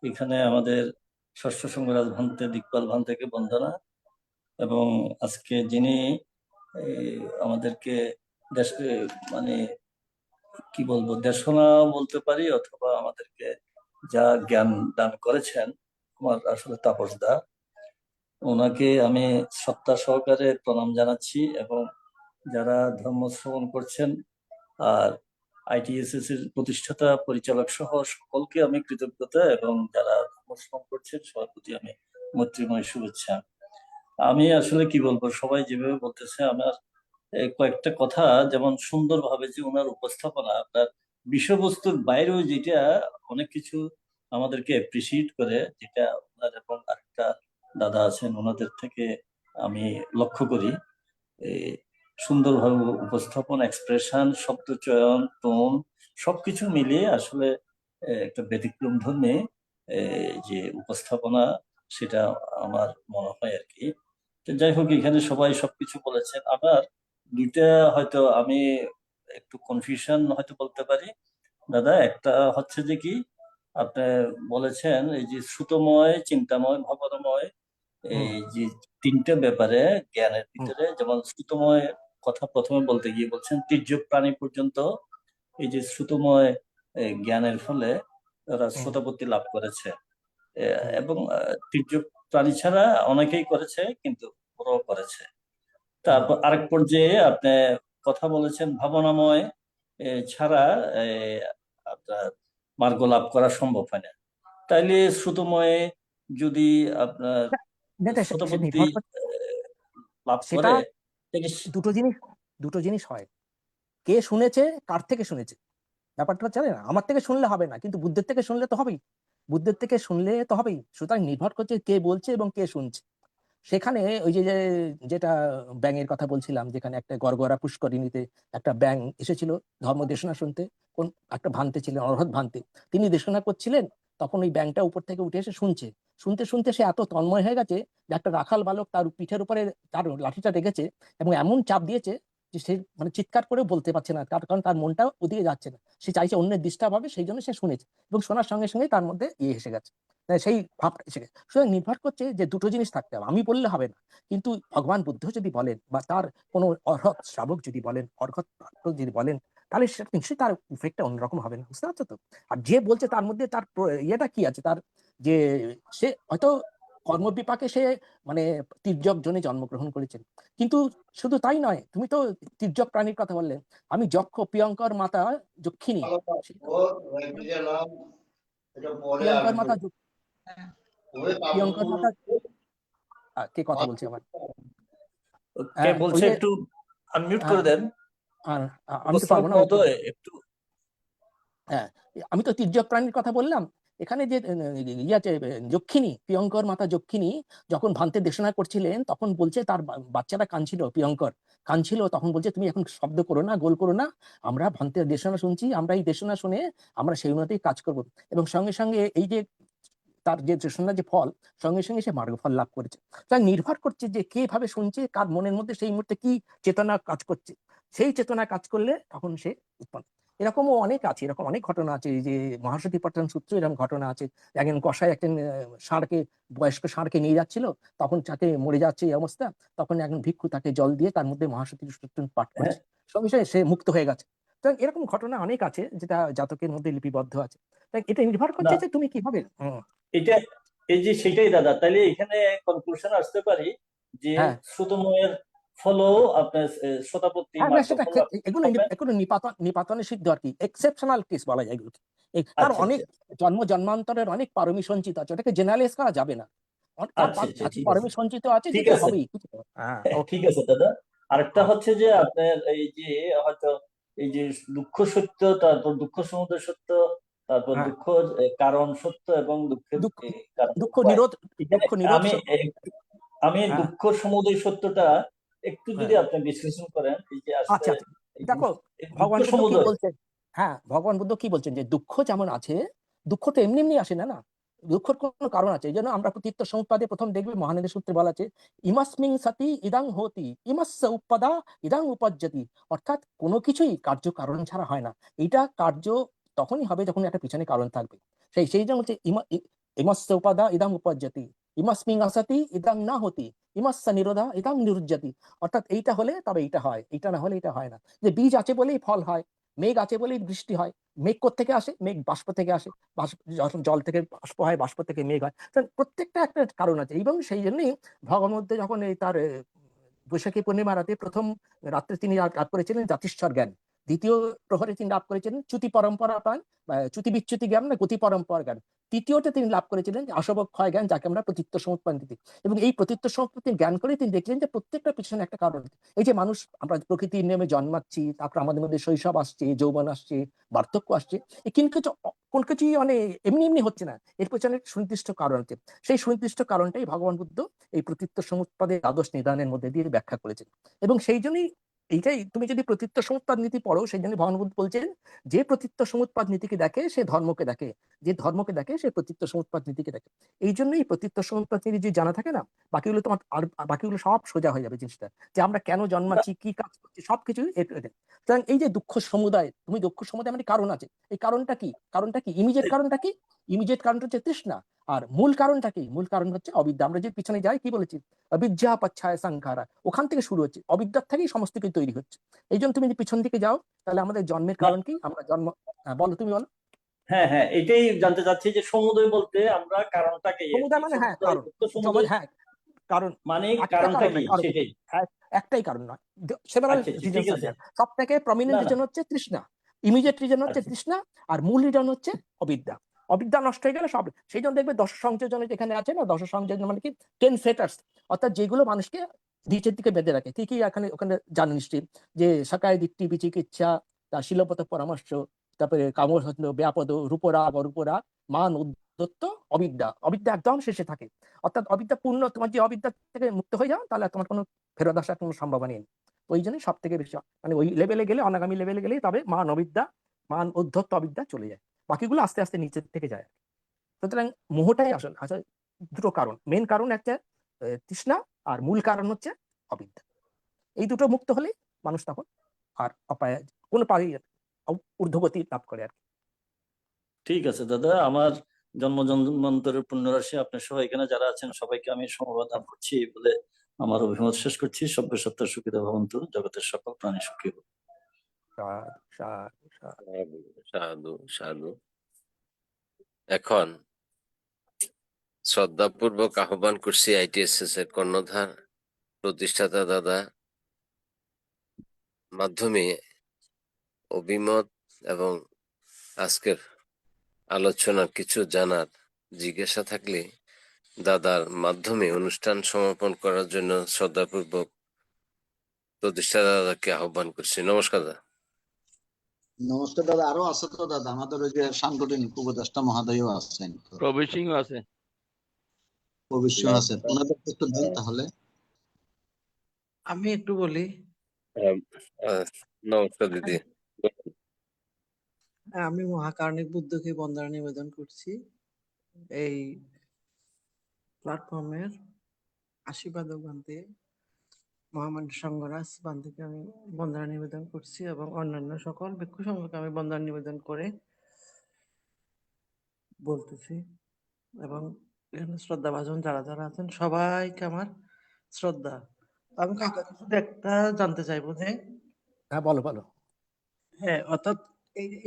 Speaker 7: এখানে আমাদের ষষ্ঠ সংঘরাজ ভান্তে, দিকপাল ভান্তেকে বন্দনা। এবং আজকে যিনি আমাদেরকে দেশ, মানে কি বলবো, দেশনা বলতে পারি, অথবা আমাদেরকে যা জ্ঞান দান করেছেন, আমার আসলে তাপসদা, ওনাকে আমি শ্রদ্ধা সহকারে প্রণাম জানাচ্ছি এবং যারা ধর্ম শ্রবণ করছেন, আর ITSS এর প্রতিষ্ঠাতা পরিচালক সহ সকলকে আমি কৃতজ্ঞতা, এবং যারা ধর্ম শ্রবণ করছেন সবার প্রতি আমি মৈত্রীময় শুভেচ্ছা। আমি আসলে কি বলবো, সবাই যেভাবে বলতেছে, আমার কয়েকটা কথা, যেমন সুন্দরভাবে যে ওনার উপস্থাপনা, আপনার বিষয়বস্তুর বাইরেও যেটা অনেক কিছু আমাদেরকে অ্যাপ্রিসিয়েট করে, যেটা ওনার এবং আরেকটা দাদা আছেন ওনাদের থেকে আমি লক্ষ্য করি। সুন্দরভাবে উপস্থাপন, এক্সপ্রেশন, শব্দ চয়ন, টোন সবকিছু মিলিয়ে আসলে একটা ব্যতিক্রম ধর্মী যে উপস্থাপনা, সেটা আমার মনে হয় আর কি। তো যাই হোক, এখানে সবাই সবকিছু বলেছেন। আমার দুইটা হয়তো আমি একটু কনফিউশন হয়তো বলতে পারি দাদা। একটা হচ্ছে যে কি, আপনি বলেছেন এই যে শ্রুতময়, চিন্তাময়, ভাবনাময়, এই যে তিনটা ব্যাপারে জ্ঞানের ভিতরে, যেমন শ্রুতময় কথা প্রথমে বলতে গিয়ে বলছেন তির্যক প্রাণী পর্যন্ত এই যে শ্রুতময় জ্ঞানের ফলে তারা শ্রোতাপত্তি লাভ করেছে, এবং তির্যক প্রাণী ছাড়া অনেকেই করেছে, কিন্তু ওরাও করেছে। তারপর আরেক পর্যায়ে আপনি কথা বলেছেন ভাবনাময় ছাড়া আপনার মার্গ লাভ করা সম্ভব হয় না। তাইলে শ্রুতময় যদি আপনার শ্রোতাপত্তি লাভ
Speaker 6: সেটা
Speaker 7: করে, তাহলে
Speaker 6: দুটো জিনিস হয়। কে শুনেছে, কার থেকে শুনেছে, ব্যাপারটা জানে না। আমার থেকে শুনলে হবে না, কিন্তু বুদ্ধের থেকে শুনলে তো হবেই, বুদ্ধের থেকে শুনলে তো হবেই। সুতরাং নির্ভর করছে কে বলছে এবং কে শুনছে। সেখানে ওই যেটা ব্যাঙের কথা বলছিলাম, যেখানে একটা গড়গড়া পুষ্করিণীতে একটা ব্যাঙ এসেছিল ধর্ম দেশনা শুনতে। কোন একটা ভান্তে ছিলেন, অর্হৎ ভান্তে, তিনি দেশনা করছিলেন। তখন ওই ব্যাঙটা উপর থেকে উঠে এসে শুনছে। শুনতে শুনতে সে এত তন্ময় হয়ে গেছে যে একটা রাখাল বালক তার পিঠের উপরে তার লাঠিটা রেখেছে এবং এমন চাপ দিয়েছে যে সে মানে চিৎকার করে বলতে পারছে না, কারণ তার মনটা ওদিকে যাচ্ছে না। সে চাইছে অন্যের ডিস্টার্ব হবে, সেই জন্য সে শুনেছে, এবং শোনার সঙ্গে সঙ্গে তার মধ্যে এসে গেছে, সেই ভাবটা এসে গেছে। সুতরাং নির্ভর করছে যে দুটো জিনিস থাকতে হবে। আমি বললে হবে না, কিন্তু ভগবান বুদ্ধ যদি বলেন, বা তার কোনো অর্হৎ শ্রাবক যদি বলেন, অর্হৎ ভক্ত যদি বলেন, তাহলে সেটা নিশ্চয়ই তার ইফেক্টটা অন্যরকম হবে না। বুঝতে পারছো তো? আর যে বলছে তার মধ্যে তার ইয়েটা কি আছে, তার যে সে হয়তো কর্মবিপাকে সে মানে তির্যক জনে জন্মগ্রহণ করেছেন, কিন্তু শুধু তাই নয়, তুমি তো তির্যক প্রাণীর কথা বললে। আমি যক্ষ প্রিয়ঙ্কর মাতা যক্ষিণী, প্রিয়ঙ্কর মাতা প্রিয়ঙ্কর মাতা কে কথা বলছে আমার?
Speaker 7: কে বলছে একটু আনমিউট করে দেন।
Speaker 6: আমি তো পারবো না
Speaker 7: একটু।
Speaker 6: হ্যাঁ, আমি তো তির্যক প্রাণীর কথা বললাম। এখানে যে আছে যক্ষিণী, প্রিয়ঙ্কর মাতা যক্ষিণী যখন ভান্তে দেশনা করছিলেন, তখন বলছে তার বাচ্চাটা কাঁদছিল, প্রিয়ঙ্কর কাঁদছিল, তখন বলছে তুমি এখন শব্দ করো না, গোল করো না, আমরা ভান্তের দেশনা শুনছি, আমরা এই দেশনা শুনে আমরা সেই অনুযায়ী কাজ করব। এবং সঙ্গে সঙ্গে এই যে তার যে দেশনার যে ফল, সঙ্গে সঙ্গে সে মার্গফল লাভ করেছে। তাই নির্ভর করছে যে কে ভাবে শুনছে, কার মনের মধ্যে সেই মুহূর্তে কি চেতনা কাজ করছে। সেই চেতনা কাজ করলে তখন সে উৎপন্ন। এরকমও অনেক আছে, এরকম অনেক ঘটনা আছে। এই যে মহাসতীপট্টন সূত্র, এরকম ঘটনা আছে। একজন কসাই একজন ষাঁড়কে, বয়স্ক ষাঁড়কে নিয়ে যাচ্ছিল, তখন তাকে মরে যাচ্ছে এই অবস্থা, তখন একজন ভিক্ষু তাকে জল দিয়ে তার মধ্যে মহাসতীর সূত্র পাঠ করছে, সঙ্গে সঙ্গে সে মুক্ত হয়ে গেছে। তো এরকম ঘটনা অনেক আছে যেটা জাতকের মধ্যে লিপিবদ্ধ আছে। তাই এটা নির্ভর করছে যে তুমি কিভাবে।
Speaker 7: এটা এই যে সেটাই দাদা, তাহলে এখানে কনক্লুশন আসতে পারি যে শ্রুতময়ের ফলও আপনার শ্রোতাপত্তি
Speaker 6: এগুলো নিপাতনে সিদ্ধ আর কি, এক্সেপশনাল কেস বলা যায় এগুলোকে। তার অনেক জন্ম জন্মান্তরের অনেক পারমি সঞ্চিত আছে, ওটাকে জেনারেলাইজ করা যাবে না। পারমি সঞ্চিত আছে, যেটা হবেই।
Speaker 7: ঠিক আছে দাদা। আরেকটা হচ্ছে যে আপনার এই যে হয়তো এই যে দুঃখ সত্য, তারপর দুঃখ সমুদয় সত্য, তারপর দুঃখ কারণ সত্য, এবং দুঃখ নিরোধ। আমি দুঃখ সমুদয় সত্যটা একটু যদি আপনি বিশ্লেষণ করেন, এই যে
Speaker 6: আচ্ছা দেখো ভগবান বুদ্ধ কি বলছেন। হ্যাঁ, ভগবান বুদ্ধ কি বলছেন, যে দুঃখ যেমন আছে, দুঃখ তো এমনি এমনি আসে না, না, দুঃখের কোনো কারণ আছে। এই জন্য আমরা প্রতীত্ব সমুৎপাদে প্রথম দেখবে মহানন্দ সূত্রে বলা আছে, ইমাস্মিং সতি ইদাং হতি, ইমাস্য উৎপাদা ইদাং উপজ্জতি। অর্থাৎ কোনো কিছুই কার্য কারণ ছাড়া হয় না। এইটা কার্য তখনই হবে যখন একটা পিছনে কারণ থাকবে। সেই জন্য হচ্ছে ইমাস্য উপাদা ইদাং উপজ্জতি, ইমাস্মিং আসতি ইদাং না হতি, ইমাস্য নিরোধা ইদাং নিরুজ্জতি। অর্থাৎ এইটা হলে তবে এইটা হয়, এইটা না হলে এটা হয় না। যে বীজ আছে বলেই ফল হয়, মেঘ আছে বলেই বৃষ্টি হয়। মেঘ কোত্থেকে আসে? মেঘ বাষ্প থেকে আসে, জল থেকে বাষ্প হয়, বাষ্প থেকে মেঘ হয়। প্রত্যেকটা একটা কারণ আছে। এবং সেই জন্যই ভগবান যখন এই তার বৈশাখী পূর্ণিমা রাতে প্রথম রাত্রে তিনি লাভ করেছিলেন জাতিস্বর জ্ঞান, দ্বিতীয় প্রহরে তিনি লাভ করেছিলেন চ্যুতি পরম্পরা জ্ঞান, চ্যুতি বিচ্যুতি জ্ঞান না গতি পরম্পরা জ্ঞান, তৃতীয়তে তিনি লাভ করেছিলেন অসবক্ষয় জ্ঞান, যাকে আমরা প্রতীত্ব সমুৎপত্তি। এবং এই প্রতীত্ব সমুৎপত্তির জ্ঞান করে তিনি দেখলেন যে প্রত্যেকটা পিছনে একটা কারণ। এই যে মানুষ, আমরা প্রকৃতির নিয়মে জন্মাচ্ছি, তারপর আমাদের মধ্যে শৈশব আসছে, যৌবন আসছে, বার্ধক্য আসছে, কিন্তু কোন কিছুই মানে এমনি এমনি হচ্ছে না, এর পেছনে সুনির্দিষ্ট কারণ আছে। সেই সুনির্দিষ্ট কারণটাই ভগবান বুদ্ধ এই প্রতীত্ব সমুৎপাদের দ্বাদশ নিদানের মধ্যে দিয়ে ব্যাখ্যা করেছেন। এবং সেই জন্যই এইটাই, তুমি যদি প্রতীত্ব সমুৎপাদ নীতি পড়ো, সেই জন্য ভগবান বুদ্ধ বলছেন যে প্রতীত্ব সমুৎপাদ নীতিকে দেখে সে ধর্মকে দেখে, যে ধর্মকে দেখে সে প্রতীত্ব সমুৎপাদ নীতিকে দেখে। এই জন্যই প্রতীত্ব সমুৎপাদ নীতি যদি জানা থাকে না, বাকিগুলো তোমার আর বাকিগুলো সব সোজা হয়ে যাবে জিনিসটা, যে আমরা কেন জন্মাচ্ছি, কি কাজ করছি, সবকিছু। সুতরাং এই যে দুঃখ সমুদায়, তুমি দুঃখ সমুদায় মানে কারণ আছে, এই কারণটা কি? কারণটা কি? ইমিডিয়েট কারণটা কি? ইমিডিয়েট কারণটা হচ্ছে তৃষ্ণা। আর মূল কারণটা কি? মূল কারণ হচ্ছে অবিদ্যা। আমরা যে পিছনে যাই, কি বলেছি? অবিদ্যা পাচ্ছায় সংখারা, ওখান থেকে শুরু হচ্ছে, অবিদ্যার থেকেই সমস্ত কিছু তৈরি হচ্ছে। এই জন্য তুমি যদি পিছন দিকে যাও, তাহলে আমাদের জন্মের কারণ কি? আমরা জন্ম, বলো, তুমি বলো।
Speaker 7: হ্যাঁ হ্যাঁ, এটাই জানতে চাচ্ছি যে সমুদয় বলতে আমরা কারণটাকে,
Speaker 6: সমুদায় মানে হ্যাঁ কারণ, হ্যাঁ কারণ,
Speaker 7: মানে
Speaker 6: একটা
Speaker 7: কারণটা
Speaker 6: কারণ
Speaker 7: কি
Speaker 6: নয়,
Speaker 7: সেটাই।
Speaker 6: একটাই কারণ নয়, সেভারাল
Speaker 7: আচ্ছা,
Speaker 6: রিজনস
Speaker 7: ঠিক
Speaker 6: আছে।
Speaker 7: আছে।
Speaker 6: সব থেকে প্রমিনেন্ট
Speaker 7: না, না।
Speaker 6: রিজন হচ্ছে তৃষ্ণা, ইমিডিয়েট রিজন হচ্ছে
Speaker 7: আচ্ছা।
Speaker 6: তৃষ্ণা, আর মূল রিজন হচ্ছে অবিদ্যা। অবিদ্যা নষ্ট হয়ে গেলে সব, সেই জন্য দেখবে দশ সংযোজনে যেখানে আছে না, দশ সংযোজন মানে কি 10 ফেটার্স, অর্থাৎ যেগুলো মানুষকে নিচের দিকে বেঁধে রাখে। কি কি ওখানে জানেন নিশ্চয়ই, যে সাকায় দিকটি বিচিকিচ্ছা, তার শিলপত পরামর্শ, তারপরে কামহত্ন, ব্যাপদ, রূপরাগ, অরূপরাগ, মান, উদ্ধত্ত, অবিদ্যা। অবিদ্যা একদম শেষে থাকে, অর্থাৎ অবিদ্যা পূর্ণ, তোমার যে অবিদ্যা থেকে মুক্ত হয়ে যাও, তাহলে তোমার কোনো ফেরত আসার কোনো সম্ভাবনা নেই। ওই জন্যই সব থেকে বেশি, মানে ওই লেভেলে গেলে, অনাগামী লেভেলে গেলেই তবে মান অবিদ্যা, মান উদ্ধত্ত অবিদ্যা চলে যায়, বাকিগুলো আস্তে আস্তে নিচের থেকে যায়। সুতরাং মোহটাই আসল। আচ্ছা, দুটো কারণ, মেন কারণ একটা তৃষ্ণা, আর মূল কারণ হচ্ছে অবিদ্যা। এই দুটো মুক্ত হলেই মানুষ তখন আর অপায় কোনো পায়ে ঊর্ধ্বগতি লাভ করে আর কি।
Speaker 7: ঠিক আছে দাদা, আমার জন্ম জন্মান্তরের পুণ্যরাশি আপনার সহ এখানে যারা আছেন সবাইকে আমি সমবেদনা করছি বলে আমার অভিমত শেষ করছি। সভ্য সত্তা সুখিত ভবন্তু, জগতের সকল প্রাণী সুখী হোক।
Speaker 6: সাধু সাধু
Speaker 8: সাধু সাধু। এখন শ্রদ্ধাপূর্বক আহ্বান করছি ITSS এর কর্ণধার প্রতিষ্ঠাতা দাদা মাধ্যমে অভিমত এবং আজকের আলোচনার কিছু জানার জিজ্ঞাসা থাকলে দাদার মাধ্যমে অনুষ্ঠান সমাপন করার জন্য শ্রদ্ধাপূর্বক প্রতিষ্ঠাতা দাদাকে আহ্বান করছি। নমস্কার দাদা।
Speaker 1: নমস্কার দাদা। আরো আছে তো দাদা, আমাদের ওই যে সাংগঠনিক উপদেষ্টা মহোদয়ও আছেন,
Speaker 10: প্রবীর সিং আছে,
Speaker 1: ভবিষ্য আছে, ওনাদের একটু দেন তাহলে।
Speaker 12: আমি একটু বলি।
Speaker 8: নমস্কার দিদি।
Speaker 12: আমি মহাকারণিক বুদ্ধকে বন্দনা নিবেদন করছি এই প্ল্যাটফর্মের আশীর্বাদক বান্ধে, মহামান্য সংঘরাজ বান্ধবকে আমি বন্দনা নিবেদন করছি এবং অন্যান্য সকল ভিক্ষু সংঘকে আমি বন্দনা নিবেদন করে বলতেছি। এবং এখানে শ্রদ্ধাভাজন যারা যারা আছেন সবাইকে আমার শ্রদ্ধা। আমি কাকা শুধু একটা জানতে চাইবো যে,
Speaker 6: হ্যাঁ বলো বলো।
Speaker 12: হ্যাঁ, অর্থাৎ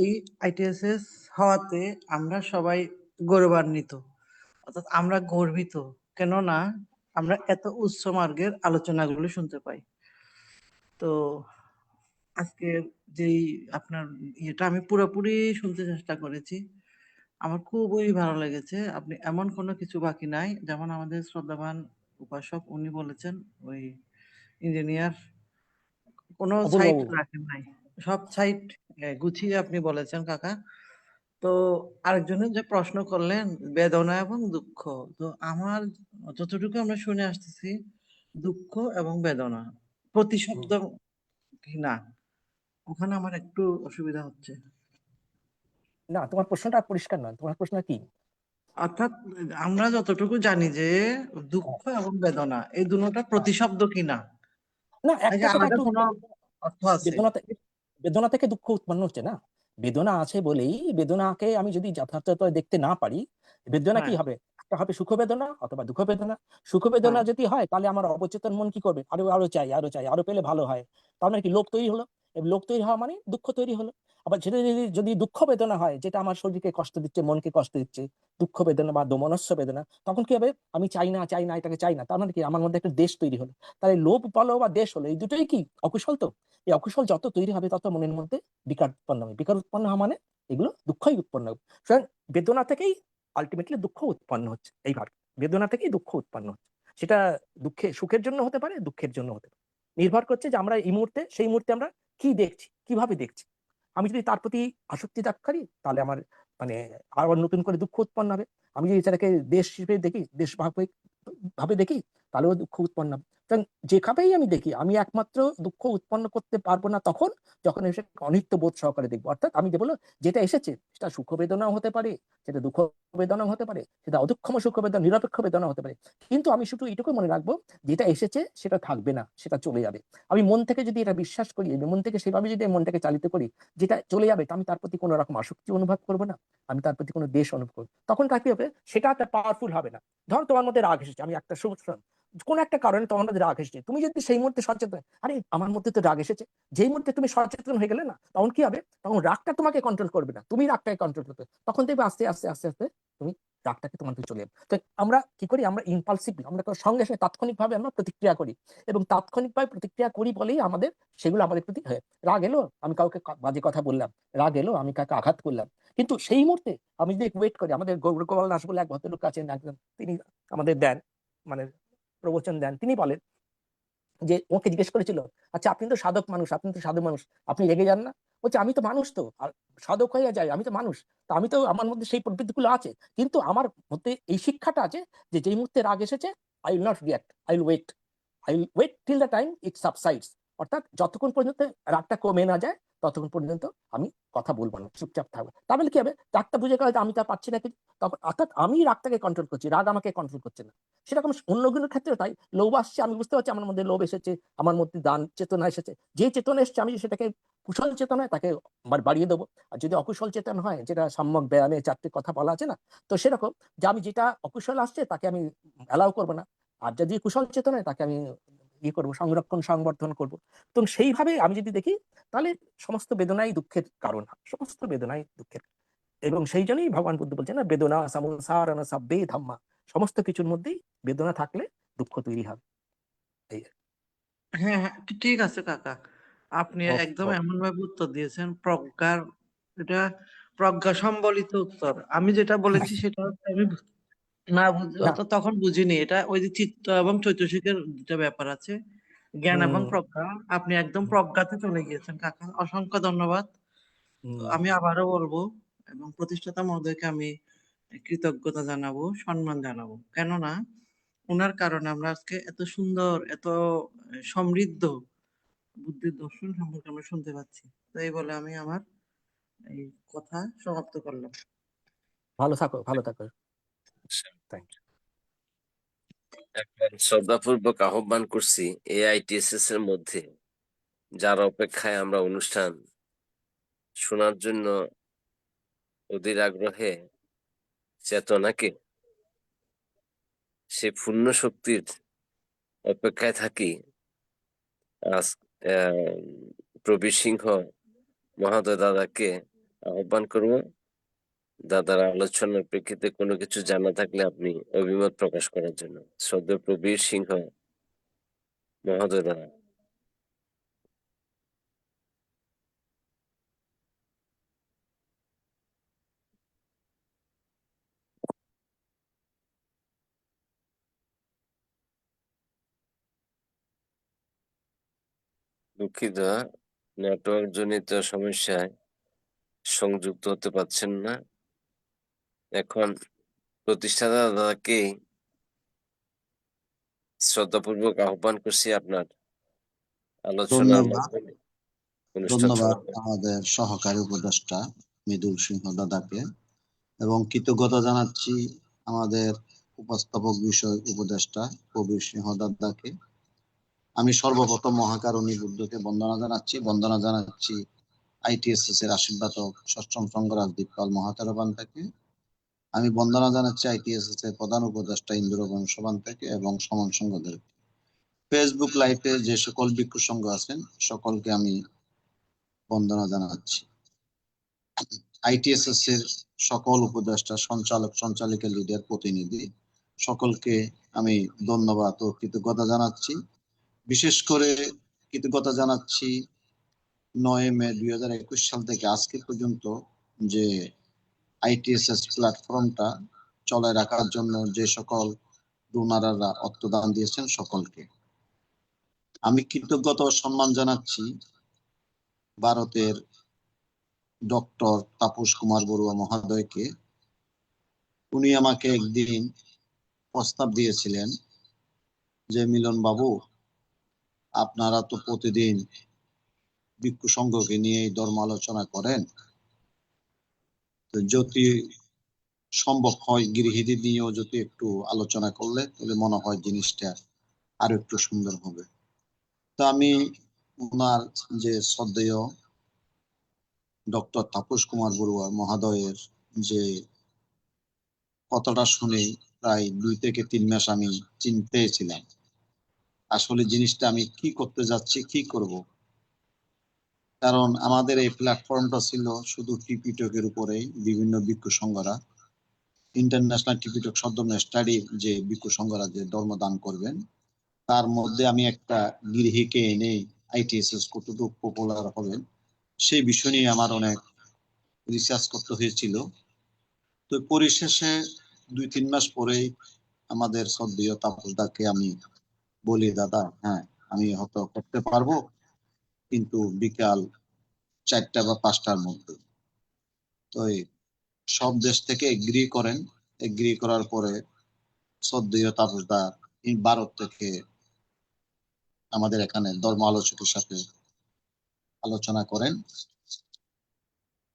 Speaker 12: এই ITSS হওয়াতে আমরা সবাই গৌরবান্বিত, অর্থাৎ আমরা গর্বিত, কেননা আমরা এত উচ্চ মার্গের আলোচনাগুলো শুনতে পাই। তো আজকের যেই আপনার ইয়েটা আমি পুরোপুরি শুনতে চেষ্টা করেছি, আমার খুবই ভালো লেগেছে। আপনি এমন কোনো কিছু বাকি নাই, যেমন আমাদের শ্রদ্ধাবান উপাসক উনি বলেছেন, ওই ইঞ্জিনিয়ার কোনো সাইড রাখেন নাই, সব সাইড গুছিয়ে আপনি বলেছেন কাকা। তো আরেকজনের যে প্রশ্ন করলেন বেদনা এবং দুঃখ, তো আমার যতটুকু আমরা শুনে আসতেছি দুঃখ এবং বেদনা প্রতিশব্দ না, ওখানে আমার একটু অসুবিধা হচ্ছে।
Speaker 6: না, তোমার প্রশ্নটা পরিষ্কার নয়, তোমার প্রশ্ন কি?
Speaker 12: অর্থাৎ আমরা যতটুকু জানি যে দুঃখ এবং বেদনা এই দুটোটা প্রতিশব্দ কিনা,
Speaker 6: না, একটা কথা
Speaker 12: আলাদা
Speaker 6: একটু,
Speaker 12: কোনো অর্থ আছে?
Speaker 6: বেদনা থেকে দুঃখ উৎপন্ন হচ্ছে না, বেদনা আছে বলেই, বেদনাকে আমি যদি যথার্থতা দেখতে না পারি, বেদনা কি হবে? একটা হবে সুখ বেদনা অথবা দুঃখ বেদনা। সুখ বেদনা যদি হয়, তাহলে আমার অবচেতন মন কি করবে? আরো আরো চাই, আরো চাই, আরো পেলে ভালো হয়, তার মানে কি লোভ তৈরি হলো। লোভ তৈরি হওয়া মানে দুঃখ তৈরি হলো। আবার যেটা যদি দুঃখ বেদনা হয়, যেটা আমার শরীরকে কষ্ট দিচ্ছে, মনকে কষ্ট দিচ্ছে, দুঃখ বেদনা বা দোমনস্য বেদনা, তখন কি হবে? আমি চাই না, এটাকে চাই না, তার মানে কি আমার মধ্যে একটা দেশ তৈরি হলো। তাহলে লোভ বলো বা দেশ হলো, এই দুটোই কি অকুশল? তো এই অকুশল যত তৈরি হবে তত মনের মধ্যে বিকার উৎপন্ন হবে। বিকার উৎপন্ন হওয়া মানে এগুলো দুঃখই উৎপন্ন হবে। সুতরাং বেদনা থেকেই আলটিমেটলি দুঃখ উৎপন্ন হচ্ছে। এইভাবে বেদনা থেকেই দুঃখ উৎপন্ন হচ্ছে। সেটা সুখের জন্য হতে পারে, দুঃখের জন্য হতে পারে। নির্ভর করছে যে আমরা এই মুহূর্তে, সেই মুহূর্তে আমরা কি দেখছি, কিভাবে দেখছি। আমি যদি তার প্রতি আসক্তি ত্যাগ করি, তাহলে আমার মানে আবার নতুন করে দুঃখ উৎপন্ন হবে। আমি যদি এটাকে দেশ হিসেবে দেখি, দেশ ভাবে দেখি, তাহলেও দুঃখ উৎপন্ন হবে। কারণ যেভাবেই আমি দেখি, আমি একমাত্র দুঃখ উৎপন্ন করতে পারবো না তখন যখন এসে অনিত্য বোধ সহকারে দেখবো। অর্থাৎ আমি বলো যেটা এসেছে সেটা সুখ বেদনাও হতে পারে, সেটা দুঃখ বেদনাও হতে পারে, সেটা অদুক্ষম সুখ বেদনা, নিরপেক্ষ বেদনা হতে পারে। কিন্তু আমি শুধু এটুকু মনে রাখবো, যেটা এসেছে সেটা থাকবে না, সেটা চলে যাবে। আমি মন থেকে যদি এটা বিশ্বাস করি, মন থেকে সেভাবে যদি মনটাকে চালিত করি, যেটা চলে যাবে, আমি তার প্রতি কোনো রকম আসক্তি অনুভব করবো না, আমি তার প্রতি কোনো দেশ অনুভব করবো। তখন তার কি হবে? সেটা একটা পাওয়ারফুল হবে না। ধরো তোমার মধ্যে রাগ এসেছে, আমি একটা কোন একটা কারণে তোমার মধ্যে রাগ এসেছে, তুমি যদি সেই মুহূর্তে সচেতন, আরে আমার মধ্যে তো রাগ এসেছে, যেই মুহূর্তে তুমি সচেতন হয়ে গেলে না, তখন কি হবে? তখন রাগটা তোমাকে কন্ট্রোল করবে না, তুমি রাগটাকে কন্ট্রোল করবে। তখন দেখবে আস্তে আস্তে আস্তে আস্তে তুমি রাগটাকে তোমার থেকে চলে যাবে। তো আমরা কি করি? আমরা ইম্পালসিভলি, আমরা সঙ্গে সঙ্গে তাৎক্ষণিকভাবে আমরা প্রতিক্রিয়া করি, এবং তাৎক্ষণিকভাবে প্রতিক্রিয়া করি বলেই সেগুলো আমাদের প্রতি হয়। রাগ এলো, আমি কাউকে বাজে কথা বললাম, রাগ এলো, আমি কাউকে আঘাত করলাম, কিন্তু সেই মুহূর্তে আমি যদি ওয়েট করি, আমাদের গৌরগোপাল দাস বলে এক ভদ্রলোক আছেন, একজন, তিনি আমাদের দেন, মানে প্রবচন দেন। তিনি বলেন যে, ওকে জিজ্ঞেস করেছিল, আচ্ছা আপনি তো সাধক মানুষ, আপনি রেগে যান না? বলছে, আমি তো মানুষ, তো আর সাধক হয়ে যায়, আমি তো মানুষ, তো আমি তো, আমার মধ্যে সেই প্রবৃত্তিগুলো আছে, কিন্তু আমার মধ্যে এই শিক্ষাটা আছে যে যেই মুহূর্তে রাগ এসেছে, I will not react, I will wait till the time it subsides. অর্থাৎ যতক্ষণ পর্যন্ত রাগটা কমে না যায়, ততক্ষণ পর্যন্ত আমি কথা বলবো না, চুপচাপ থাকবো। তাহলে কি হবে? রাগটা বুঝে গেল আমি তা পাচ্ছি না কিছু, তখন অর্থাৎ আমি রাগটাকে কন্ট্রোল করছি, রাগ আমাকে কন্ট্রোল করছে না। সেরকম অন্যগুলোর ক্ষেত্রে তাই। লোভ আসছে, আমি বুঝতে পারছি আমার মধ্যে লোভ এসেছে, আমার মধ্যে দান চেতনা এসেছে, যে চেতনা এসছে আমি সেটাকে কুশল চেতনায় তাকে বাড়িয়ে দেবো। আর যদি অকুশল চেতনা হয়, যেটা সম্যক ব্যায়ামে 4টি কথা বলা আছে না, তো সেরকম যে আমি যেটা অকুশল আসছে তাকে আমি অ্যালাউ করবো না, আর যদি কুশল চেতনায় তাকে আমি করবো, সংরক্ষণ সংবর্ধন করবো। তো সেইভাবে আমি যদি দেখি, তাহলে সমস্ত বেদনাই দুঃখের কারণ, সমস্ত বেদনাই দুঃখের। এবং সেই জন্যই ভগবান বুদ্ধ বলছেন না, বেদনা সমসারণ সাব্বে ধাম্মা, সমস্ত কিছুর মধ্যেই বেদনা থাকলে দুঃখ তৈরি হবে। এই
Speaker 12: হ্যাঁ হ্যাঁ, ঠিক আছে কাকা, আপনি একদম এমন ভাবে উত্তর দিয়েছেন, এটা প্রজ্ঞা সম্বলিত উত্তর। আমি যেটা বলেছি সেটা হচ্ছে আমি না তখন বুঝিনি, এটা ওই যে চিত্ত এবং চৈতসিকের দুটা ব্যাপার আছে, জ্ঞান এবং প্রজ্ঞা। আপনি একদম প্রজ্ঞাতে চলে গিয়েছেন কাকা, অসংখ্য ধন্যবাদ। আমি আবারও বলবো, এবং প্রতিষ্ঠাতা মহোদয়কে আমি কৃতজ্ঞতা জানাবো, সম্মান জানাবো, কেননা ওনার কারণে আমরা আজকে এত সুন্দর, এত সমৃদ্ধ বুদ্ধির দর্শন সম্পর্কে আমরা শুনতে পাচ্ছি। তো এই বলে আমি আমার এই কথা সমাপ্ত করলাম।
Speaker 6: ভালো থাকো, ভালো থাকো। Thank you.
Speaker 8: এখন শ্রদ্ধাপূর্বক আহ্বান করছি AITSS এর মধ্যে যার অপেক্ষায় আমরা অনুষ্ঠান শোনার জন্য অধীর আগ্রহে চেতনাকে, সে পূর্ণ শক্তির অপেক্ষায় থাকি। আজ প্রবীর সিংহ মহোদয় দাদাকে আহ্বান করব, দাদার আলোচনার প্রেক্ষিতে কোনো কিছু জানা থাকলে আপনি অভিমত প্রকাশ করার জন্য। শ্রদ্ধেয় প্রবীর সিংহ মহোদয় দাদা। দুঃখিত, নেটওয়ার্ক জনিত সমস্যায় সংযুক্ত হতে পারছেন না। এখন প্রতিষ্ঠাতা দাদাকে শ্রদ্ধাপূর্বক আহ্বান করছি আপনার আলোচনার মাধ্যমে অনুষ্ঠান
Speaker 1: ধন্যবাদ আমাদের সহকারী উপদেষ্টা মৃদুল সিংহ দাদাকে, এবং কৃতজ্ঞতা জানাচ্ছি আমাদের উপস্থাপক বিষয় উপদেষ্টা প্রবীর সিংহ দাদাকে। আমি সর্বপ্রথম মহাকারণী বুদ্ধকে বন্দনা জানাচ্ছি ITSS এর আশীর্বাদক ষষ্ঠম সংঘ রাজদীপ পাল মহাতেরবান থেকে। আমি বন্দনা জানাচ্ছি ITSS এর প্রধান উপদেষ্টা ইন্দ্রগণ সবান থেকে এবং সমন সংঘদের। ফেসবুক লাইভে যে সকল ভিক্ষু সংঘ আছেন সকলকে আমি বন্দনা জানাচ্ছি। ITSS এর সকল উপদেষ্টা, সঞ্চালক, সঞ্চালিকা, লিডার, প্রতিনিধি সকলকে আমি ধন্যবাদ ও কৃতজ্ঞতা জানাচ্ছি। বিশেষ করে কৃতজ্ঞতা জানাচ্ছি 9 মে 2021 সাল থেকে আজকে পর্যন্ত যে ITSS প্ল্যাটফর্মটা চলায় রাখার জন্য যে সকল ডোনাররা অর্থদান দিয়েছেন সকলকে আমি কৃতজ্ঞতা ও সম্মান জানাচ্ছি। ভারতের ডক্টর তাপস কুমার বড়ুয়া মহোদয়কে। উনি আমাকে একদিন প্রস্তাব দিয়েছিলেন যে মিলন বাবু, আপনারা তো প্রতিদিন ভিক্ষু সংঘকে নিয়ে ধর্ম আলোচনা করেন, তো যদি সম্ভব হয় গৃহীদের নিয়েও যদি একটু আলোচনা করলে তাহলে মনে হয় জিনিসটা আরো একটু সুন্দর হবে। তো আমি ওনার যে শ্রদ্ধেয় ডক্টর তাপস কুমার বড়ুয়া মহোদয়ের যে কথাটা শুনে প্রায় 2 থেকে 3 মাস আমি চিন্তায় ছিলাম, আসলে জিনিসটা আমি কি করতে যাচ্ছি, কি করব। কারণ আমাদের এই প্ল্যাটফর্মটা ছিল শুধু টিপিটকের উপরেই, বিভিন্ন ভিক্ষু সংঘরা, ইন্টারন্যাশনাল টিপিটক সদ্যমে স্টাডি যে ভিক্ষু সংঘরা যে ধর্মদান করবেন, তার মধ্যে আমি একটা গৃহীকে এনে ITSS কতটুকু পপুলার হবেন সেই বিষয় নিয়ে আমার অনেক রিসার্চ করতে হয়েছিল। তো পরিশেষে 2-3 মাস পরেই আমাদের শ্রদ্ধেয় তাপসদাকে আমি বলি, দাদা হ্যাঁ আমি হয়তো করতে পারবো, কিন্তু বিকাল 4টা বা 5টার মধ্যে। তো সব দেশ থেকে এগ্রি করেন। এগ্রি করার পরে শ্রদ্ধেয় তাপসদা ভারত থেকে আমাদের এখানে ধর্ম আলোচকের সাথে আলোচনা করেন।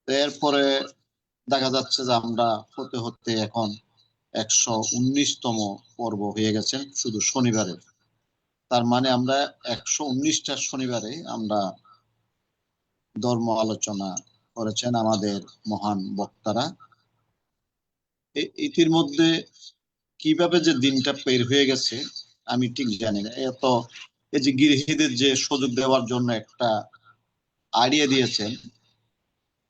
Speaker 1: এরপরে দেখা যাচ্ছে যে আমরা হতে হতে এখন 119তম পর্ব হয়ে গেছেন শুধু শনিবারে। তার মানে আমরা 119টা শনিবারে আমরা ধর্ম আলোচনা করেছেন আমাদের মহান বক্তারা। ইতির মধ্যে কিভাবে যে দিনটা বের হয়ে গেছে আমি ঠিক জানি না। এত এই যে গৃহীদের যে সুযোগ দেওয়ার জন্য একটা আইডিয়া দিয়েছেন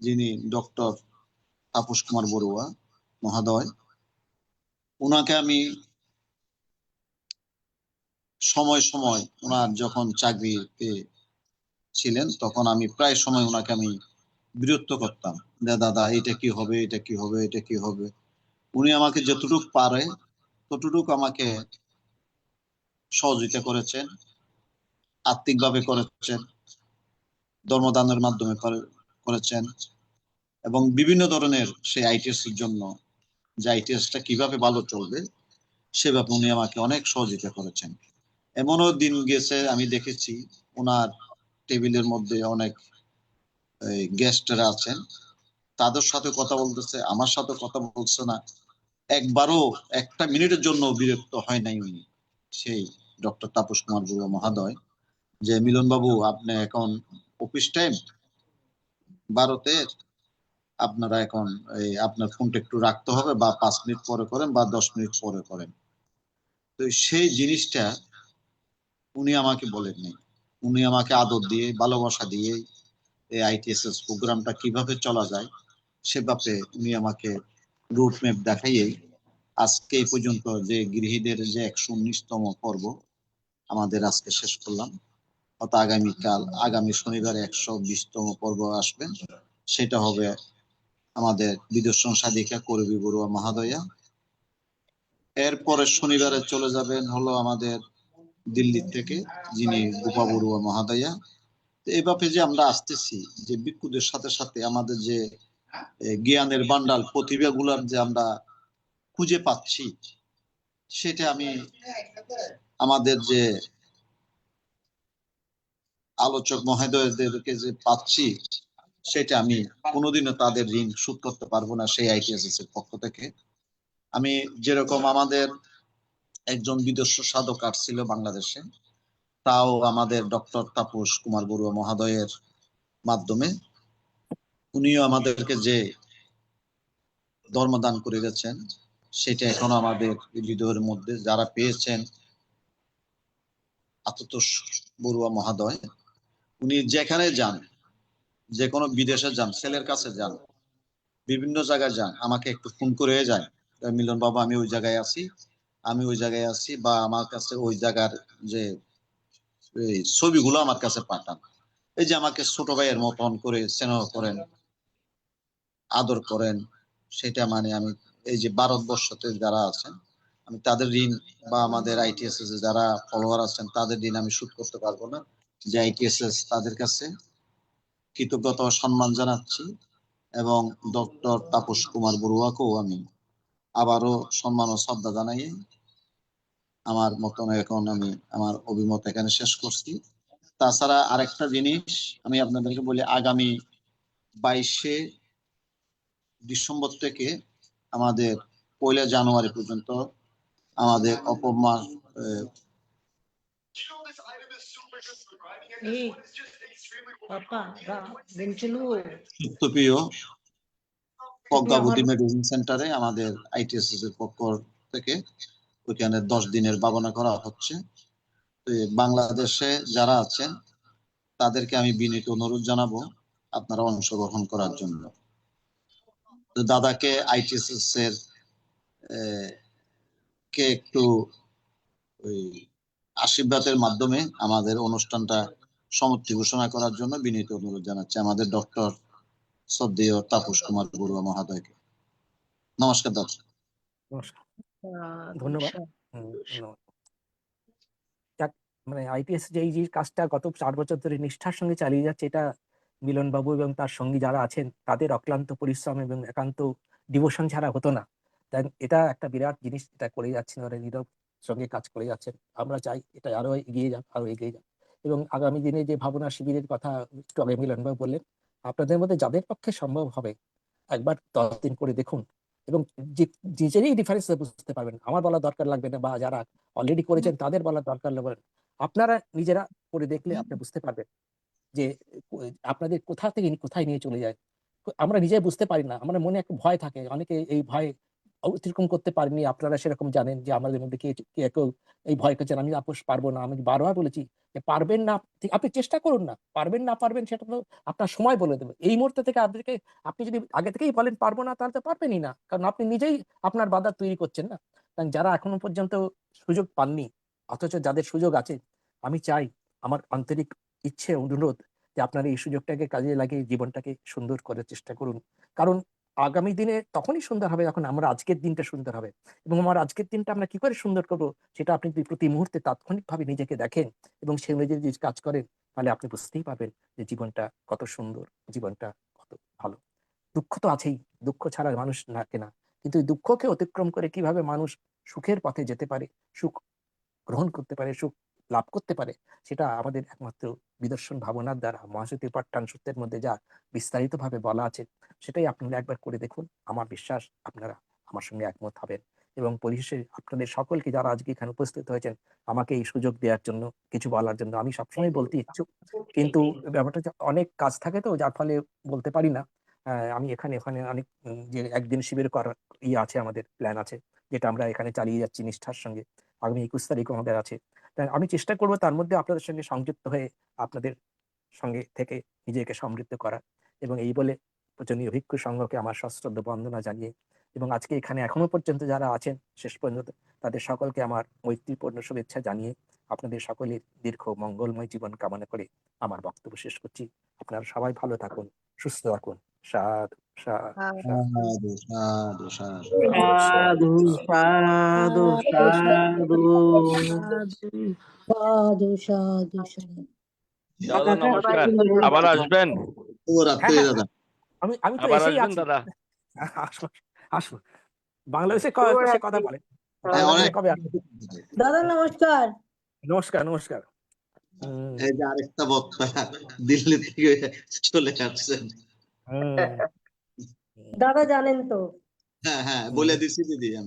Speaker 1: যিনি ডক্টর তাপস কুমার বড়ুয়া মহোদয়, ওনাকে আমি সময় সময় ওনার যখন চাকরিতে ছিলেন তখন আমি প্রায় সময় ওনাকে আমি বিরক্ত করতাম, দাদা এটা কি হবে, এটা কি হবে, এটা কি হবে। উনি আমাকে যতটুকু পারে ততটুকু আমাকে সহযোগিতা করেছেন, আর্থিকভাবে করেছেন, ধর্মদানের মাধ্যমে করেছেন, এবং বিভিন্ন ধরনের সেই ITS এর জন্য যে ITSটা কিভাবে ভালো চলবে সেভাবে উনি আমাকে অনেক সহযোগিতা করেছেন। এমনও দিন গেছে আমি দেখেছি ওনার টেবিলের মধ্যে অনেক গেস্টরা আছেন, তাদের সাথে কথা বলতেছে, আমার সাথে কথা বলছে না, একবারও একটা মিনিটের জন্য বিরক্ত হয় নাই উনি, সেই ডক্টর তাপস কুমার বড়ুয়া মহোদয়, যে মিলন বাবু আপনি এখন অফিস টাইম ভারতের, আপনারা এখন আপনার ফোনটা একটু রাখতে হবে, বা 5 মিনিট পরে করেন বা 10 মিনিট পরে করেন। তো সেই জিনিসটা উনি আমাকে বলেননি, উনি আমাকে আদর দিয়ে ভালোবাসা দিয়ে এই ITSS প্রোগ্রামটা কিভাবে চলা যায় সেভাবে উনি আমাকে রুট ম্যাপ দেখাইয়ে আজকে এই পর্যন্ত যে গৃহীদের যে 119তম পর্ব আমাদের আজকে শেষ করলাম। অত আগামী শনিবারে 120তম পর্ব আসবেন, সেটা হবে আমাদের বিদর্শন সাধিকা করবী বড়ুয়া মহোদয়া। এরপরে শনিবারে চলে যাবেন হলো আমাদের দিল্লি থেকে যিনি গোপা বড়ুয়া মহোদয়া। এইভাবে যে আমরা আসতেছি যে ভিক্ষুদের সাথে সাথে আমাদের যে জ্ঞানের বান্ডাল, প্রতিভাগুলার যে আমরা খুঁজে পাচ্ছি, সেটা আমি আমাদের যে আলোচক মহোদয়দেরকে যে পাচ্ছি সেটা আমি কোনোদিনও তাদের ঋণ শোধ করতে পারবো না সেই ITSS এর পক্ষ থেকে। আমি যেরকম আমাদের একজন বিদর্শ সাধক আসছিল বাংলাদেশে, তাও আমাদের ডক্টর তাপস কুমার বড়ুয়া মহোদয়ের মাধ্যমে উনিও আমাদেরকে যে ধর্মদান করে গেছেন সেটা এখন আমাদের হৃদয়ের মধ্যে যারা পেয়েছেন। আশুতোষ বড়ুয়া মহোদয় উনি যেখানে যান যে কোনো বিদেশে যান, ছেলের কাছে যান, বিভিন্ন জায়গায় যান, আমাকে একটু ফোন করে যায়, মিলন বাবা আমি ওই জায়গায় আছি, বা আমার কাছে ওই জায়গার যে এই ছবিগুলো আমার কাছে পাঠান। এই যে আমাকে ছোট ভাইয়ের মতন করে স্নেহ করেন, আদর করেন, সেটা মানে আমি এই যে ভারতবর্ষতে যারা আছেন আমি তাদের ঋণ, বা আমাদের ITSS যারা ফলোয়ার আছেন তাদের ঋণ আমি শোধ করতে পারবো না। যে ITSS তাদের কাছে কৃতজ্ঞতা ও সম্মান জানাচ্ছি, এবং ডক্টর তাপস কুমার বড়ুয়াকেও আমি আবারও সম্মান ও শ্রদ্ধা জানাই। আমার মতন এখন আমি আমার অভিমত এখানে শেষ করছি। তাছাড়া আরেকটা জিনিস আমি আপনাদেরকে বলি, আগামী 22শে ডিসেম্বর থেকে আমাদের 1 জানুয়ারি পর্যন্ত আমাদের অপমান
Speaker 11: এই পাপা বেঞ্চলু
Speaker 1: সুপ্রিয় প্রজ্ঞাবতী
Speaker 11: আমার
Speaker 1: মেডিসিন সেন্টারে আমাদের ITSS এর পক্ষ থেকে ওইখানে 10 দিনের ভাবনা করা হচ্ছে। তো বাংলাদেশে যারা আছেন তাদেরকে আমি বিনীত অনুরোধ জানাবো আপনারা অংশগ্রহণ করার জন্য। তো দাদাকে ITSS এর কে একটু ওই আশীর্বাদের মাধ্যমে আমাদের অনুষ্ঠানটা সমাপ্তি ঘোষণা করার জন্য বিনীত অনুরোধ জানাচ্ছি আমাদের ডক্টর শ্রদ্ধেয় তাপস কুমার বড়ুয়া মহোদয়কে। নমস্কার দাদা।
Speaker 6: নমস্কার, ধন্যবাদ। ধন্যবাদ। যাক, মানে ITS যে এই যে কাজটা গত 4 বছর ধরে নিষ্ঠার সঙ্গে চালিয়ে যাচ্ছে, এটা মিলন বাবু এবং তার সঙ্গী যারা আছেন তাদের অক্লান্ত পরিশ্রম এবং একান্ত ডিভোশন ছাড়া হতো না। তাই এটা একটা বিরাট জিনিস, এটা করে যাচ্ছেন ওরা, নীরব সঙ্গে কাজ করে যাচ্ছেন। আমরা চাই এটা আরো এগিয়ে যাক, আরো এগিয়ে যাক। এবং আগামী দিনে যে ভাবনা শিবিরের কথা একটু আগে মিলন বাবু বললেন, আপনাদের মধ্যে যাদের পক্ষে সম্ভব হবে একবার 10 দিন করে দেখুন, এবং নিজেরই ডিফারেন্স বুঝতে পারবেন। আমার বলা দরকার লাগবে না, বা যারা অলরেডি করেছেন তাদের বলার দরকার লাগবে না। আপনারা নিজেরা করে দেখলে আপনি বুঝতে পারবেন যে আপনাদের কোথা থেকে কোথায় নিয়ে চলে যায়। আমরা নিজে বুঝতে পারি না, আমাদের মনে একটা ভয় থাকে, অনেকে এই ভয় অতিক্রম করতে পারেনি। আপনারা সেরকম জানেন যে আমাদের মধ্যে কেউ এই ভয় করছেন, আমি আপোষ পারবো না। আমি বারবার বলেছি যে পারবেন না, আপনি চেষ্টা করুন না, পারবেন না পারবেন সেটা তো আপনার সময় বলে দেবে। এই মুহূর্তে থেকে আপনি যদি আগে থেকেই বলেন পারবো না, তাহলে তো পারবেনই না, কারণ আপনি নিজেই আপনার বাধা তৈরি করছেন না। কারণ যারা এখনো পর্যন্ত সুযোগ পাননি, অথচ যাদের সুযোগ আছে, আমি চাই, আমার আন্তরিক ইচ্ছে অনুরোধ যে আপনারা এই সুযোগটাকে কাজে লাগিয়ে জীবনটাকে সুন্দর করার চেষ্টা করুন। কারণ আগামী দিনে তখনই সুন্দর হবে যখন আমরা আজকের দিনটা সুন্দর হবে। এবং আমার আজকের দিনটা আমরা কি করে সুন্দর করবো সেটা আপনি যদি প্রতি মুহূর্তে তাৎক্ষণিকভাবে নিজেকে দেখেন এবং সেই অনুযায়ী যদি কাজ করেন, তাহলে আপনি বুঝতেই পারবেন যে জীবনটা কত সুন্দর, জীবনটা কত ভালো। দুঃখ তো আছেই, দুঃখ ছাড়া মানুষ না কেনা, কিন্তু এই দুঃখকে অতিক্রম করে কিভাবে মানুষ সুখের পথে যেতে পারে, সুখ গ্রহণ করতে পারে, সুখ লাভ করতে পারে, সেটা আমাদের একমাত্র বিদর্শন ভাবনার দ্বারা মহাসতী পাঠ্যান সূত্রের মধ্যে যা বিস্তারিত ভাবে বলা আছে, সেটাই আপনারা একবার করে দেখুন। আমার বিশ্বাস আপনারা আমার সঙ্গে একমত হবেন। এবং পরিশেষে আপনাদের সকলকে যারা আজকে এখানে উপস্থিত হয়েছেন, আমাকে এই সুযোগ দেওয়ার জন্য, কিছু বলার জন্য, আমি সবসময় বলতে ইচ্ছুক, কিন্তু ব্যাপারটা অনেক কাজ থাকে তো, যার ফলে বলতে পারি না। আমি ওখানে অনেক যে একদিন শিবির করার আছে, আমাদের প্ল্যান আছে, যেটা আমরা এখানে চালিয়ে যাচ্ছি নিষ্ঠার সঙ্গে। আগামী 21 তারিখ আমাদের আছে। তাই আমি চেষ্টা করবো তার মধ্যে আপনাদের সঙ্গে সংযুক্ত হয়ে আপনাদের সঙ্গে থেকে নিজেকে সমৃদ্ধ করা। এবং এই বলে পূজনীয় ভিক্ষু সংঘকে আমার সশ্রদ্ধ বন্দনা জানিয়ে, এবং আজকে এখানে এখনো পর্যন্ত যারা আছেন শেষ পর্যন্ত, তাদের সকলকে আমার মৈত্রীপূর্ণ শুভেচ্ছা জানিয়ে আপনাদের সকলের দীর্ঘ মঙ্গলময় জীবন কামনা করে আমার বক্তব্য শেষ করছি। আপনারা সবাই ভালো থাকুন, সুস্থ থাকুন। সাধু সাধু
Speaker 1: সাধু সাধু সাধু।
Speaker 4: সাধু সাধু সাধু।
Speaker 5: সাধু সাধু সাধু।
Speaker 10: দাদা নমস্কার, আবার আসবেন।
Speaker 1: শুভরাত্রি
Speaker 6: হ্যাঁ,
Speaker 1: দাদা।
Speaker 6: আমি তো
Speaker 10: আবার
Speaker 6: এসেই
Speaker 10: আসবেন
Speaker 6: আছি।
Speaker 10: দাদা।
Speaker 6: আসুন আসুন, বাংলাদেশে সে কথা বলে।
Speaker 1: হ্যাঁ, অনেক
Speaker 6: কবে আসবেন?
Speaker 5: দাদা নমস্কার।
Speaker 6: নমস্কার নমস্কার।
Speaker 1: এই যে আরেকটা বক্তা দিল্লি থেকে চলে আসছেন।
Speaker 5: দাদা জানেন তো।
Speaker 1: হ্যাঁ হ্যাঁ, বলে দিছি দিদি আমি।